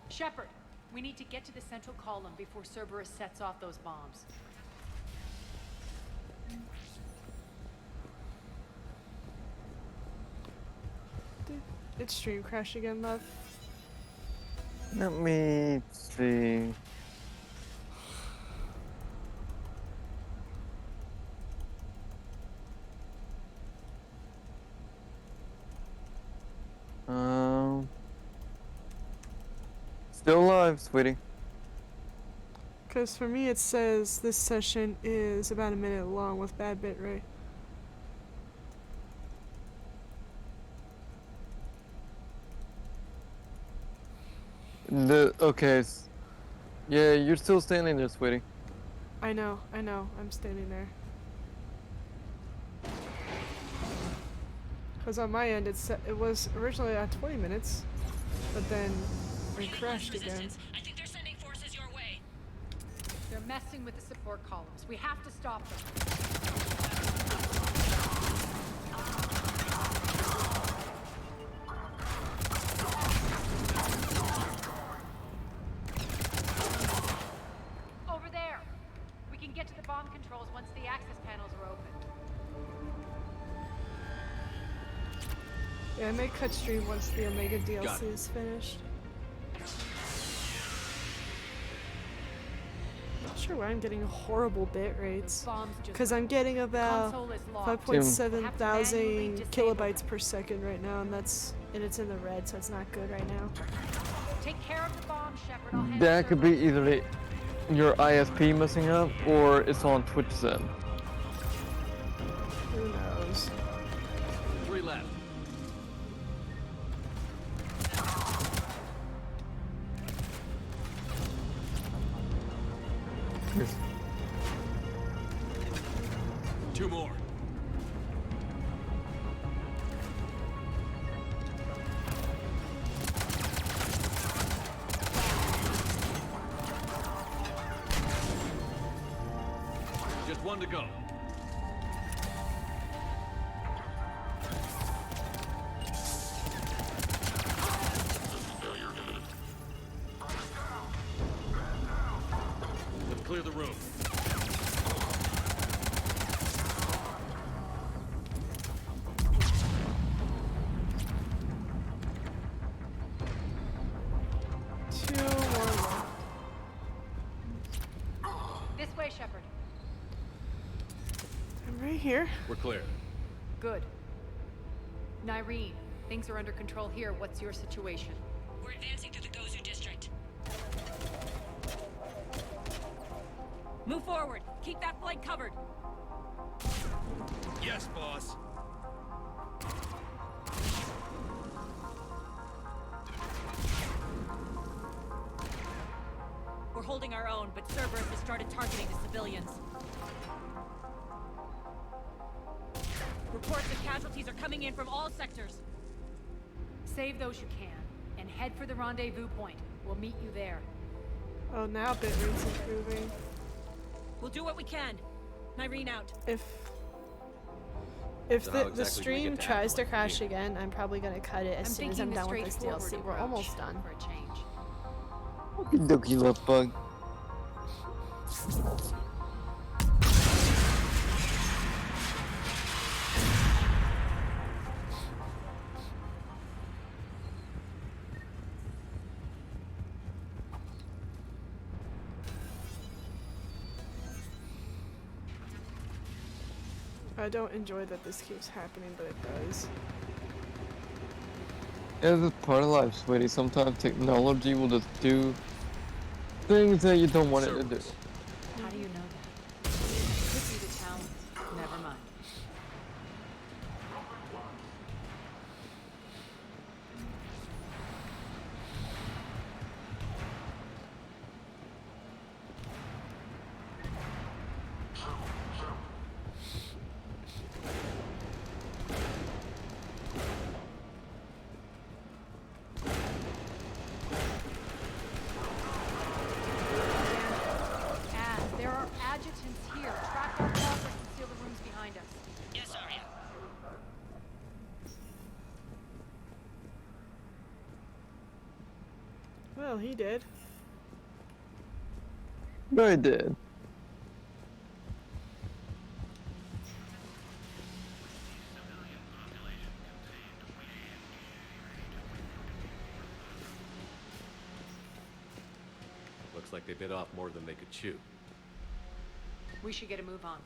S17: Shepard, we need to get to the central column before Cerberus sets off those bombs.
S2: Did stream crash again, love?
S3: Let me see. Still alive, sweetie.
S2: Because for me it says this session is about a minute long with bad bitrate.
S3: Okay. Yeah, you're still standing there, sweetie.
S2: I know, I'm standing there. Because on my end it was originally at 20 minutes, but then it crashed again.
S11: I think they're sending forces your way.
S17: They're messing with the support columns. We have to stop them. Over there. We can get to the bomb controls once the access panels are open.
S2: Yeah, I may cut stream once the Omega
S5: Got
S2: DLC
S5: it.
S2: is finished. Not sure why I'm getting horrible bit rates. Because I'm getting about
S17: Console is locked.
S2: 5.7
S17: Have to manually
S2: thousand
S17: disable
S2: kilobytes per second right now, and it's in the red, so it's not good right now.
S17: Take care of the bomb, Shepard. I'll handle
S3: That could be either your ISP messing up or it's on Twitch's end.
S2: Who knows?
S19: 3 left. Two more. Just one to go. Let's clear the room.
S2: Two more left.
S17: This way, Shepard.
S2: I'm right here.
S19: We're clear.
S17: Good. Nyreen, things are under control here. What's your situation?
S11: We're advancing through the Gozu district.
S20: Move forward. Keep that flank covered.
S19: Yes, boss.
S20: We're holding our own, but Cerberus has started targeting the civilians. Reports of casualties are coming in from all sectors.
S17: Save those you can, and head for the rendezvous point. We'll meet you there.
S2: Oh, now bit rate's improving.
S20: We'll do what we can. Nyreen out.
S2: If
S5: So how
S2: the
S5: exactly do we
S2: stream
S5: get to
S2: tries to
S5: Avalon from
S2: crash
S5: here?
S2: again, I'm probably gonna cut it as soon as I'm
S17: thinking
S2: done
S17: the
S2: with this
S17: straightforward
S2: DLC. We're
S17: approach
S2: almost done.
S17: for a change.
S3: Okie dokie, love bug.
S2: I don't enjoy that this keeps happening, but it does.
S3: It's just part of life, sweetie. Sometimes technology will just do things that you don't want it to do.
S17: How do you know that? Could be the talent. Never mind.
S13: There are adjutants here. Track our progress and seal the rooms behind us.
S11: Yes, Arya.
S2: Well, he did.
S3: I did.
S5: Looks like they bit off more than they could chew.
S17: We should get a move on.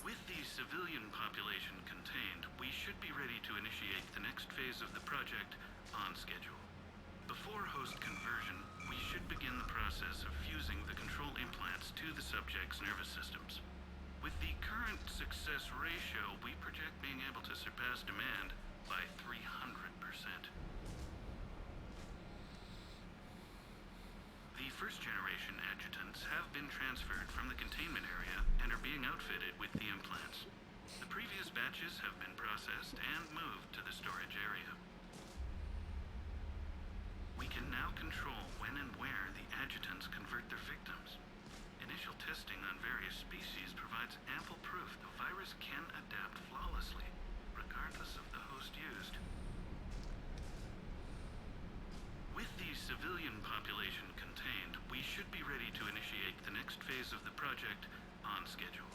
S1: With the civilian population contained, we should be ready to initiate the next phase of the project on schedule. Before host conversion, we should begin the process of fusing the control implants to the subject's nervous systems. With the current success ratio, we project being able to surpass demand by 300%. The first-generation adjutants have been transferred from the containment area and are being outfitted with the implants. The previous batches have been processed and moved to the storage area. We can now control when and where the adjutants convert their victims. Initial testing on various species provides ample proof the virus can adapt flawlessly, regardless of the host used. With the civilian population contained, we should be ready to initiate the next phase of the project on schedule.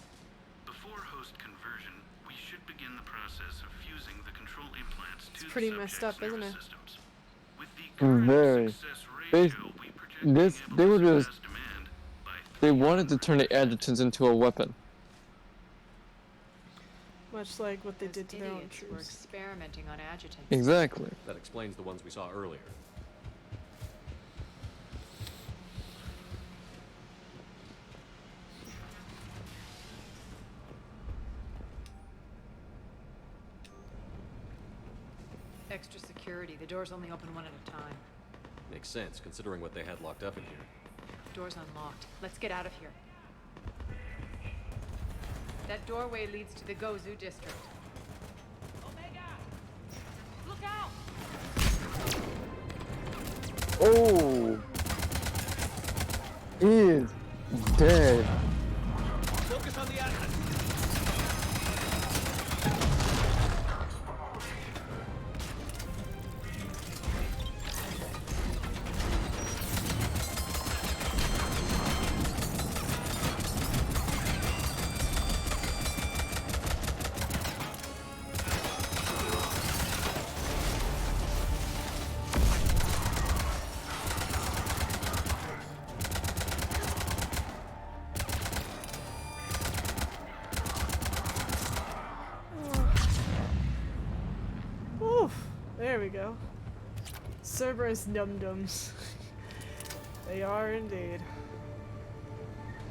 S1: Before host conversion, we should begin the process of fusing the control implants to
S2: It's pretty
S1: the
S2: messed up,
S1: subject's
S2: isn't
S1: nervous
S2: it?
S1: systems. With the current
S3: Very.
S1: success ratio, we project being
S3: This,
S1: able
S3: they
S1: to
S3: were just,
S1: surpass demand by
S3: they wanted to turn the adjutants into a weapon.
S2: Much like what they did to their own
S17: Idiots were
S2: troops.
S17: experimenting on adjutants.
S3: Exactly.
S5: That explains the ones we saw earlier.
S17: Extra security. The doors only open one at a time.
S5: Makes sense, considering what they had locked up in here.
S17: Door's unlocked. Let's get out of here. That doorway leads to the Gozu district.
S11: Omega! Look out!
S3: Oh! He is dead.
S19: Focus on the Atlas.
S2: Oof. There we go. Cerberus dum-dums. They are indeed.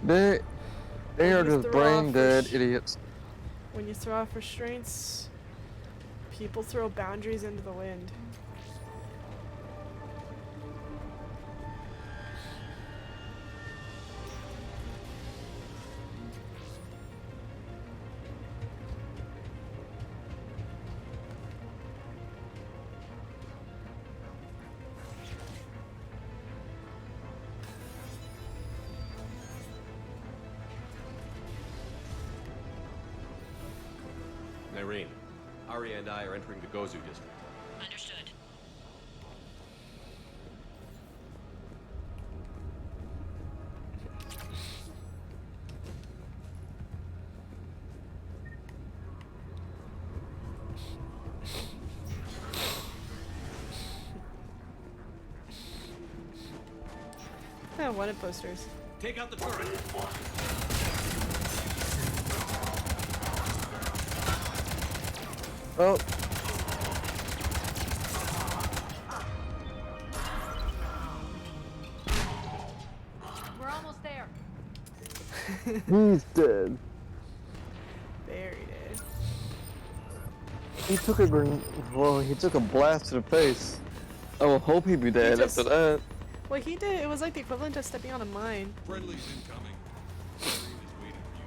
S3: They are
S2: When you
S3: just
S2: throw
S3: brain
S2: off
S3: dead
S2: res-
S3: idiots.
S2: When you throw off restraints, people throw boundaries into the wind.
S5: Irene, Arya and I are entering the Gozu district.
S11: Understood.
S2: Yeah, wanted posters.
S19: Take out the turret.
S3: Oh.
S17: We're almost there.
S3: He's dead.
S2: Very dead.
S3: He took a he took a blast to the face. I will hope he'd be dead
S2: just-
S3: after that.
S2: What he did, it was like the equivalent of stepping on a mine.
S7: Friendly's incoming. Marine is waiting for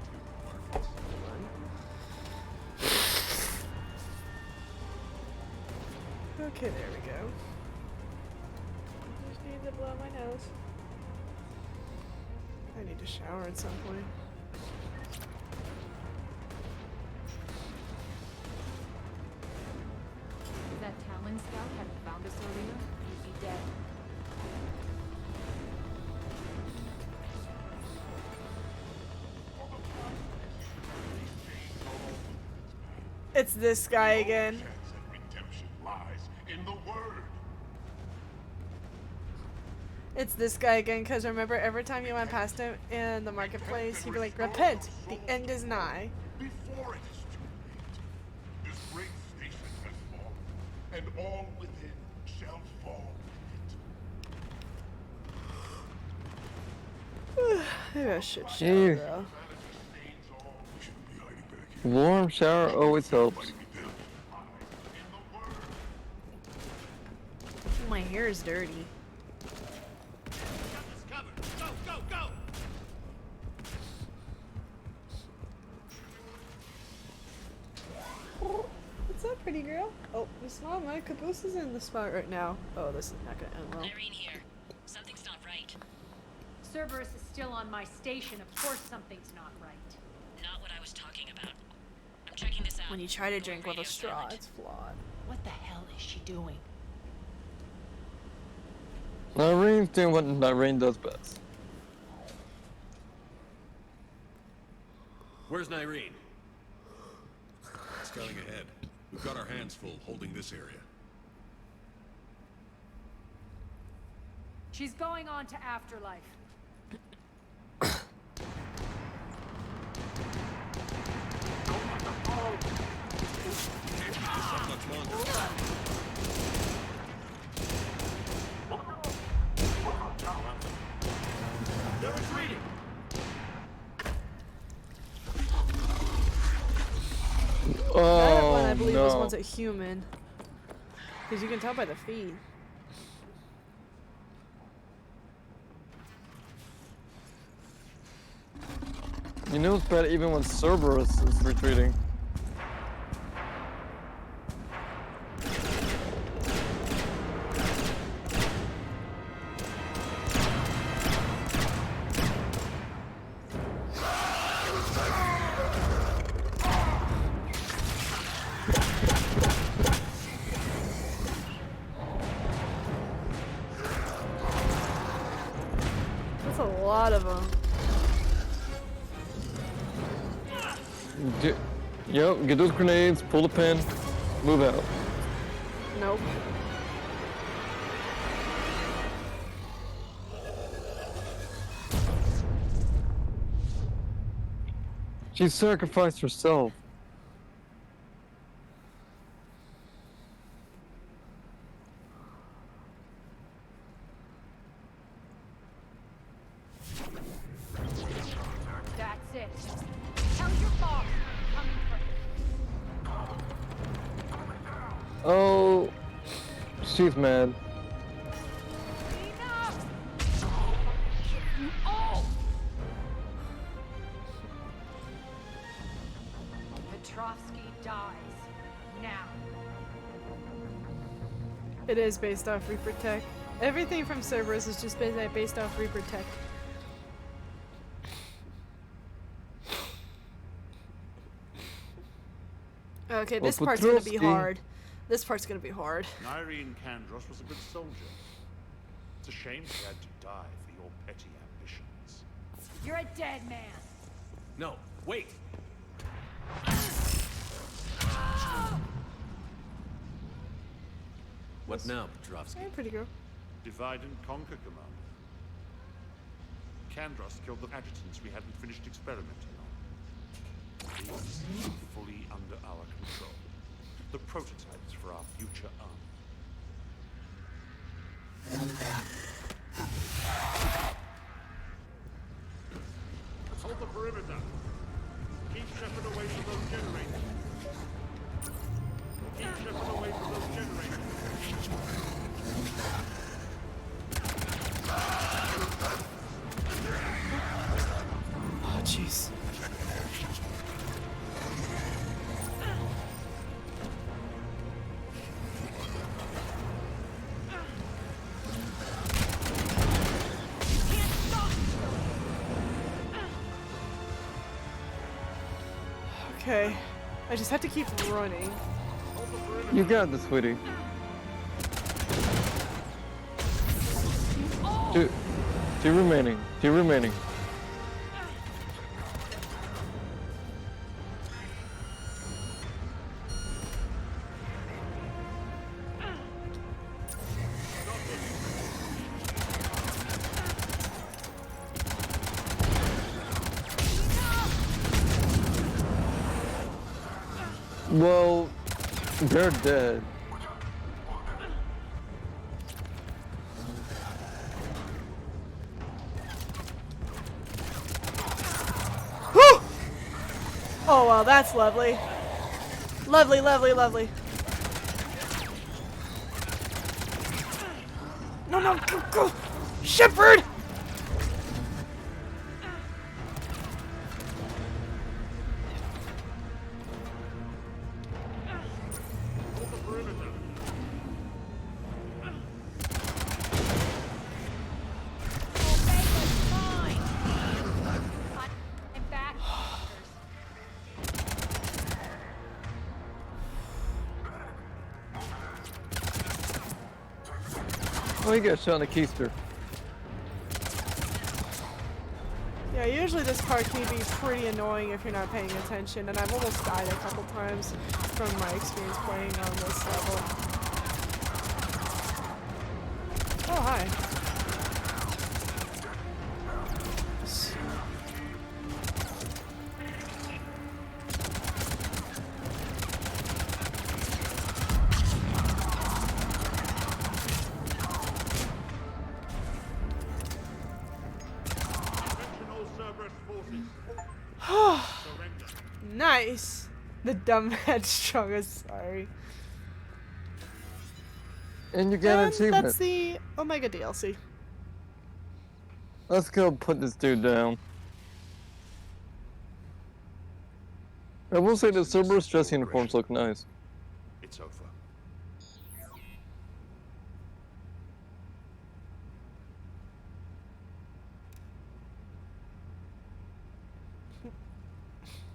S7: you to
S2: Okay, there we go. Just need to blow my nose. I need to shower at some point.
S13: If that Talon scout hadn't found us earlier, we'd be dead.
S2: It's this guy again.
S1: Redemption lies in the word.
S2: It's this guy again, because remember, every time you went past him in the marketplace, he'd be like, repent, the end is nigh.
S1: Before it is too late. This great station has fallen, and all within shall fall with it.
S2: Maybe I should shower,
S3: Ew.
S2: though.
S3: Warm shower always helps.
S2: My hair is dirty.
S19: Go, go, go!
S2: What's up, pretty girl? Oh, Miss Mom, my caboose is in the spot right now. Oh, this is not gonna end well.
S11: Irene here. Something's not right.
S17: Cerberus is still on my station. Of course something's not right.
S11: Not what I was talking about. I'm checking this out.
S2: When you try to drink with a straw, it's flawed.
S9: What the hell is she doing?
S3: Irene's doing what Irene does best.
S7: Where's Nyreen? Scouting ahead. We've got our hands full holding this area.
S17: She's going on to Afterlife.
S7: Can't keep this up much longer.
S19: They're retreating.
S2: That one, I
S3: Oh
S2: believe, was
S3: no.
S2: once a human. Because you can tell by the feet.
S3: You know it's bad even when Cerberus is retreating.
S2: That's a lot of them.
S3: Yep, get those grenades, pull the pin, move out.
S2: Nope.
S3: She sacrificed herself.
S17: That's it. Tell your boss I'm coming for
S3: Oh, she's mad.
S17: Oh! Petrovsky dies. Now.
S2: It is based off Reaper Tech. Everything from Cerberus is just based off Reaper Tech. Okay,
S3: Well,
S2: this part's gonna be
S3: Petrovsky-
S2: hard. This part's gonna be hard.
S12: Nyreen Kandros was a good soldier. It's a shame he had to die for your petty ambitions.
S17: You're a dead man.
S19: No, wait. What now, Petrovsky?
S2: Hey, pretty girl.
S12: Divide and conquer, Commander. Kandros killed the adjutants we hadn't finished experimenting on. These are fully under our control. The prototypes for our future army. Hold the perimeter. Keep Shepard away from those generators. Keep Shepard away from those generators.
S2: Oh, jeez. Okay, I just have to keep running.
S3: You got this, sweetie. Two remaining. Two remaining. Well, they're dead.
S2: Oh, wow, that's lovely. Lovely, lovely, lovely. No, no, go, go! Shepard!
S3: Oh, you got shot in the keister.
S2: Yeah, usually this part can be pretty annoying if you're not paying attention, and I've almost died a couple times from my experience playing on this level. Oh, hi. Nice. The dumb headstrong is sorry.
S3: And you get an achievement.
S2: That's the Omega DLC.
S3: Let's go put this dude down. I will say the Cerberus dress uniforms look nice.
S12: It's over.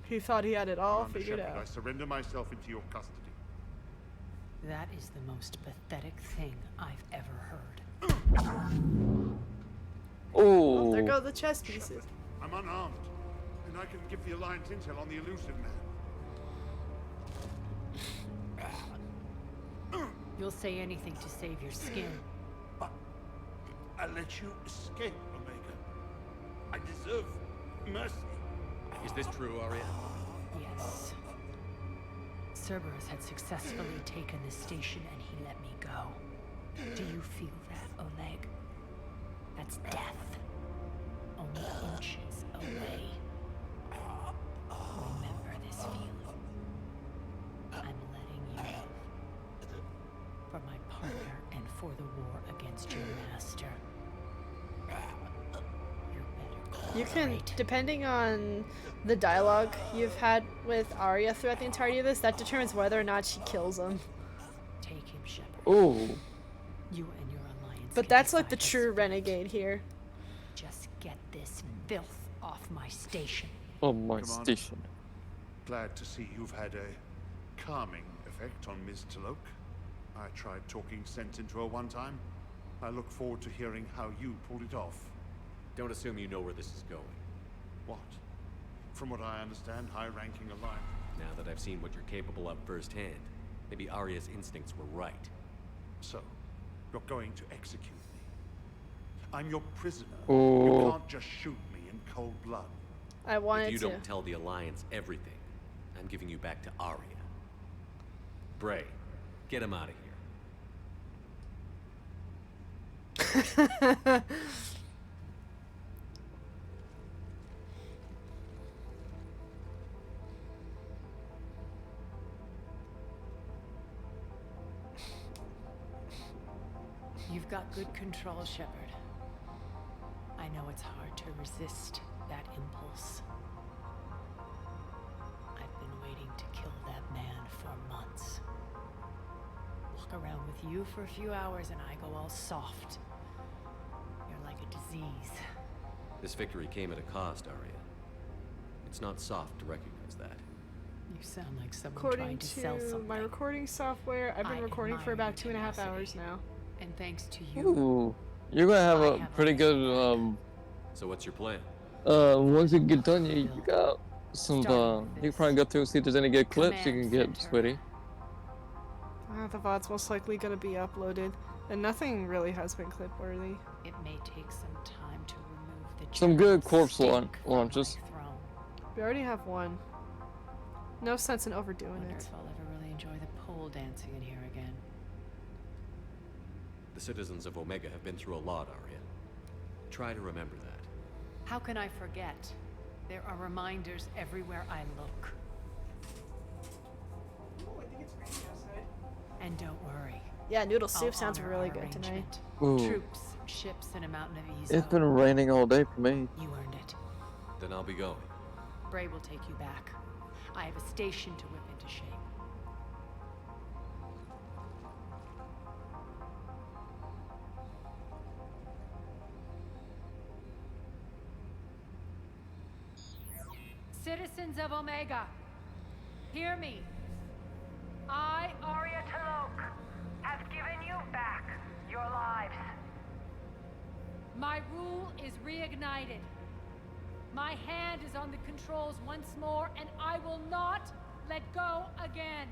S2: He thought he had it all
S12: Commander
S2: figured
S12: Shepard,
S2: out.
S12: I surrender myself into your custody.
S16: That is the most pathetic thing I've ever heard.
S3: Oh.
S2: Well, there go the chess pieces.
S12: Shepard, I'm unarmed, and I can give the Alliance intel on the elusive man.
S16: You'll say anything to save your skin.
S12: I let you escape, Omega. I deserve mercy.
S19: Is this true, Arya?
S16: Yes. Cerberus had successfully taken the station and he let me go. Do you feel that, Oleg? That's death. Only inches away. Remember this feeling. I'm letting you live. For my partner and for the war against your master.
S2: You can, depending on the dialogue you've had with Arya throughout the entirety of this, that determines whether or not she kills him.
S16: Take him, Shepard.
S3: Oh.
S16: You and your alliance.
S2: But
S16: can
S2: that's like
S16: decide
S2: the
S16: his
S2: true
S16: fate.
S2: renegade here.
S16: Just get this filth off my station.
S3: Oh, my
S12: Commander,
S3: station.
S12: Glad to see you've had a calming effect on Ms. Talok. I tried talking sense into her one time. I look forward to hearing how you pulled it off.
S5: Don't assume you know where this is going.
S12: What? From what I understand, high-ranking Alliance.
S5: Now that I've seen what you're capable of firsthand, maybe Arya's instincts were right.
S12: So, you're going to execute me. I'm your prisoner.
S3: Oh.
S12: You can't just shoot me in cold blood.
S2: I wanted
S5: If you
S2: to.
S5: don't tell the Alliance everything, I'm giving you back to Arya. Bray, get him out of here.
S16: You've got good control, Shepard. I know it's hard to resist that impulse. I've been waiting to kill that man for months. Walk around with you for a few hours and I go all soft. You're like a disease.
S5: This victory came at a cost, Arya. It's not soft to recognize that.
S16: You sound like someone
S2: According
S16: trying to sell
S2: to
S16: something.
S2: my recording software, I've been
S16: I
S2: recording for
S16: admire
S2: about
S16: your
S2: 2.5
S16: tenacity.
S2: hours now.
S16: And thanks to you,
S3: Ooh, you're gonna have a pretty good
S5: So what's your plan?
S3: once you get done, you got some you can probably go through see if there's any good clips you can get, sweetie.
S2: The VOD's most likely gonna be uploaded, and nothing really has been clip worthy.
S16: it may take some time to remove the
S3: Some good
S16: general
S3: corpse
S16: stink from
S3: launches.
S16: my throne.
S2: We already have one. No sense in overdoing
S16: Wonder
S2: it.
S16: if I'll ever really enjoy the pole dancing in here again.
S5: The citizens of Omega have been through a lot, Arya. Try to remember that.
S16: How can I forget? There are reminders everywhere I look. And don't worry.
S2: Yeah, noodle
S16: I'll
S2: soup sounds
S16: honor
S2: really
S16: our
S2: good tonight.
S16: arrangement.
S3: Ooh.
S16: Troops, ships, and a mountain of Izo.
S3: It's been raining all day for me.
S16: You earned it.
S5: Then I'll be going.
S16: Bray will take you back. I have a station to whip into shape.
S11: Citizens of Omega, hear me. I,
S15: Arya T'Loak, have given you back your lives.
S11: my rule is reignited. My hand is on the controls once more, and I will not let go again.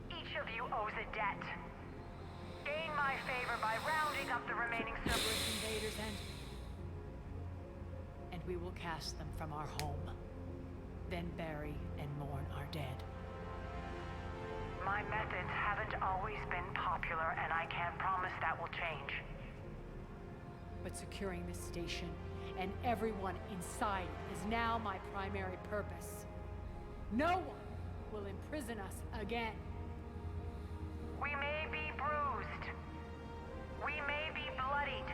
S15: Each of you owes a debt. Gain my favor by rounding up the remaining
S11: Cerberus invaders
S16: And we will cast them from our home. Then bury and mourn our dead.
S15: My methods haven't always been popular, and I can't promise that will change.
S16: But securing this station and everyone inside it is now my primary purpose. No one will imprison us again.
S15: We may be bruised. We may be bloodied.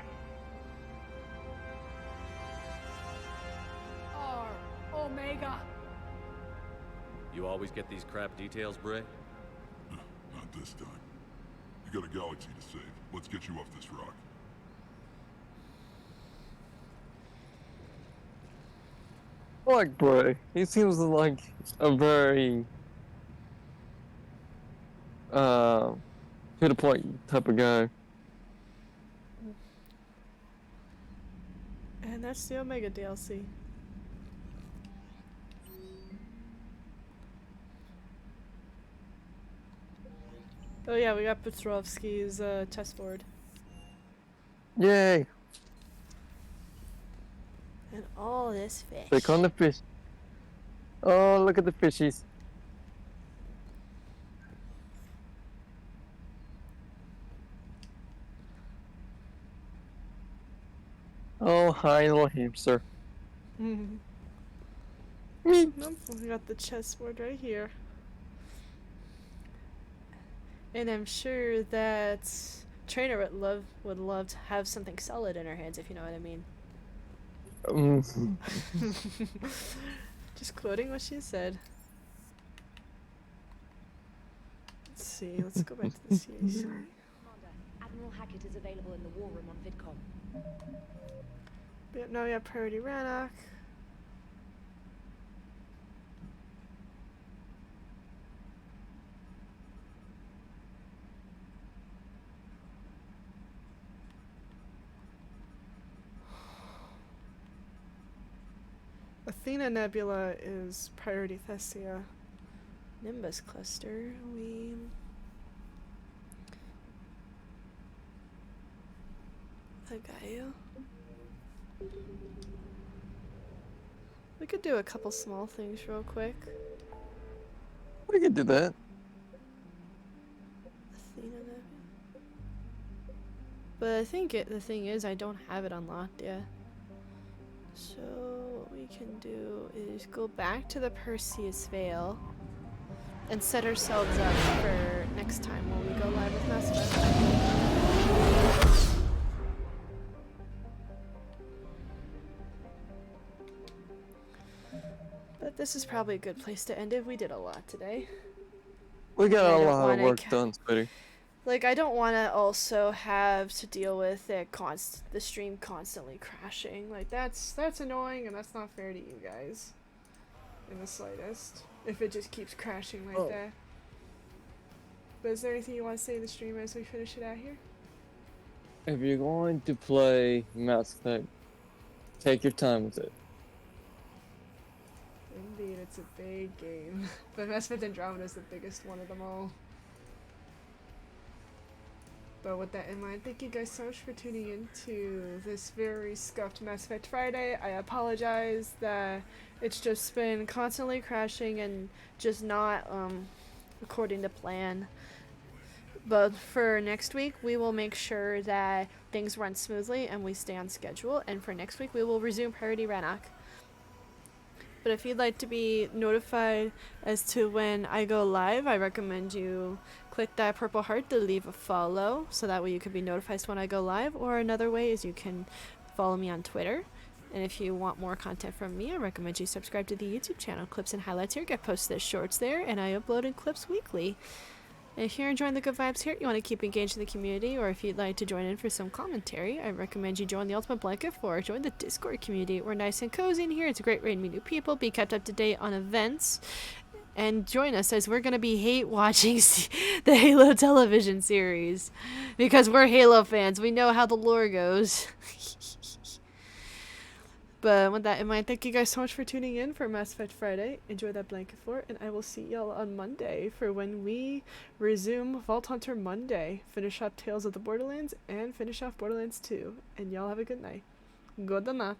S11: are Omega.
S5: You always get these crap details, Bray?
S22: Not this time. You got a galaxy to save. Let's get you off this rock.
S3: I like Bray. He seems like a very to the point type of guy.
S2: And that's the Omega DLC. Oh yeah, we got Petrovsky's chessboard.
S3: Yay!
S2: And all this fish.
S3: Click on the fish. Oh, look at the fishies. Oh, hi, little hamster.
S2: Nope, we got the chessboard right here. And I'm sure that Trainer would love to have something solid in her hands, if you know what I mean. Just quoting what she said. Let's see, let's go back to the series.
S4: Commander, Admiral Hackett is available in the war room on VidCom.
S2: Yep, now we have Priority Rannoch. Athena Nebula is Priority Thessia. Nimbus Cluster, Pagayo. We could do a couple small things real quick.
S3: We could do that.
S2: Athena Navy. But I think the thing is, I don't have it unlocked yet. So what we can do is go back to the Perseus Vale and set ourselves up for next time when we go live with Mass Effect. But this is probably a good place to end it. We did a lot today.
S3: We got
S2: I
S3: a
S2: don't
S3: lot of
S2: wanna
S3: work done, Spidey.
S2: Like, I don't want to also have to deal with the stream constantly crashing. Like, that's annoying, and that's not fair to you guys. In the slightest. If it just keeps crashing like that. But is there anything you want to say in the stream as we finish it out here?
S3: If you're going to play Mass Effect, take your time with it.
S2: Indeed, it's a big game. But Mass Effect Andromeda is the biggest one of them all. But with that in mind, thank you guys so much for tuning in to this very scuffed Mass Effect Friday. I apologize that it's just been constantly crashing and just not according to plan. But for next week, we will make sure that things run smoothly and we stay on schedule. And for next week, we will resume Priority Rannoch. But if you'd like to be notified as to when I go live, I recommend you click that purple heart to leave a follow, so that way you can be notified when I go live. Or another way is you can follow me on Twitter. And if you want more content from me, I recommend you subscribe to the YouTube channel. Clips and highlights here get posted as shorts there, and I upload in clips weekly. And if you're enjoying the good vibes here, you want to keep engaged in the community, or if you'd like to join in for some commentary, I recommend you join the Ultimate Blanket or join the Discord community. We're nice and cozy in here. It's a great way to meet new people, be kept up to date on events, and join us as we're going to be hate watching the Halo television series. Because we're Halo fans. We know how the lore goes. But with that in mind, thank you guys so much for tuning in for Mass Effect Friday. Enjoy that blanket fort, and I will see y'all on Monday for when we resume Vault Hunter Monday. Finish up Tales of the Borderlands and finish off Borderlands 2. And y'all have a good night. Good night.